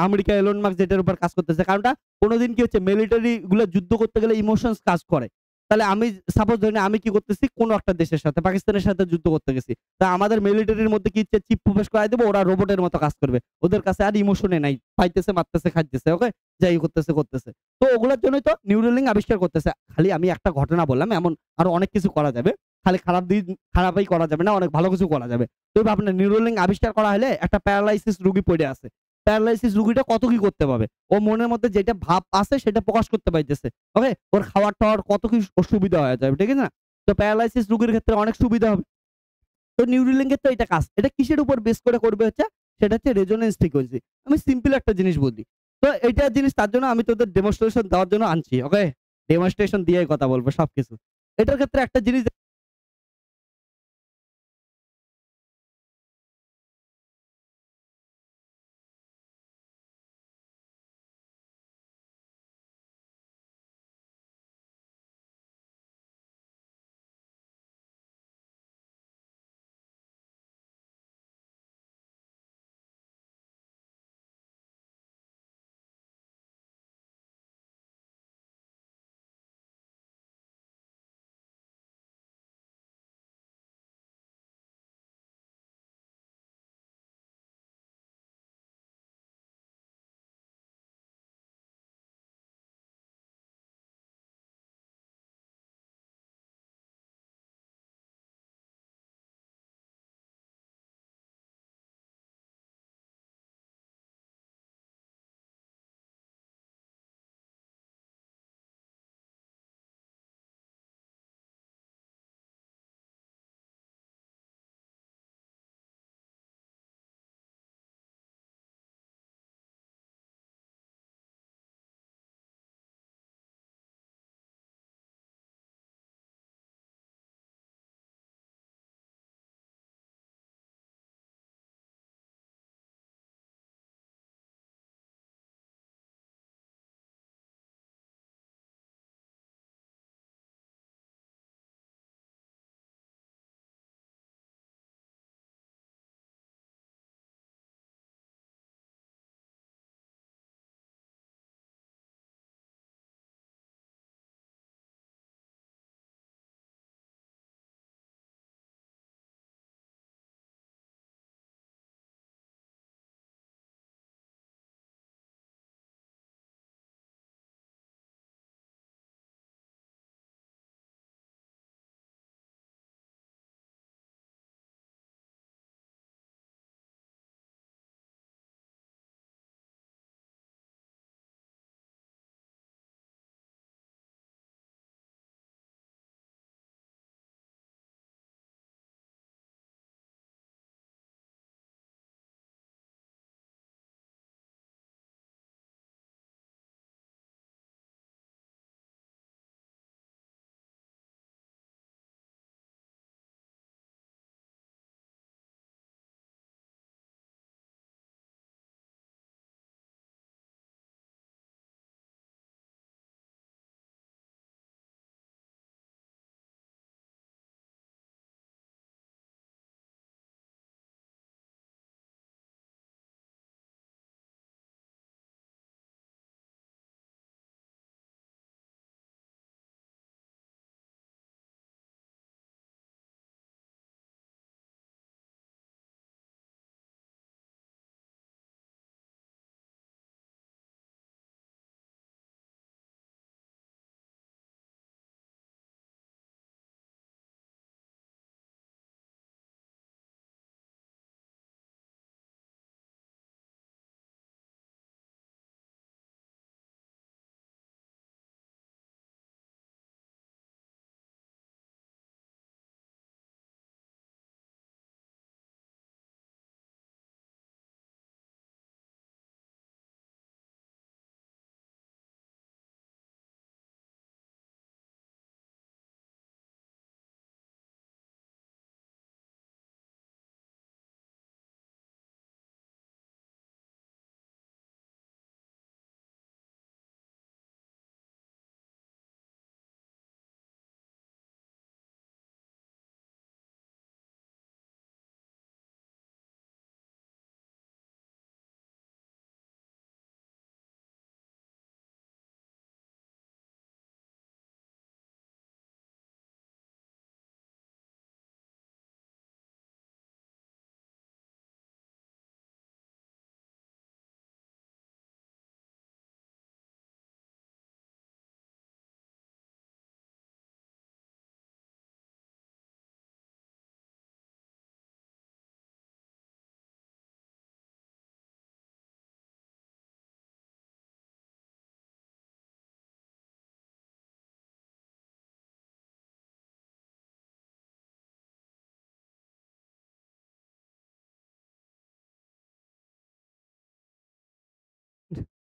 আমেরিকা এলন মাস্ক যেটার উপর কাজ করতেছে। কারণটা কোনদিন কি হচ্ছে, মিলিটারি গুলা যুদ্ধ করতে গেলে ইমোশনস কাজ করে। তাহলে আমি সাপোজ ধরি না, আমি কি করতেছি, কোন একটা দেশের সাথে, পাকিস্তানের সাথে যুদ্ধ করতে গেছি। তা আমাদের মিলিটারির মধ্যে কি হচ্ছে, চিপ প্রবেশ করায় দেব, ওরা রোবটের মতো কাজ করবে। ওদের কাছে আর ইমোশনে নাই। পাইতেছে, মারতেছে, খাইতেছে। ওকে? যাই করতেছে। তো ওগুলোর জন্যই তো নিউরালিঙ্ক আবিষ্কার করতেছে। খালি আমি একটা ঘটনা বললাম, এমন আরো অনেক কিছু করা যাবে। খালি খারাপই করা যাবে না, অনেক ভালো কিছু করা যাবে। তো ভাবনা, নিউরালিঙ্ক আবিষ্কার করা হলে একটা প্যারালাইসিস রোগী পড়ে আছে। প্যারালাইসিস রোগীটা কত কি করতে পারবে? ও মনের মধ্যে যেটা ভাব আছে সেটা প্রকাশ করতে পারতেছে। ওকে? ওর খাওয়ার-টাওয়ার কত কি অসুবিধা হয়ে যাবে। ঠিক আছে না? তো প্যারালাইসিস রোগীর ক্ষেত্রে অনেক সুবিধা হবে। তো নিউরালিঙ্ক এর তো এটা কাজ। এটা কিসের উপর বেস করে করবে হচ্ছে? সেটা হচ্ছে রেজোন্যান্স ফ্রিকোয়েন্সি। আমি সিম্পল একটা জিনিস বলি। তো এইটা জিনিস, তার জন্য আমি তোদের ডেমনস্ট্রেশন দেওয়ার জন্য আনছি। ওকে? ডেমনস্ট্রেশন দিয়েই কথা বলবো সবকিছু। এটার ক্ষেত্রে একটা জিনিস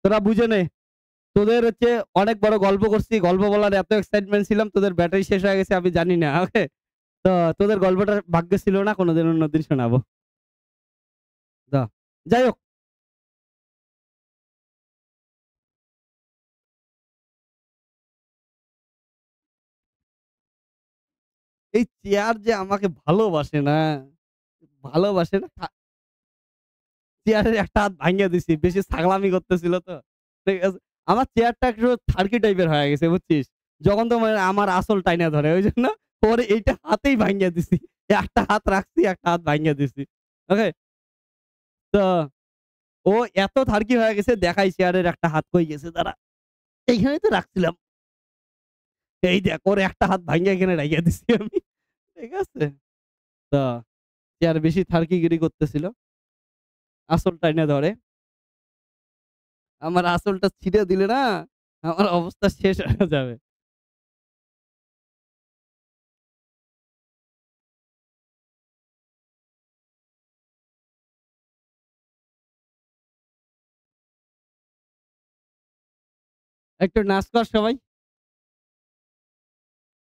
তোরা বুঝে নে। তোদের হচ্ছে অনেক বড় গল্প করছি। গল্প বলার এত এক্সাইটমেন্ট ছিলাম তোদের ব্যাটারি শেষ হয়ে গেছে আমি জানি না। ওকে? তো তোদের গল্পটা ভাগ্যে ছিল না কোনদিন অন্যদিন শোনাবো। তো যাই হোক, এই চেয়ার যে আমাকে ভালোবাসে না, ভালোবাসে না চেয়ারের একটা হাত ভাইঙ্গা দিছি। বেশি ছাগলামি করতেছিল তো। ঠিক আছে? আমার চেয়ারটা একটু থার্কি টাইপের হয়ে গেছে বুঝছিস? যখন তোমার আমার আসল টাইনা ধরে ওইজন্য ওরে এইটা হাতেই ভাইঙ্গা দিছি। একটা হাত রাখছি, একটা হাত ভাইঙ্গা দিছি। ওকে? তো ও এত থার্কি হয়ে গেছে দেখাই চেয়ারের একটা হাত কই গেছে দাঁড়া। এইখানেই তো রাখছিলাম। এই দেখ ওর একটা হাত ভাইঙ্গা এখানে রাইখা দিছি আমি। ঠিক আছে? তো চেয়ার বেশি থার্কিগিরি করতেছিল। আসল টাইনা ধরে। আমার আসলটা ছিঁড়ে দিলে না আমার অবস্থা শেষ হয়ে যাবে। একটু নাচ কর সবাই।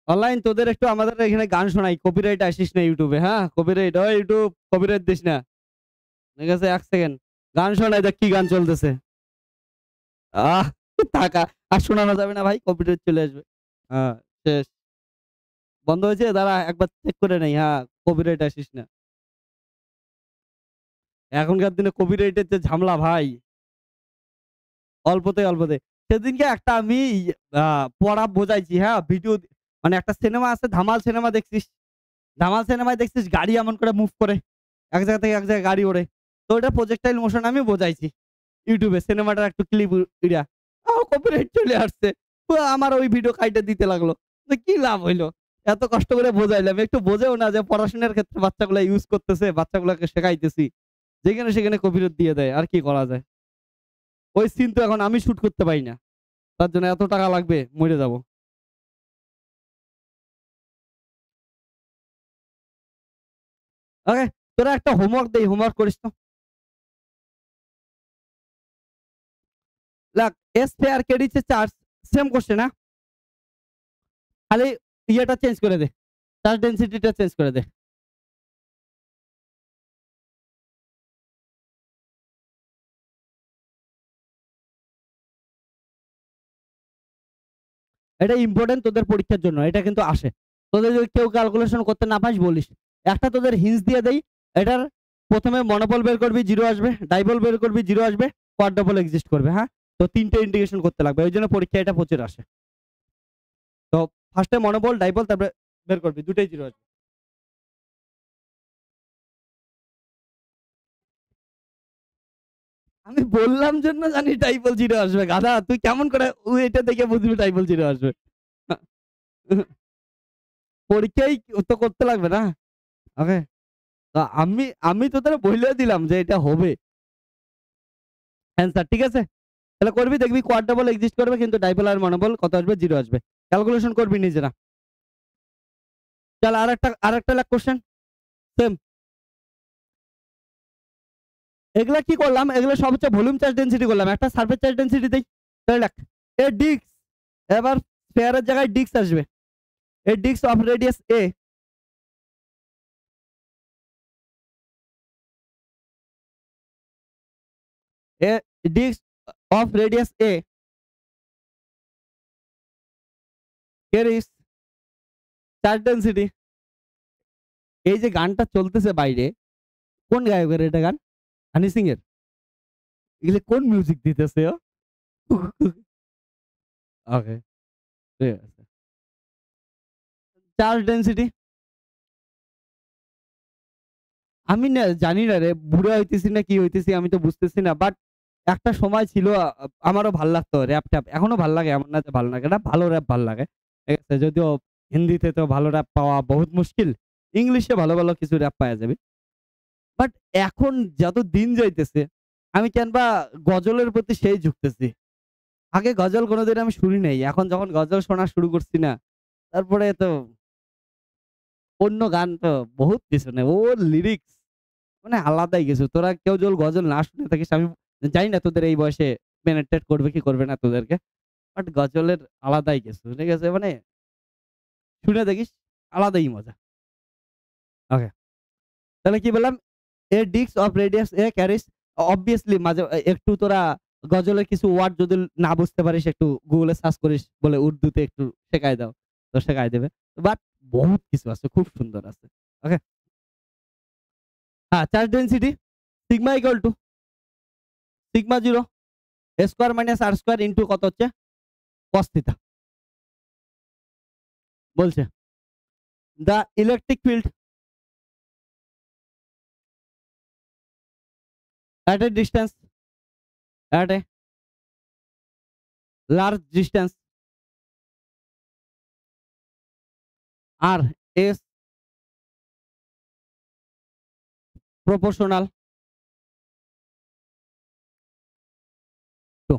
অনলাইন তোদের একটু আমাদের এখানে গান শোনাই। কপিরাইট আসিস না YouTube এ, হ্যাঁ? কপিরাইট ওই YouTube কপিরাইট দিস না। ঠিক আছে? ১ সেকেন্ড। গান শোনাই দেখ কি গান চলতেছে। আহ! থাকা আর শোনানো যাবে না ভাই কপিরাইট চলে আসবে। হ্যাঁ, শেষ। বন্ধ হয়েছে? দাঁড়া একবার চেক করে নেই। হ্যাঁ, কপিরাইট আসিস না। এখনকার দিনে কপিরাইটের যে ঝামেলা ভাই, অল্পতে। সেদিনকে একটা আমি আ পড়া বোঝাইছি, হ্যাঁ? ভিডিও মানে একটা সিনেমা আছে ধামাল সিনেমা দেখছিস? ধামাল সিনেমায় দেখছিস গাড়ি এমন করে মুভ করে। এক জায়গা থেকে এক জায়গায় গাড়ি ওড়ে। তো ওটা প্রজেক্টাইল মোশন আমি বোঝাইছি। YouTube এ সিনেমাটার একটু ক্লিপ ইয়া। কপিরাইট চলে আসছে। আমার ওই ভিডিও কাইটা দিতে লাগলো। তো কি লাভ হইলো? এত কষ্ট করে বোঝাইলাম। একটু বোঝেও না যে পড়াশোনার ক্ষেত্রে বাচ্চাগুলা ইউজ করতেছে, বাচ্চাগুলাকে শেখাইতেছি। যেখানে সেখানে কপিরাইট দিয়ে দেয়। আর কি করা যায়? ওই সিন তো এখন আমি শুট করতে পারি না। তার জন্য এত টাকা লাগবে, মইরে যাবো। ওকে, তোরা একটা হোমওয়ার্ক দেই, হোমওয়ার্ক করিস তো। লাক এস ফে আর কেডিসের চার্জ সেম কোয়েশ্চেন হ্যাঁ? খালি ইয়েটা চেঞ্জ করে দে। চার্জ ডেনসিটিটা চেঞ্জ করে দে। এটা ইম্পোর্টেন্ট তোদের পরীক্ষার জন্য। এটা কিন্তু আসে। তোদের যদি কেউ ক্যালকুলেশন করতে না পারিস বলিস। একটা তোদের হিন্টস দিয়ে দেই। এটার ১ম এ মনোপল বের করবি 0 আসবে, ডাইপল বের করবি 0 আসবে, কোয়াড্রাপল এক্সিস্ট করবে, হ্যাঁ? তো ৩ টে ইন্টিগ্রেশন করতে লাগবে। এইজন্য পরীক্ষায় এটা প্রচুর আসে। তো ফার্স্ট এ মনোপল, ডাইপল তারপরে বের করবি। দুটোই 0 আসবে। আমি বললাম জন্য জানি ডাইপল 0 আসবে। গাধা তুই কেমন করে এটা দেখে বুঝবি ডাইপল 0 আসবে? পরীক্ষায় তো করতে লাগবে না? ওকে? তো আমি আমি তোদের বইলে দিলাম যে এটা হবে। অ্যান্সার ঠিক আছে? তাহলে করবি দেখবি কোয়াড্রাপল এক্সিস্ট করবে কিন্তু ডাইপল আর মনোপল কত আসবে? 0 আসবে। ক্যালকুলেশন করবি নিজেরা। চল আরেকটা লাখ কোয়েশ্চেন সেম। এগুলা কি করলাম? এগুলো সব হচ্ছে ভলিউম চার্জ ডেনসিটি করলাম। একটা সারফেস চার্জ ডেনসিটি দেই। তাহলে লেখ। এ ডিস্ক এবার স্ফিয়ারের জায়গায় ডিস্ক আসবে। A disc of radius a disc of radius carries charge density. এই যে গানটা চলতেছে বাইরে, কোন গায়কের এটা গান? হানি সিং এর? এগুলো কোন মিউজিক দিতেছে ও? ওকে, ঠিক আছে। চার্জ ডেনসিটি আমি না জানি না রে, বুড়া হইতেছি না কি হইতেছি আমি তো বুঝতেছি না। বাট একটা সময় ছিল আমারও ভাল লাগতো র‍্যাপ-ট্যাপ। এখনো ভাল লাগে এমন না যে ভালো লাগে না। ভালো র‍্যাপ ভাল লাগে। ঠিক আছে? যদিও হিন্দিতে তো ভালো র‍্যাপ পাওয়া বহুত মুশকিল। ইংলিশে ভালো কিছু র‍্যাপ পাওয়া যাবে। বাট এখন যত দিন যাইতেছে আমি কেনবা গজলের প্রতি সেই ঝুঁকতেছি। আগে গজল কোনদিন আমি শুনি নাই। এখন যখন গজল শোনা শুরু করছি না, তারপরে তো অন্য গান তো বহুত পিছনে। ওর লিরিক্স মানে আলাদাই কিছু। তোরা কেউ যদি গজল না শুনে থাকিস আমি জানি না তোদের এই বয়সে পেনিট্রেট করবে কি করবে না তোদেরকে। বাট গজলের আলাদাই কিছু। ঠিক আছে? মানে শুনে দেখিস আলাদাই মজা। ওকে। তাহলে কি বললাম? A disc of radius a carries obviously মাঝে একটু তোরা গজলের কিছু ওয়ার্ড যদি না বুঝতে পারিস একটু গুগলে সার্চ করিস বলে উর্দুতে একটু শেখায় দাও। তো শেখায় দেবে। বাট বহুত কিছু আছে, খুব সুন্দর আছে। ওকে? হ্যাঁ, charge density sigma equal to sigma 0 a square minus r square into কত হচ্ছে? cos theta. বলছে the electric field at a distance at a large distance r is proportional to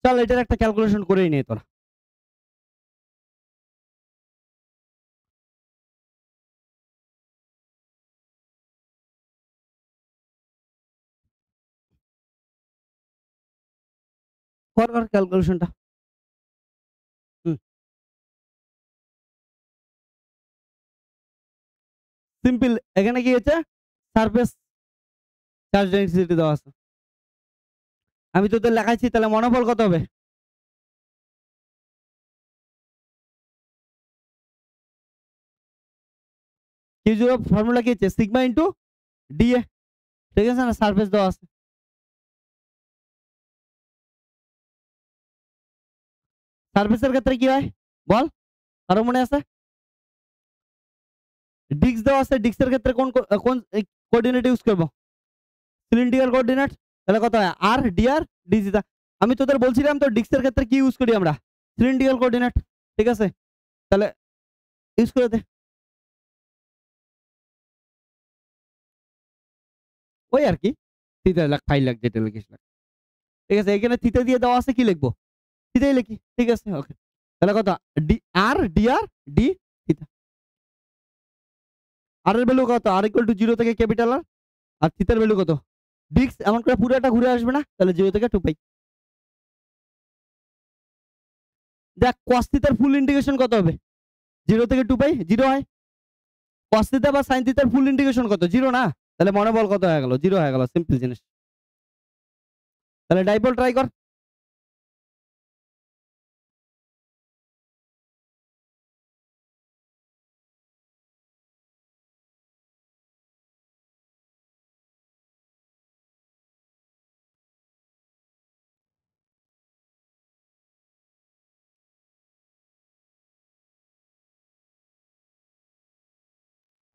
চল এটার একটা ক্যালকুলেশন করেই নে তোরা। কর ক্যালকুলেশনটা। হুম, সিম্পল। এখানে কি হচ্ছে? সারফেস চার্জ ডেনসিটি দেওয়া আছে। আমি তোদের লেখাইছি, তাহলে মনোবল কত হবে? Q0 ফর্মুলা কি হচ্ছে? Sigma into dA। ঠিক আছে না? সারফেস দেওয়া আছে। সারফেসের ক্ষেত্রে কি হয় বল? কারো মনে আছে? ডিস্ক দেওয়া আছে, ডিস্কের ক্ষেত্রে কোন কোন কোঅর্ডিনেট ইউজ করব? Cylindrical coordinate. তাহলে কত হয়? r dr d theta. আমি তোদের বলছিলাম তো ডিস্কের ক্ষেত্রে কি ইউজ করি আমরা? Cylindrical coordinate. ঠিক আছে? তাহলে ইউজ করে দে। ওই আর কি থিটা লাখ ফাই লাখ যেটা লিখিস লাখ। ঠিক আছে? এখানে থিটা দিয়ে দেওয়া আছে, কি লিখবো? থিটাই লিখি। ঠিক আছে? ওকে। তাহলে কত? r dr d theta. r এর ভ্যালু কত? r ইকুয়াল টু 0 থেকে ক্যাপিটাল R। আর থিটার ভ্যালু কত? ডিস্ক এমন করে পুরোটা ঘুরে আসবে না, তাহলে 0 থেকে 2 পাই। দেখ cos থিটার ফুল ইন্টিগ্রেশন কত হবে? 0 থেকে 2 পাই 0 হয়। cos থিটা বা sin থিটার ফুল ইন্টিগ্রেশন কত? 0 না? তাহলে মনোবল কত হয়ে গেল? 0 হয়ে গেল। সিম্পল জিনিস। তাহলে ডাইপোল ট্রাই কর।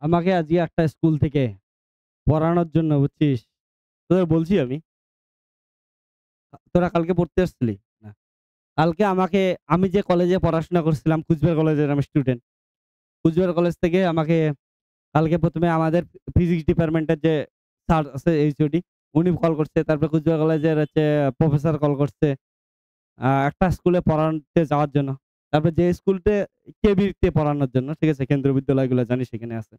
আমাকে আজকে একটা স্কুল থেকে পড়ানোর জন্য, বুঝছিস? তোদের বলছি আমি, তোরা কালকে পড়তে আসছিলি? না। কালকে আমাকে, আমি যে কলেজে পড়াশোনা করছিলাম কুচবিহার কলেজের আমি স্টুডেন্ট। কুচবিহার কলেজ থেকে আমাকে কালকে ১ম এ আমাদের ফিজিক্স ডিপার্টমেন্টের যে স্যার আছে এইচওডি, উনি কল করছে। তারপরে কুচবিহার কলেজের হচ্ছে প্রফেসর কল করছে একটা স্কুলে পড়াতে যাওয়ার জন্য। তারপরে যে স্কুলতে কেবিতে পড়ানোর জন্য, ঠিক আছে? কেন্দ্রীয় বিদ্যালয়গুলো জানি সেখানে আছে।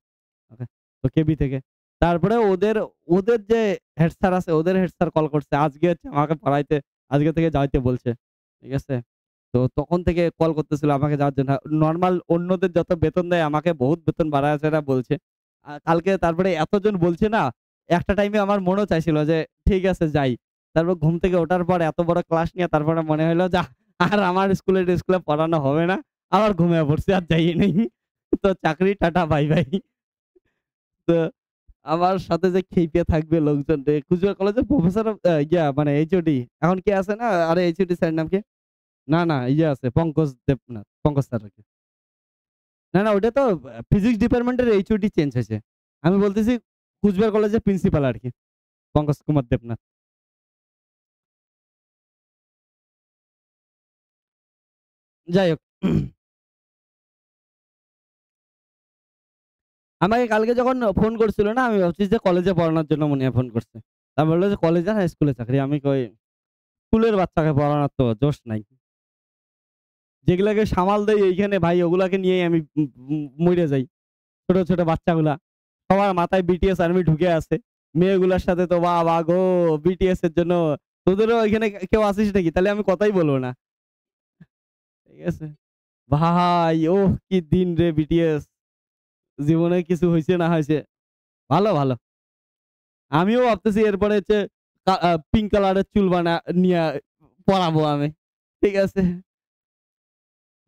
ওকে। তো কেবি থেকে। তারপরে ওদের ওদের যে হেড স্যার আছে, ওদের হেড স্যার কল করছে। আজকে হচ্ছে আমাকে পড়াইতে আজকে থেকে যাইতে বলছে। ঠিক আছে? তো তখন থেকে কল করতেছিল আমাকে যাওয়ার জন্য। নরমাল অন্যদের যত বেতন দেয় আমাকে বহুত বেতন বাড়ায় এরা বলছে। কালকে তারপরে এতজন বলছে না, একটা টাইমে আমার মনও চাইছিল যে ঠিক আছে যাই। তারপর ঘুম থেকে ওঠার পর এত বড় ক্লাস নিয়ে তারপরে মনে হইলো যে আর আমার স্কুলে পড়ানো হবে না। আবার ঘুমিয়ে পড়ছি, আর যাই নাই। তো চাকরি টাটা বাই বাই। তো আমার সাথে যে খেইপে থাকবে লোকজন রে। কুচবিহার কলেজের প্রফেসর মানে এইচওডি এখন কি আছে না? আরে এইচওডি স্যারের নাম কি? না, না, আছে পঙ্কজ দেবনাথ, পঙ্কজ স্যার আরকি। না, না, ওটা তো ফিজিক্স ডিপার্টমেন্টের এইচওডি চেঞ্জ হয়েছে। আমি বলতেছি কুচবিহার কলেজের প্রিন্সিপাল আরকি। পঙ্কজ কুমার দেবনাথ। যাই হোক। আমাকে কালকে যখন ফোন করছিল না, আমি ভাবছি যে কলেজে পড়ানোর জন্য মনে হয় ফোন করছে। তা বলল যে কলেজে না স্কুলে চাকরি। আমি কই স্কুলের বাচ্চাকে পড়ানোর তো জোশ নাই। যেগুলাকে সামাল দেই এইখানে ভাই ওগুলাকে নিয়েই আমি মইরা যাই। ছোট, ছোট বাচ্চাগুলা। সবার মাথায় বিটিএস আর্মি ঢুকে আছে। মেয়েগুলার সাথে তো বাবা গো! বিটিএস এর জন্য তোদেরও ওইখানে কেউ আছিস নাকি? তাহলে আমি কথাই বলব না। ঠিক আছে? ভাই ওহ! কি দিন রে বিটিএস। জীবনে কিছু হইছে না হইছে। ভালো, ভালো। আমিও ভাবতেছি এরপরে হচ্ছে পিঙ্ক কালারের চুল নিয়া পড়াবো আমি। ঠিক আছে?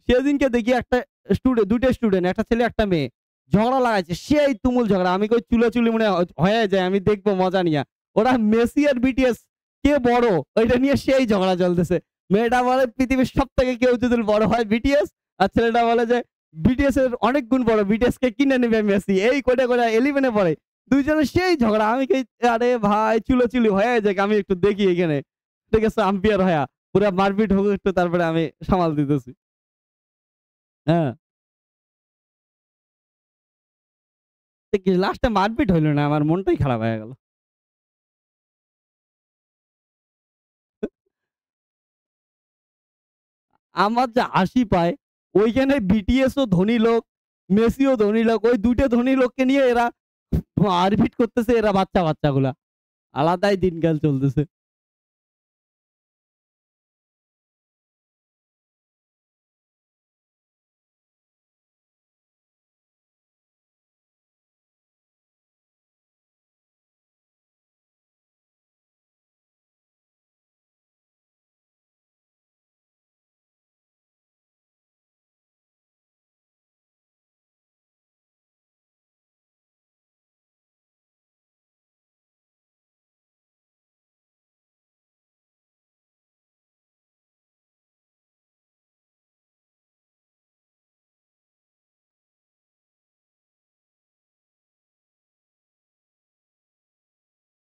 সেদিনকে দেখি একটা ২ টা স্টুডেন্ট, একটা ছেলে একটা মেয়ে। ঝগড়া লাগাইছে। সেই তুমুল ঝগড়া। আমি কই চুলাচুলি মনে হয় হয়ে যায়। আমি দেখব মজা নিয়া। ওরা মেসি আর বিটিএস কে বড়? ওইটা নিয়ে সেই ঝগড়া চলতেছে। মেয়েটা বলে পৃথিবীর সবথেকে কেউ যদি বড় হয় বিটিএস আর ছেলেটা বলে যে বিটিএস এর অনেক গুণ বড়। বিটিএস কে কিনে নিবে মেসি। এই কইটা 11 এ পড়ে। ২ জনের সেই ঝগড়া। আমি কই আরে ভাই চুলোচুলি হয়ে যাক আমি একটু দেখি এখানে। ঠিক আছে আম্পায়ার হয়া। পুরা মারপিট হোক একটু তারপরে আমি সামাল দিতেছি। হ্যাঁ। লাস্টে মারপিট হইল না। আমার মনটাই খারাপ হয়ে গেল। আমার যা হাসি পায়, ওইখানে বিটিএস ও ধনী লোক, মেসিও ধনী লোক। ওই ২ টা ধনী লোককে নিয়ে এরা মারপিট করতেছে এরা বাচ্চাগুলা। আলাদাই দিনকাল চলতেছে।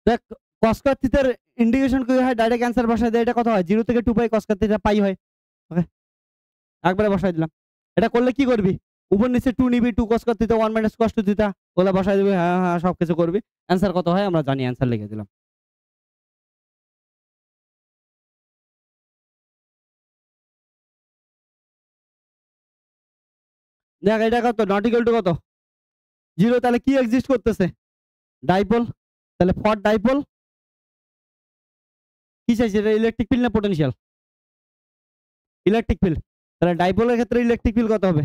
দেখ cos স্কয়ার থিটার ইন্টিগ্রেশন কি হয়? ডাইরেক্ট অ্যান্সার বসায় দেয়। এটা কত হয়? 0 থেকে 2 পাই cos স্কয়ার থিটা পাই হয়। ওকে, একবারে বসায় দিলাম। এটা করলে কি করবি? উপর নিচে 2 নিবি, 2 cos square theta 1 minus cos 2 theta ওগুলা বসায় দিবি। হ্যাঁ, হ্যাঁ, সবকিছু করবি। অ্যান্সার কত হয় আমরা জানি। অ্যান্সার লিখে দিলাম। দেখ এটা কত? নট ইকুয়াল টু কত? 0 তাহলে কি এক্সিস্ট করতেছে? ডাইপোল। তাহলে ফর ডাইপোল কি চাইছে? এটা ইলেকট্রিক ফিল্ড না পোটেনশিয়াল? Electric field. তাহলে ডাইপোলের ক্ষেত্রে ইলেকট্রিক ফিল্ড কত হবে?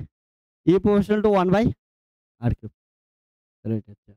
E proportional to 1 by r cube. তাহলে এটা হচ্ছে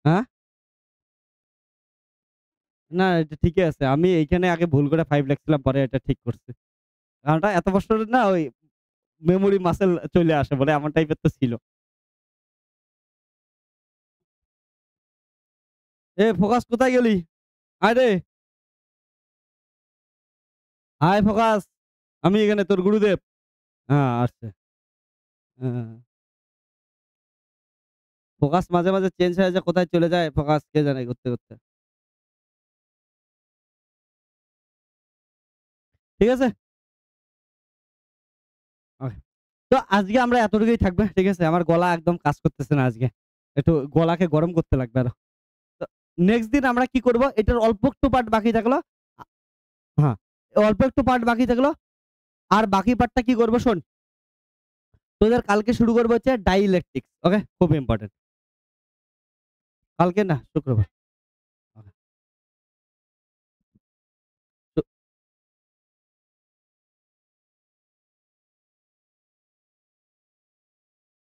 হ্যাঁ? না এটা ঠিকই আছে। আমি এইখানে আগে ভুল করে 5 লিখছিলাম পরে এটা ঠিক করছি। কারণটা এত বছরের না ওই মেমোরি মাসল চলে আসে বলে এমন টাইপের তো ছিল। এ ফোকাস কোথায় গেলি? আয় রে, আয় ফোকাস। আমি এখানে তোর গুরুদেব। আসছে। হ্যাঁ, ফোকাস মাঝে মাঝে চেঞ্জ হয়ে যায়, কোথায় চলে যায় ফোকাস কে জানে করতে। ঠিক আছে? ওকে। তো আজকে আমরা এতটুকুই থাকবে। ঠিক আছে? আমার গলা একদম কাজ করতেছে না আজকে। একটু গলাকে গরম করতে লাগবে আরো। তো নেক্সট দিন আমরা কি করব? এটার অল্প একটু পার্ট বাকি থাকলো। আ হ্যাঁ, অল্প একটু পার্ট বাকি থাকলো। আর বাকি পার্টটা কি করব শোন। তোদের কালকে শুরু করব হচ্ছে ডাইইলেকট্রিকস। ওকে? খুব ইম্পোর্টেন্ট। কালকে না শুক্রবার।